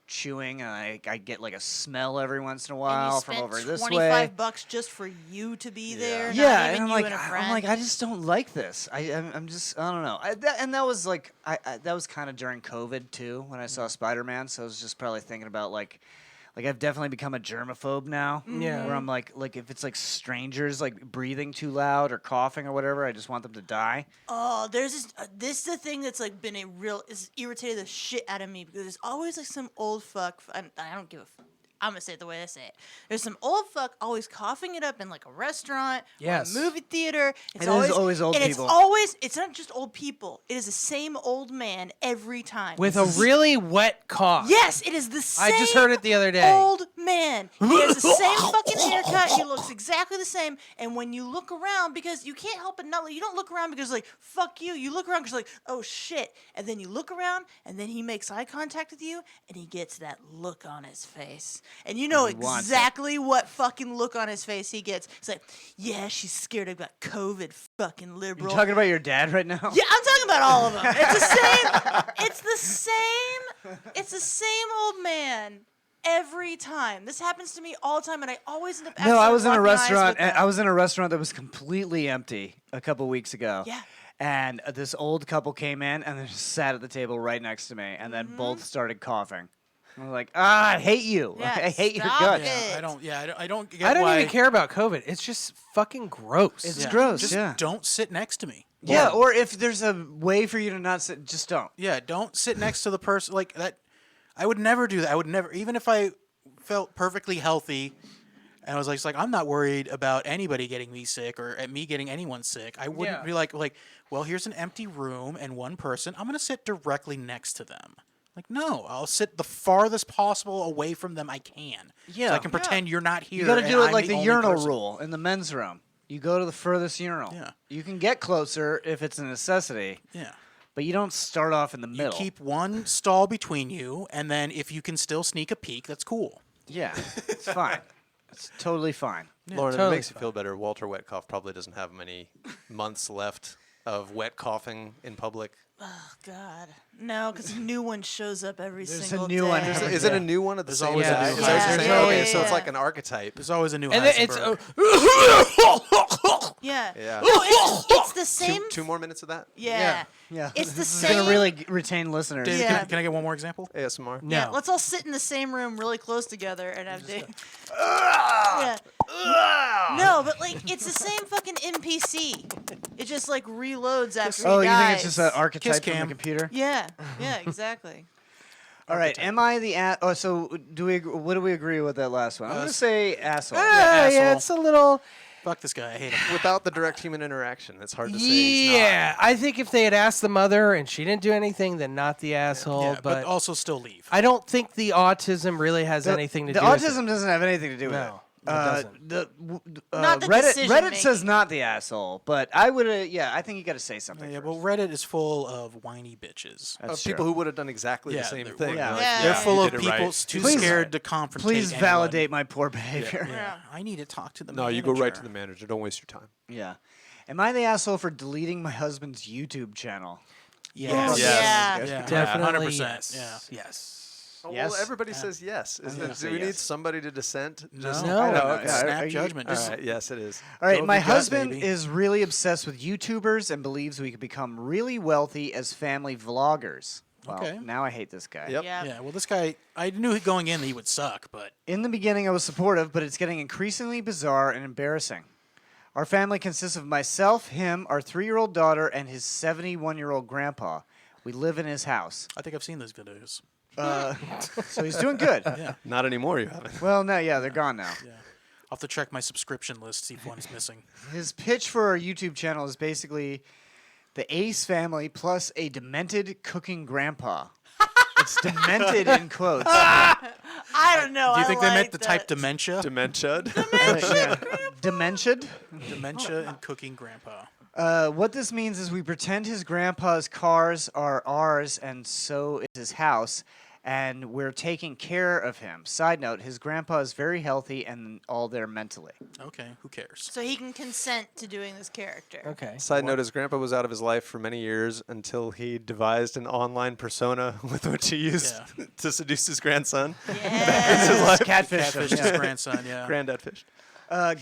chewing, and I get like a smell every once in a And while you from spent over this way. $25 just for you to be there. Yeah, not and even I'm you like, and a friend. I'm like, I just don't like this. I'm just, I don't know. And that was like, that was kind of during COVID too when I saw Spider-Man. So I was just probably thinking about like I've definitely become a germaphobe now. Yeah. Where I'm like if it's like strangers like breathing too loud or coughing or whatever, I just want them to die. Oh, there's this is the thing that's like been is irritated the shit out of me because there's always like some old fuck. I don't give a fuck. I'm gonna say it the way I say it. There's some old fuck always coughing it up in like a restaurant, Yes. or a movie theater. It is always old and people. It's not just old people. It is the same old man every time. With a really wet cough. Yes, it is the same. I just heard it the other day. Old man. He has the same fucking haircut. He looks exactly the same. And when you look around, because you can't help but not, you don't look around because like fuck you. You look around because like oh shit. And then you look around, and then he makes eye contact with you, and he gets that look on his face. And you know He wants it. exactly what fucking look on his face he gets. He's like, yeah, she's scared about COVID, fucking You liberal. talking about your dad right now? Yeah, I'm talking about all of them. It's the same. It's the same. It's the same old man every time. This happens to me all the time, and I always end up. No, I accidentally was in a locking eyes restaurant. with them. I was in a restaurant that was completely empty a couple weeks ago. Yeah. And this old couple came in and they just sat at the table right next to me, and then both started coughing. I was like, I hate you. Yeah, I hate your stop guts. it. I don't. Yeah, I don't get I don't why. even care about COVID. It's just fucking gross. It's Yeah, gross. Just yeah. don't sit next to me. Yeah. Or if there's a way for you to not sit, just don't. Yeah, don't sit next to the person like that. I would never do that. I would never, even if I felt perfectly healthy, and I was like, I'm not worried about anybody getting me sick or at me getting anyone sick. I wouldn't Yeah. be like, well, here's an empty room and one person. I'm gonna sit directly next to them. Like, no, I'll sit the farthest possible away from them I can. Yeah. so I can pretend you're not here. You got to and do it I'm like the only urinal person. rule in the men's room. You go to the furthest urinal. Yeah. You can get closer if it's a necessity, Yeah. but you don't start off in the You middle. keep one stall between you, and then if you can still sneak a peek, that's cool. Yeah, it's fine. It's totally fine. Lauren, if totally it makes you feel better, Walter Wetcoff probably doesn't have many months left of wet coughing in public. Oh God, no, because a new one shows up every There's a single new day. one. Is it a new one at the There's same always a time? new Is one. that what you're Yeah, saying? yeah, Okay, so it's yeah. like an archetype. There's always a new and then Heisenberg. Yeah. Yeah. No, it's the same. Two more minutes of that? Yeah. Yeah, It's the this is same. gonna really retain listeners. Dave, Yeah. can I get one more example? ASMR? No. Yeah, let's all sit in the same room really close together and have Dave. Yeah. No, but like it's the same fucking NPC. It just like reloads after Oh, he you dies. think it's just an archetype from the cam. computer? Yeah. Yeah. Exactly. All right. Am I the oh? So do we? What do we agree with that last one? I'm gonna say asshole. yeah, asshole. it's a little. Fuck this guy. I hate him. Without the direct human interaction, it's hard to say he's not. Yeah, I think if they had asked the mother and she didn't do anything, then not the asshole. Yeah, but but also still leave. I don't think the autism really has anything to The do with autism doesn't have anything to do with No, it. it doesn't. Not the Reddit decision-making. says not the asshole, but I would. Yeah, I think you got to say something. Yeah, first. well, Reddit is full of whiny bitches. Of That's people true. who would have done exactly Yeah, the same they're- thing. yeah. Like, Yeah. They're Yeah, full you of did it right. people too Please- scared to confront. Please anyone. validate my poor behavior. Yeah, I need to talk to the No, manager. you go right to the manager. Don't waste your time. Yeah. Am I the asshole for deleting my husband's YouTube channel? Yes. Yeah. Yeah. Definitely 100%. yes. Yeah. Yes. Oh, Yes? well, everybody says yes. I'm gonna Do say we need yes. somebody to dissent? No. No. I don't know. okay. Yeah, Snap are you- judgment. All Just right. Yes, it is. All right, Go my with the gut, husband baby. is really obsessed with YouTubers and believes we could become really wealthy as family vloggers. Well, Okay. now I hate this guy. Yep. Yeah. Yeah. Well, this guy, I knew going in that he would suck, but In the beginning, I was supportive, but it's getting increasingly bizarre and embarrassing. Our family consists of myself, him, our 3-year-old daughter, and his 71-year-old grandpa. We live in his house. I think I've seen those videos. So he's doing good. Yeah. Not anymore, you haven't. Well, no, yeah, they're gone now. Yeah. I'll have to check my subscription list, see if one's missing. His pitch for our YouTube channel is basically the Ace family plus a demented cooking grandpa. It's demented in quotes. I don't know. Do you I think they like meant the that. type dementia? Dementia. Demented? Dementia and cooking grandpa. What this means is we pretend his grandpa's cars are ours and so is his house, and we're taking care of him. Side note, his grandpa is very healthy and all there mentally. Okay, who cares? So he can consent to doing this character. Okay. Side note, his grandpa was out of his life for many years until he devised an online persona with which he used Yeah. to seduce his grandson. Yeah. Catfish. Catfish his grandson, yeah. Granddad fished.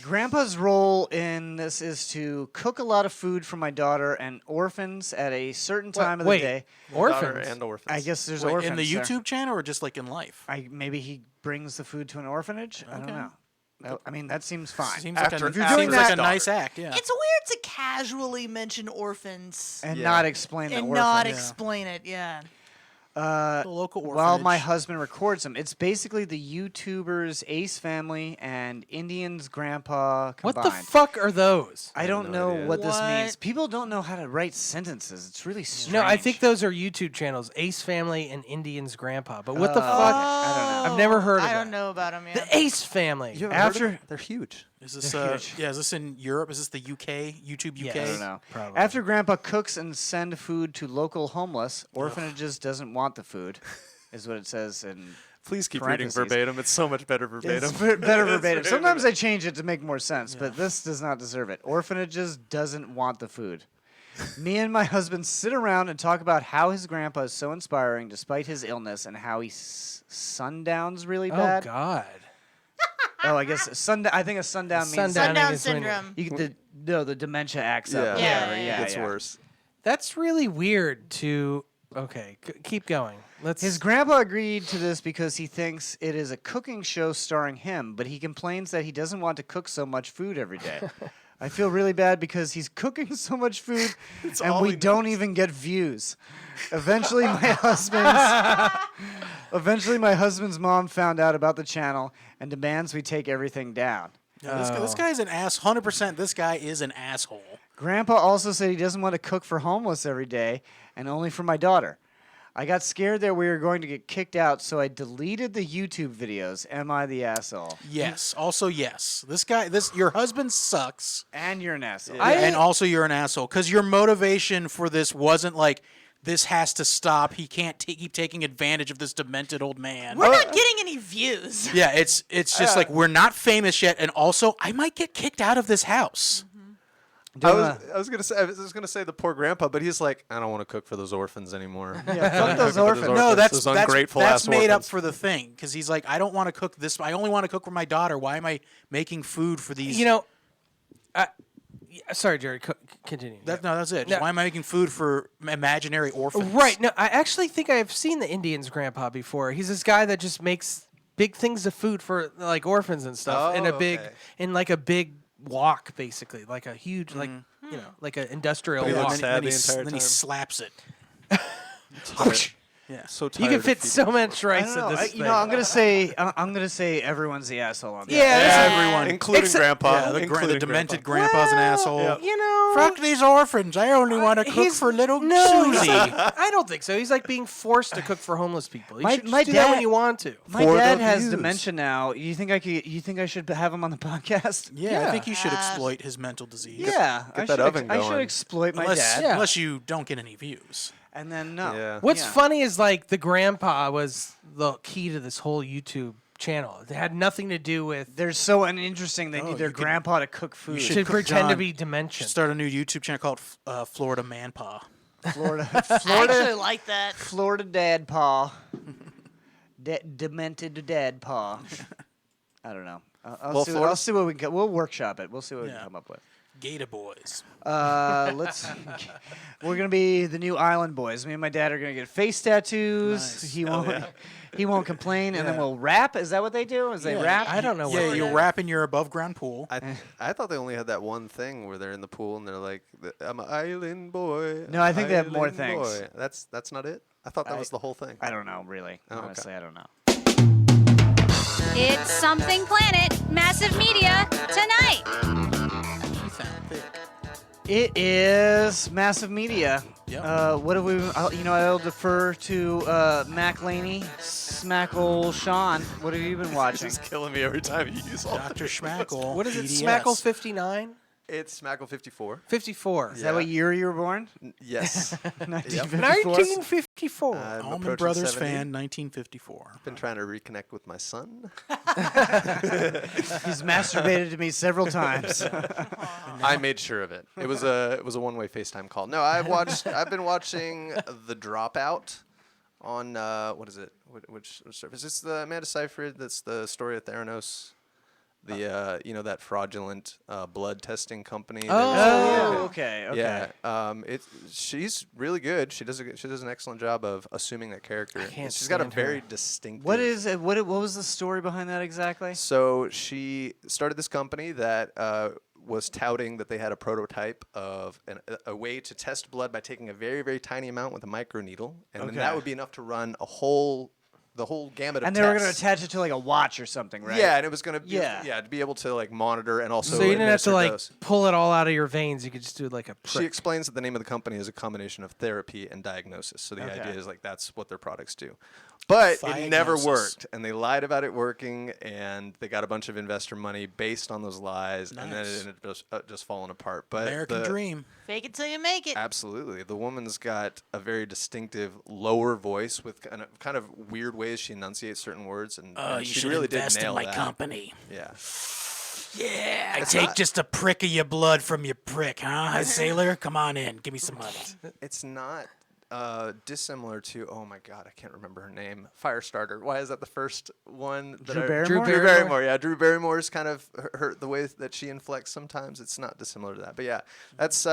Grandpa's role in this is to cook a lot of food for my daughter and orphans at a certain time of the wait. day. Daughter Orphans. and orphans. I guess there's Wait, orphans in the there. YouTube channel or just like in life? Maybe he brings the food to an orphanage. I don't Okay. know. I mean, that seems fine. Seems After- like if you're a, doing seems like that- a nice act, yeah. It's weird to casually mention orphans And Yeah. not explain the and orphans. not Yeah. explain it. Yeah. the local orphanage. While my husband records them, it's basically the YouTubers Ace family and Indian's grandpa What combined. the fuck are those? I don't no know idea. what this What? means. People don't know how to write sentences. It's really strange. No, I think those are YouTube channels, Ace Family and Indian's Grandpa. But what the fuck? I don't know. I've never heard of I don't that. know about him yet. The Ace Family. You haven't heard of After- them? They're huge. Is this They're yeah? Is this in Europe? Is this the UK? YouTube UK? Yes. I don't know. Probably. After Grandpa cooks and send food to local homeless, orphanages doesn't want the food, is what it says in Please keep reading Parentheses. verbatim. It's so much better verbatim. It's better verbatim. Sometimes I change it to make more sense, but this does not deserve it. Orphanages doesn't want the food. Me and my husband sit around and talk about how his grandpa is so inspiring despite his illness and how he sundowns really bad. Oh God. Oh, I guess I think a sundown means Sundown is when syndrome. the dementia acts up. Yeah, whatever. yeah, It gets worse. That's really weird to. Okay, keep going. His grandpa agreed to this because he thinks it is a cooking show starring him, but he complains that he doesn't want to cook so much food every day. I feel really bad because he's cooking so much food and we don't even get views. Eventually my husband's mom found out about the channel and demands we take everything down. Yeah, this guy's an ass. 100%. This guy is an asshole. Grandpa also said he doesn't want to cook for homeless every day and only for my daughter. I got scared that we were going to get kicked out, so I deleted the YouTube videos. Am I the asshole? Yes. Also, yes. Your husband sucks. And you're an asshole. And also, you're an asshole. Because your motivation for this wasn't like, this has to stop. He can't keep taking advantage of this demented old man. We're not getting any views. Yeah, it's just like, we're not famous yet. And also, I might get kicked out of this house. I was gonna say the poor grandpa, but he's like, I don't want to cook for those orphans anymore. Yeah, fuck those orphans. No, those ungrateful that's ass made up orphans. for the thing because he's like, I don't want to cook this. I only want to cook for my daughter. Why am I making food for these? You know, sorry, Jerry. Continue. That's it. No. Why am I making food for imaginary orphans? Right. No, I actually think I've seen the Indian's grandpa before. He's this guy that just makes big things of food for like orphans and stuff in a big wok, basically, like a huge like like an industrial But he wok. looks sad the entire Then he time. slaps it. Yeah. So You tired can of fit people. so much rice in this thing. I'm gonna say everyone's the asshole on this. Everyone, including grandpa. the including demented grandpa. grandpa's an asshole. You know, Fuck these orphans. I only want to cook he's- for little no, Susie. I don't think so. He's like being forced to cook for homeless people. You should just my do that when dad- you want to. My For dad the has views. dementia now. You think I should have him on the podcast? Yeah, I think you should exploit his mental disease. Yeah, Get that oven I should going. exploit my Unless, dad. Yeah. unless you don't get any views. And then no. Yeah. What's Yeah. funny is like the grandpa was the key to this whole YouTube channel. It had nothing to do with They're so uninteresting. They need their you could- grandpa to cook food. should should cook pretend to John. be dementia. Start a new YouTube channel called Florida Man Paw. Florida, I actually Florida, like that. Florida dad paw. Demented dad paw. I don't know. Well, Florida- I'll see what we can. We'll workshop it. We'll see what we Yeah. can come up with. Gator Boys. Let's. We're gonna be the new Island Boys. Me and my dad are gonna get face tattoos. Nice. He won't. He won't complain, and then we'll rap. Is that what they do? Is they rap? I don't know. Yeah, what you rap in your above ground pool. I thought they only had that one thing where they're in the pool and they're like, I'm an island boy. No, I think they have more island things. boy." That's not it? I thought that was the whole thing. I don't know, really. Oh, okay. Honestly, I don't know. It's Something Planet Massive Media tonight. It is massive media. Yep. What have we? I'll defer to Mack Laney, Smackel, Sean. What have you been watching? It's killing me every time you use all Dr. Schmackle. What is it? PDS. Smackle 59? It's Smackel 54. 54. Is that what year you were born? Yes. 1954. 1954. I'm Allman approaching Brothers 70. fan, 1954. Been trying to reconnect with my son. He's masturbated to me several times. I made sure of it. It was a one-way FaceTime call. No, I've been watching The Dropout on what is it? Which service? It's the Amanda Seyfried. That's the story at Theranos. The that fraudulent blood testing company. Okay. Yeah. She's really good. She does an excellent job of assuming that character. can't She's got a stand her. very distinctive. What is it? What was the story behind that exactly? So she started this company that was touting that they had a prototype of a way to test blood by taking a very, very tiny amount with a microneedle, and then that would be enough to run the whole gamut of And tests. they were going to attach it to like a watch or something, right? Yeah, and it was going to Yeah. to be able to like monitor and also So you didn't have to administer like dose. pull it all out of your veins. You could just do like a She prick. explains that the name of the company is a combination of therapy and diagnosis. So the idea is like that's what their products do. But it never Diagnosis. worked, and they lied about it working, and they got a bunch of investor money based on those lies, and then it ended up just falling apart. But American Dream. Fake it till you make it. Absolutely, the woman's got a very distinctive lower voice with kind of weird ways ways she enunciates certain words, and You she should really did invest nail in my that. company. Yeah. Yeah, I take just a prick of your blood from your prick, huh, sailor? Come on in, give me some money. It's not dissimilar to, oh my god, I can't remember her name. Firestarter. Why is that the first one? That Drew I- Barrymore? Drew Barrymore. Yeah, Drew Barrymore's kind of her the way that she inflects sometimes. It's not dissimilar to that. But yeah, that's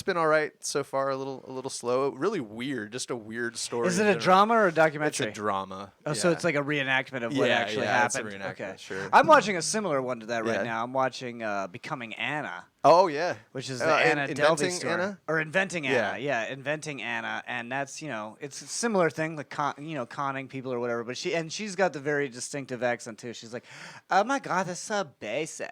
been all right so far. A little slow. Really weird. Just a weird story. Is it in a general. drama or a documentary? It's a drama. Oh, so yeah. it's like a reenactment of what Yeah, actually yeah, it's a happened. reenactment, Okay, sure. I'm watching a similar one to that right Yeah. now. I'm watching Becoming Ana. Oh yeah, Which is the and Anna Delvey Inventing story. Ana? Or Inventing Ana. Yeah. Yeah, Inventing Ana. And that's, it's a similar thing, like conning people or whatever. But she's got the very distinctive accent too. She's like, oh my god, that's so basic.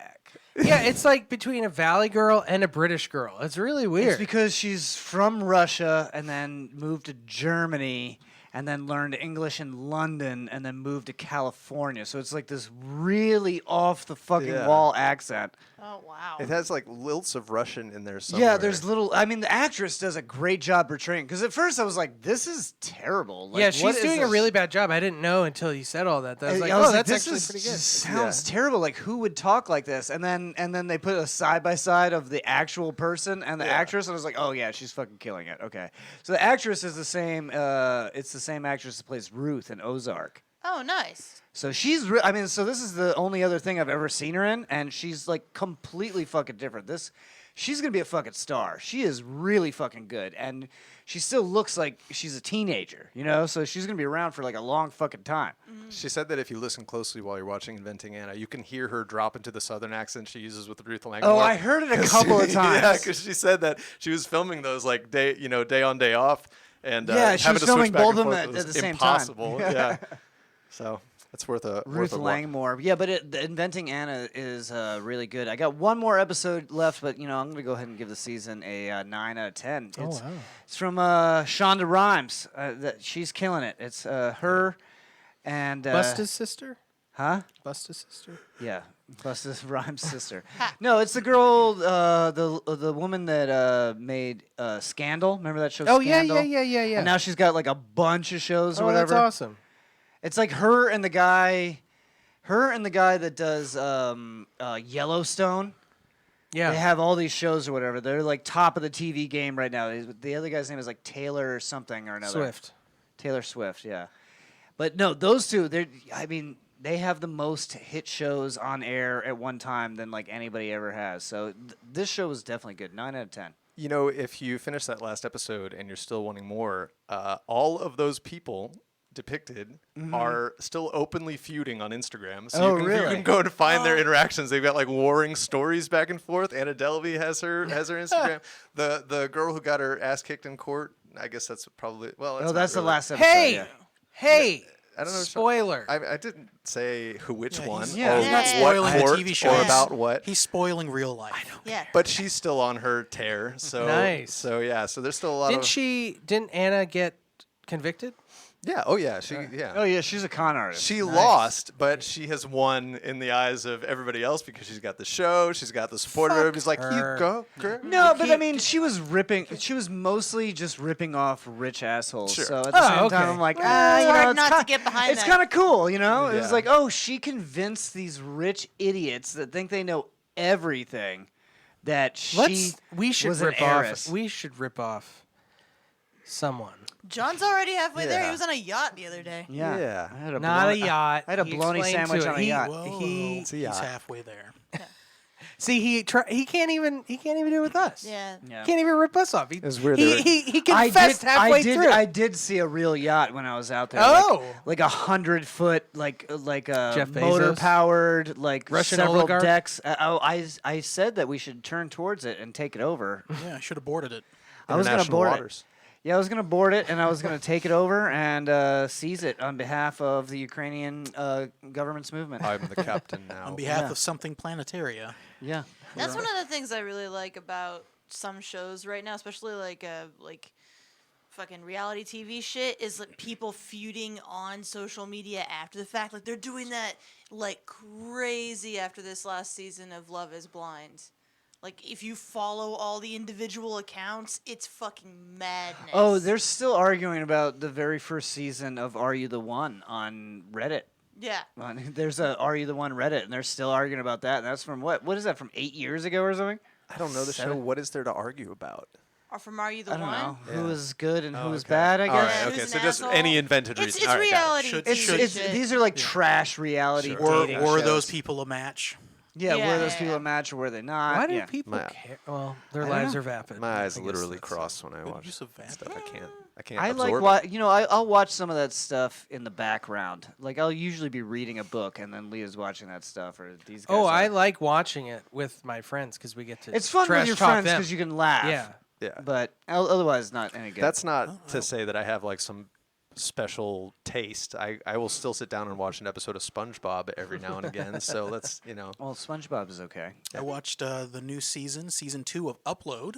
Yeah, it's like between a Valley girl and a British girl. It's really weird. It's because she's from Russia and then moved to Germany and then learned English in London and then moved to California. So it's like this really off the fucking wall accent. Oh wow. It has like lilts of Russian in there somewhere. Yeah, there's little. I mean, the actress does a great job portraying. Because at first I was like, "This is terrible." Like, yeah, what she's is doing a this? really bad job. I didn't know until you said all that. I was like, I was oh, like, that's this actually pretty good. sounds terrible. Like, who would talk like this? And then they put a side by side of the actual person and the actress, and I was like, oh yeah, she's fucking killing it. Okay, so the actress is the same. It's the same actress that plays Ruth in Ozark. Oh, nice. So she's, so this is the only other thing I've ever seen her in, and she's like completely fucking different. She's gonna be a fucking star. She is really fucking good, and she still looks like she's a teenager, So she's gonna be around for like a long fucking time. She said that if you listen closely while you're watching Inventing Ana, you can hear her drop into the southern accent she uses with Ruth Langmore. Oh, I heard it a couple of times. Yeah, because she said that she was filming those like day on, day off, and Yeah, she having was to filming switch back both and of forth them was at the same time. impossible. Yeah, so that's worth a Ruth Langmore. Yeah, but the Inventing Ana is really good. I got one more episode left, but I'm going to go ahead and give the season a 9 out of 10. It's from Shonda Rhimes. She's killing it. It's her and Busta's sister? Huh? Busta's sister? Yeah, Busta Rhymes' sister. No, it's the girl, the woman that made Scandal. Remember that show? Oh, Scandal? yeah. And now she's got like a bunch of shows or Oh, whatever. that's awesome. It's like her and the guy that does Yellowstone. Yeah. They have all these shows or whatever. They're like top of the TV game right now. The other guy's name is like Taylor or something or another. Swift. Taylor Swift, yeah. But no, those two, they have the most hit shows on air at one time than like anybody ever has. So this show was definitely good. 9 out of 10. If you finish that last episode and you're still wanting more, all of those people depicted are still openly feuding on Instagram. So you can go and find their interactions. They've got like warring stories back and forth. Anna Delvey has her Instagram. The girl who got her ass kicked in court, I guess that's probably That's the last episode. Hey. I don't know. Spoiler. I didn't say which one. He's or not spoiling what the court TV show. or about what. He's spoiling real life. Yeah. But she's still on her tear. So Nice. So yeah. So there's still a lot of. Didn't Anna get convicted? Yeah. Oh yeah. Oh yeah, she's a con artist. She lost, but she has won in the eyes of everybody else because she's got the show. She's got the support group. He's like, you go, girl. No, but I mean, she was mostly just ripping off rich assholes. Sure. So at the same time, I'm like, It's hard not to get behind it's that. kind of cool, It's Yeah. like, oh, she convinced these rich idiots that think they know everything that We should was an rip heiress. off. We should rip off someone. John's already halfway there. He Yeah. was on a yacht the other day. Yeah. Yeah. I had a Not a bologna- yacht. I had a He bologna explained sandwich to on a it. yacht. Whoa, It's a he's yacht. halfway there. See, he can't even do it with us. Yeah. Yeah. Can't even rip us off. It's weird. He confessed halfway through. I did see a real yacht when I was out there. Oh. like 100-foot, like Jeff Bezos? motor powered, like Russian several oligarch? decks. I said that we should turn towards it and take it over. Yeah, I should have boarded it. I was gonna International board waters. it. Yeah, I was gonna board it and I was gonna take it over and seize it on behalf of the Ukrainian government's movement. I'm the captain now. On behalf Yeah. of something Planetaria. Yeah. That's one of the things I really like about some shows right now, especially like fucking reality TV shit, is like people feuding on social media after the fact. Like they're doing that like crazy after this last season of Love Is Blind. Like, if you follow all the individual accounts, it's fucking madness. Oh, they're still arguing about the very first season of Are You the One on Reddit. Yeah. There's a Are You the One Reddit, and they're still arguing about that. And that's from what? What is that, from 8 years ago or something? I don't know the show. What is there to argue about? Or from Are You the I don't One? know. Who is good and who is okay. bad, I All guess. right, okay, Who's so an just asshole? any invented It's reason. All right, got it. reality. These are like trash reality dating Or shows. those people a match. Yeah, Yeah, were those yeah, people yeah. a match or were they not? Why do Yeah. people care? Well, their I don't lives know. are vapid. My eyes I guess literally that's- cross when I Good watch use of vapid. stuff. I can't. I like absorb it. I'll watch some of that stuff in the background. Like I'll usually be reading a book and then Leah's watching that stuff or these guys. Oh, are. I like watching it with my friends because we get to. It's fun with trash your talk friends them. because you can laugh. Yeah. Yeah. But otherwise, not any good. That's not to say that I have like some special taste. I will still sit down and watch an episode of SpongeBob every now and again. So let's, Well, SpongeBob is okay. I watched the new season 2 of Upload.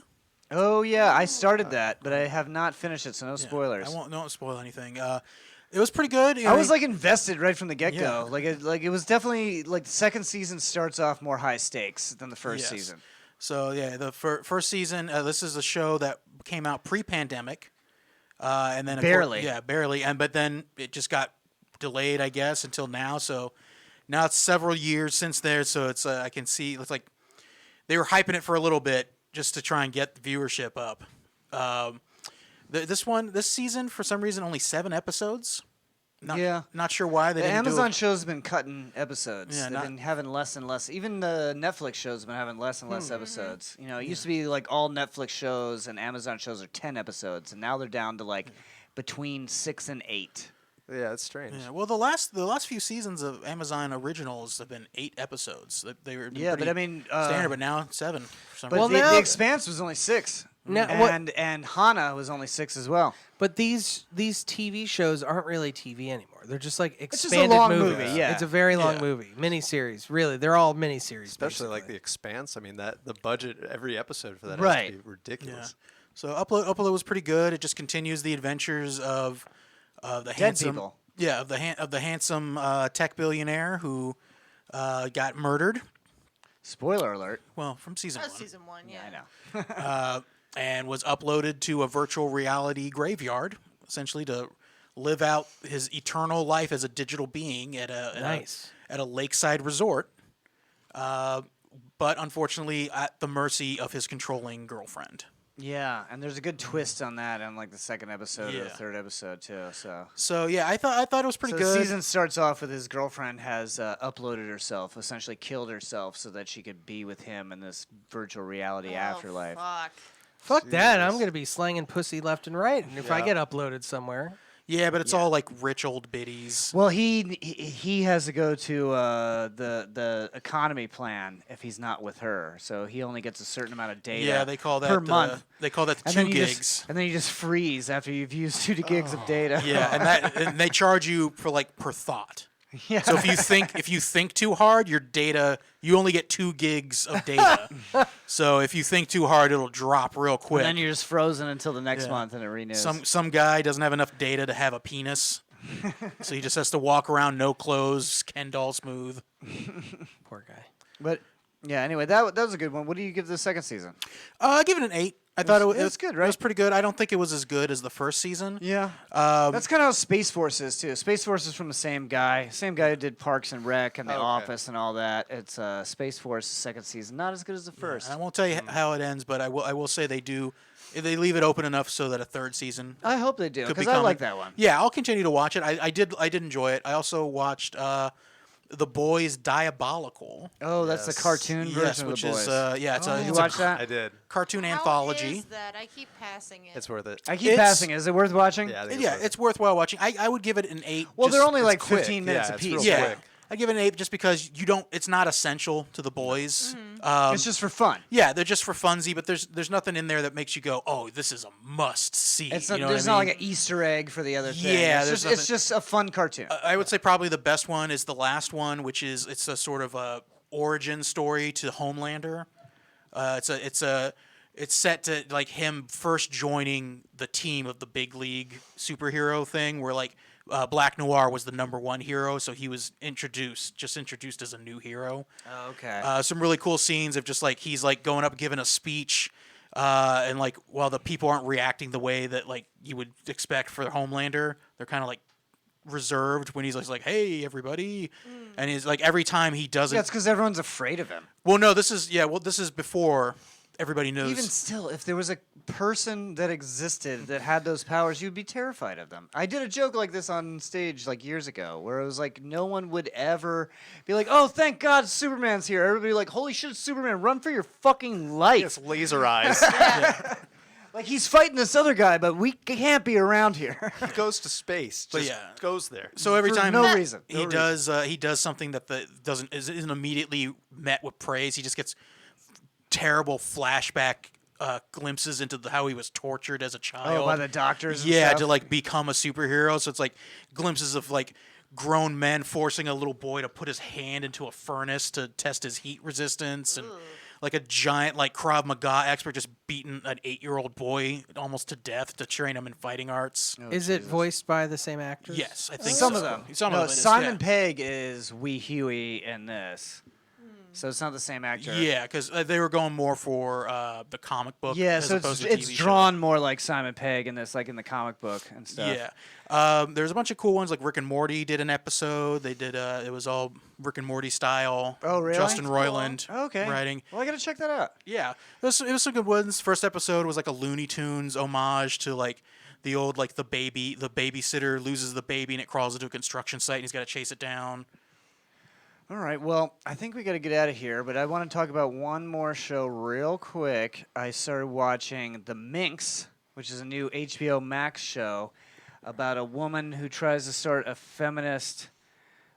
Oh yeah, I started that, but I have not finished it, so no spoilers. I won't spoil anything. It was pretty good. I was like invested right from the get go. Yeah. Like it was definitely like the second season starts off more high stakes than the first Yes. season. So yeah, the first season. This is a show that came out pre-pandemic, and then Barely. barely, but then it just got delayed, I guess, until now. So now it's several years since there. So it's I can see it's like they were hyping it for a little bit just to try and get the viewership up. This season, for some reason, only 7 episodes. Not sure why they The didn't Amazon do it. shows have been cutting episodes. Yeah, They've not- been having less and less. Even the Netflix shows have been having less and less episodes. You know, it used to be like all Netflix shows and Amazon shows are 10 episodes, and now they're down to like between 6 and 8. Yeah, it's strange. Yeah, well, the last few seasons of Amazon originals have been 8 episodes. They were Yeah, but pretty I mean, standard, but now 7. For some But reason. the Expanse was only 6. Now, and Hana was only 6 as well. But these TV shows aren't really TV anymore. They're just like just a expanded long movies. movie, yeah. It's a very long Yeah. movie, miniseries. Really, they're all miniseries. Especially like basically. The Expanse. I mean, the budget every episode for that has Right. to be ridiculous. So Upload was pretty good. It just continues the adventures of the Dead handsome people. Yeah, of the handsome tech billionaire who got murdered. Spoiler alert. Well, from season That's 1. season 1, yeah. I know. And was uploaded to a virtual reality graveyard, essentially to live out his eternal life as a digital being at a lakeside resort. But unfortunately, at the mercy of his controlling girlfriend. Yeah, and there's a good twist on that in like the second episode or the Yeah. third episode too. So yeah, I thought it was pretty So good. the season starts off with his girlfriend has uploaded herself, essentially killed herself so that she could be with him in this virtual reality afterlife. Fuck. Fuck that! I'm gonna be slanging pussy left and right, and if I Yeah. get uploaded somewhere, Yeah, but it's all like rich old biddies. Well, he has to go to the economy plan if he's not with her, so he only gets a certain amount of data. Yeah, they call that per month. They call that And 2 then you gigs. just, and then you just freeze after you've used 2 gigs of data. Yeah, and they charge you for like per thought. Yeah. So if you think too hard, your data you only get 2 gigs of data. So if you think too hard, it'll drop real quick. And then you're just frozen until the next Yeah. month, and it renews. Some guy doesn't have enough data to have a penis, so he just has to walk around no clothes, Ken doll smooth. poor guy. But yeah, anyway, that was a good one. What do you give the second season? I give it an 8. I thought it was good, It right? was pretty good. I don't think it was as good as the first season. Yeah. That's kind of how Space Force is, too. Space Force is from the same guy. Same guy who did Parks and Rec and The Office and all that. It's Space Force second season. Not as good as the first. I won't tell you how it ends, but I will say they leave it open enough so that a third season. I hope they do, could because be I coming. like that one. Yeah, I'll continue to watch it. I did enjoy it. I also watched The Boys Diabolical. Oh, that's the cartoon version which of The Boys. is it's Did you it's a watch that? I did. cartoon How anthology. is that? I keep passing it. It's worth it. I keep passing it. Is it worth watching? Yeah, I think Yeah, it's worthwhile watching. I would give it an 8. Well, just- they're only like quick. 15 minutes Yeah, it's apiece. real yeah. quick. I give it an 8 just because it's not essential to The Boys. It's just for fun. Yeah, they're just for funsies, but there's nothing in there that makes you go, oh, this is a must see. It's you not, know there's what I not mean? like an Easter egg for the other thing. Yeah, it's there's just, it's just a fun cartoon. I would say probably the best one is the last one, which is it's a sort of a origin story to Homelander. It's set to like him first joining the team of the big league superhero thing, where like Black Noir was the #1 hero, so he was introduced as a new hero. Oh, okay. Some really cool scenes of just like he's like going up giving a speech, and like while the people aren't reacting the way that like you would expect for Homelander, they're kind of like reserved when he's like, "Hey, everybody," and he's like every time he does it. Yeah, it's because everyone's afraid of him. Well, no, this is before everybody knows. Even still, if there was a person that existed that had those powers, you'd be terrified of them. I did a joke like this on stage like years ago, where it was like no one would ever be like, "Oh, thank God, Superman's here." Everybody would be like, "Holy shit, Superman! Run for your fucking life!" It's laser eyes. Like he's fighting this other guy, but we can't be around here. He goes to space. But Just goes there. So every For time no reason. he does something that isn't immediately met with praise. He just gets terrible flashback glimpses into how he was tortured as a child. Oh, by the doctors. And Yeah, stuff? to like become a superhero. So it's like glimpses of like grown men forcing a little boy to put his hand into a furnace to test his heat resistance, and like a giant like Krav Maga expert just beating an 8-year-old boy almost to death to train him in fighting arts. Is it voiced by the same actors? Yes, I think Some so. of them. Some No, of them. Simon Pegg is Wee Huey in this. So it's not the same actor. Yeah, because they were going more for the comic book. Yeah, as so opposed to it's TV drawn more like Simon Pegg in this, like in the comic book and show. stuff. Yeah, there's a bunch of cool ones. Like Rick and Morty did an episode. They did. It was all Rick and Morty style. Oh, really? Justin Roiland Okay. writing. Well, I gotta check that out. Yeah, it was some good ones. First episode was like a Looney Tunes homage to like the old like the babysitter loses the baby and it crawls into a construction site and he's got to chase it down. All right, well, I think we got to get out of here, but I want to talk about one more show real quick. I started watching The Minx, which is a new HBO Max show about a woman who tries to start a feminist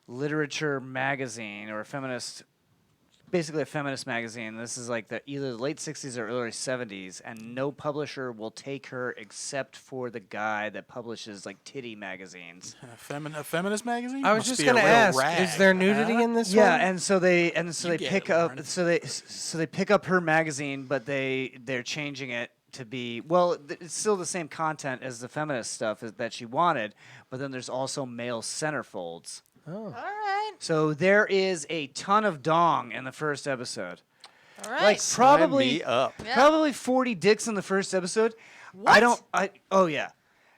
literature magazine, or basically a feminist magazine. This is like either the late 60s or early 70s, and no publisher will take her except for the guy that publishes like titty magazines. A feminist magazine? I was Must just be a going to real ask, rag. is there nudity in this Yeah, one? and so they You get pick it, up Lauren. so they pick up her magazine, but they're changing it to be it's still the same content as the feminist stuff that she wanted, but then there's also male centerfolds. All right. So there is a ton of dong in the first episode. All right. Like Sign probably me up. Yeah. probably 40 dicks in the first episode. What? Oh yeah.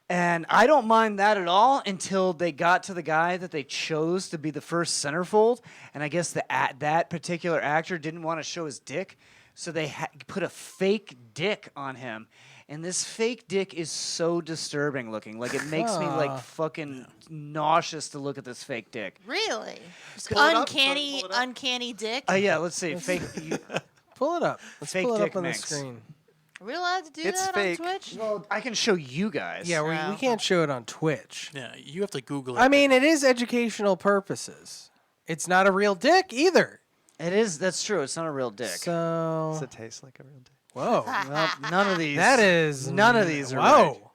And I don't mind that at all until they got to the guy that they chose to be the first centerfold, and I guess that particular actor didn't want to show his dick, so they put a fake dick on him. And this fake dick is so disturbing looking. Like, it makes me, like, fucking nauseous to look at this fake dick. Really? Pull it up, Uncanny, pull it up. uncanny dick. Yeah, let's see. Fake. Pull it up. Let's Fake pull it dick up on Minx. the screen. Are we allowed to do It's that fake. on Twitch? Well, I can show you guys. Yeah, we Wow. can't show it on Twitch. Yeah, you have to Google it. I mean, it is educational purposes. It's not a real dick either. It is. That's true. It's not a real dick. So, Does it taste like a real dick? whoa. Well, none of these. That is... None of these are Whoa.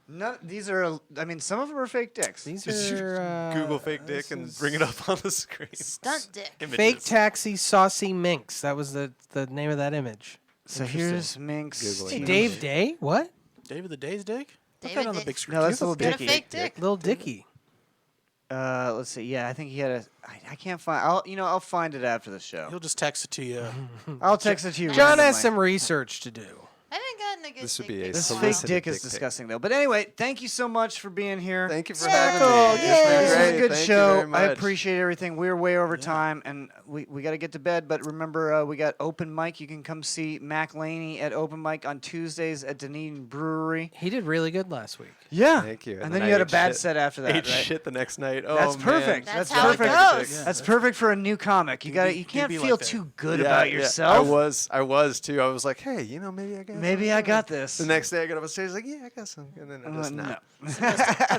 None, these are. I mean, some of them are fake dicks. These Just are... Google fake dick and bring it up on the screen. Stunt dick. Images. Fake taxi saucy minx. That was the name of that image. So here's Minx. Googling. Hey, Huge. Dave Day? What? David the Day's dick? Put David that on the Day- big screen. No, that's Do you Little have Got a Dicky. fake dick. Little Dicky. Let's see. Yeah, I think he had a. I can't find. I'll find it after the show. He'll just text it to you. I'll text it to you. John has randomly. some research to do. I haven't gotten a good This would fake be a dick This in a fake while. solicited dick is dick pic. disgusting, though. But anyway, thank you so much for being here. Thank you for Smackel, having me. yay. It's been This was great. a good Thank you show. very I much. appreciate everything. We're way over time, and we got to get to bed. But remember, we got open mic. You can come see Mack Laney at open mic on Tuesdays at Dunedin Brewery. He did really good last week. Yeah. Thank you. And then I you had a ate bad shit. set after that, Ate right? shit the next night. Oh, That's man. perfect. That's That's how it perfect. goes. That's perfect for a new comic. You got. You can't be feel like that. too good Yeah, about yeah. yourself. I was too. I was like, hey, maybe I got. Maybe I got this. The next day I got up on stage like, yeah, I got some, and then I just No. not.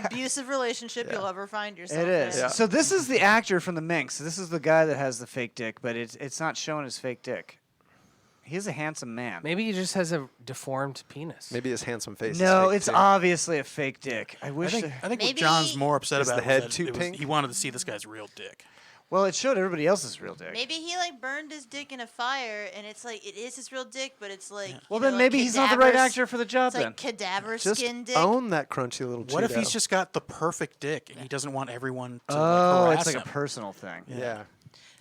Abusive relationship you'll ever find yourself It is. in. Yeah. So this is the actor from the Minx. This is the guy that has the fake dick, but it's not showing his fake dick. He's a handsome man. Maybe he just has a deformed penis. Maybe his handsome face. is No, fake, it's too. obviously a fake dick. I I wish. think there- what Maybe- John's more upset Is about the head was that too it was, pink? he wanted to see this guy's real dick. Well, it showed everybody else's real dick. Maybe he like burned his dick in a fire, and it's like it is his real dick, but it's like. Well, you then know, maybe like he's not the right cadaver actor for the job. It's Then like cadaver Just skin dick. own that crunchy little. What if he's Cheeto. just got the perfect dick and he doesn't want everyone to oh, like, harass it's like him? a personal thing. Yeah.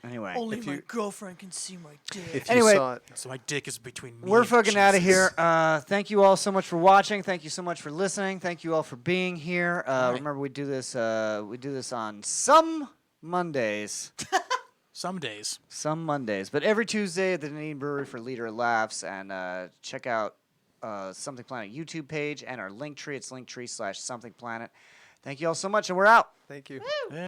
Anyway, Only my girlfriend can see my dick. If you Anyway, saw it. So my dick is between me we're and fucking out of Jesus. here. Thank you all so much for watching. Thank you so much for listening. Thank you all for being here. Remember, we do this on some Mondays. Some days. Some Mondays. But every Tuesday at the Canadian Brewery for Leader Laughs. And check out Something Planet YouTube page and our Linktree. It's Linktree/Something Planet. Thank you all so much, and we're out. Thank you. Yeah.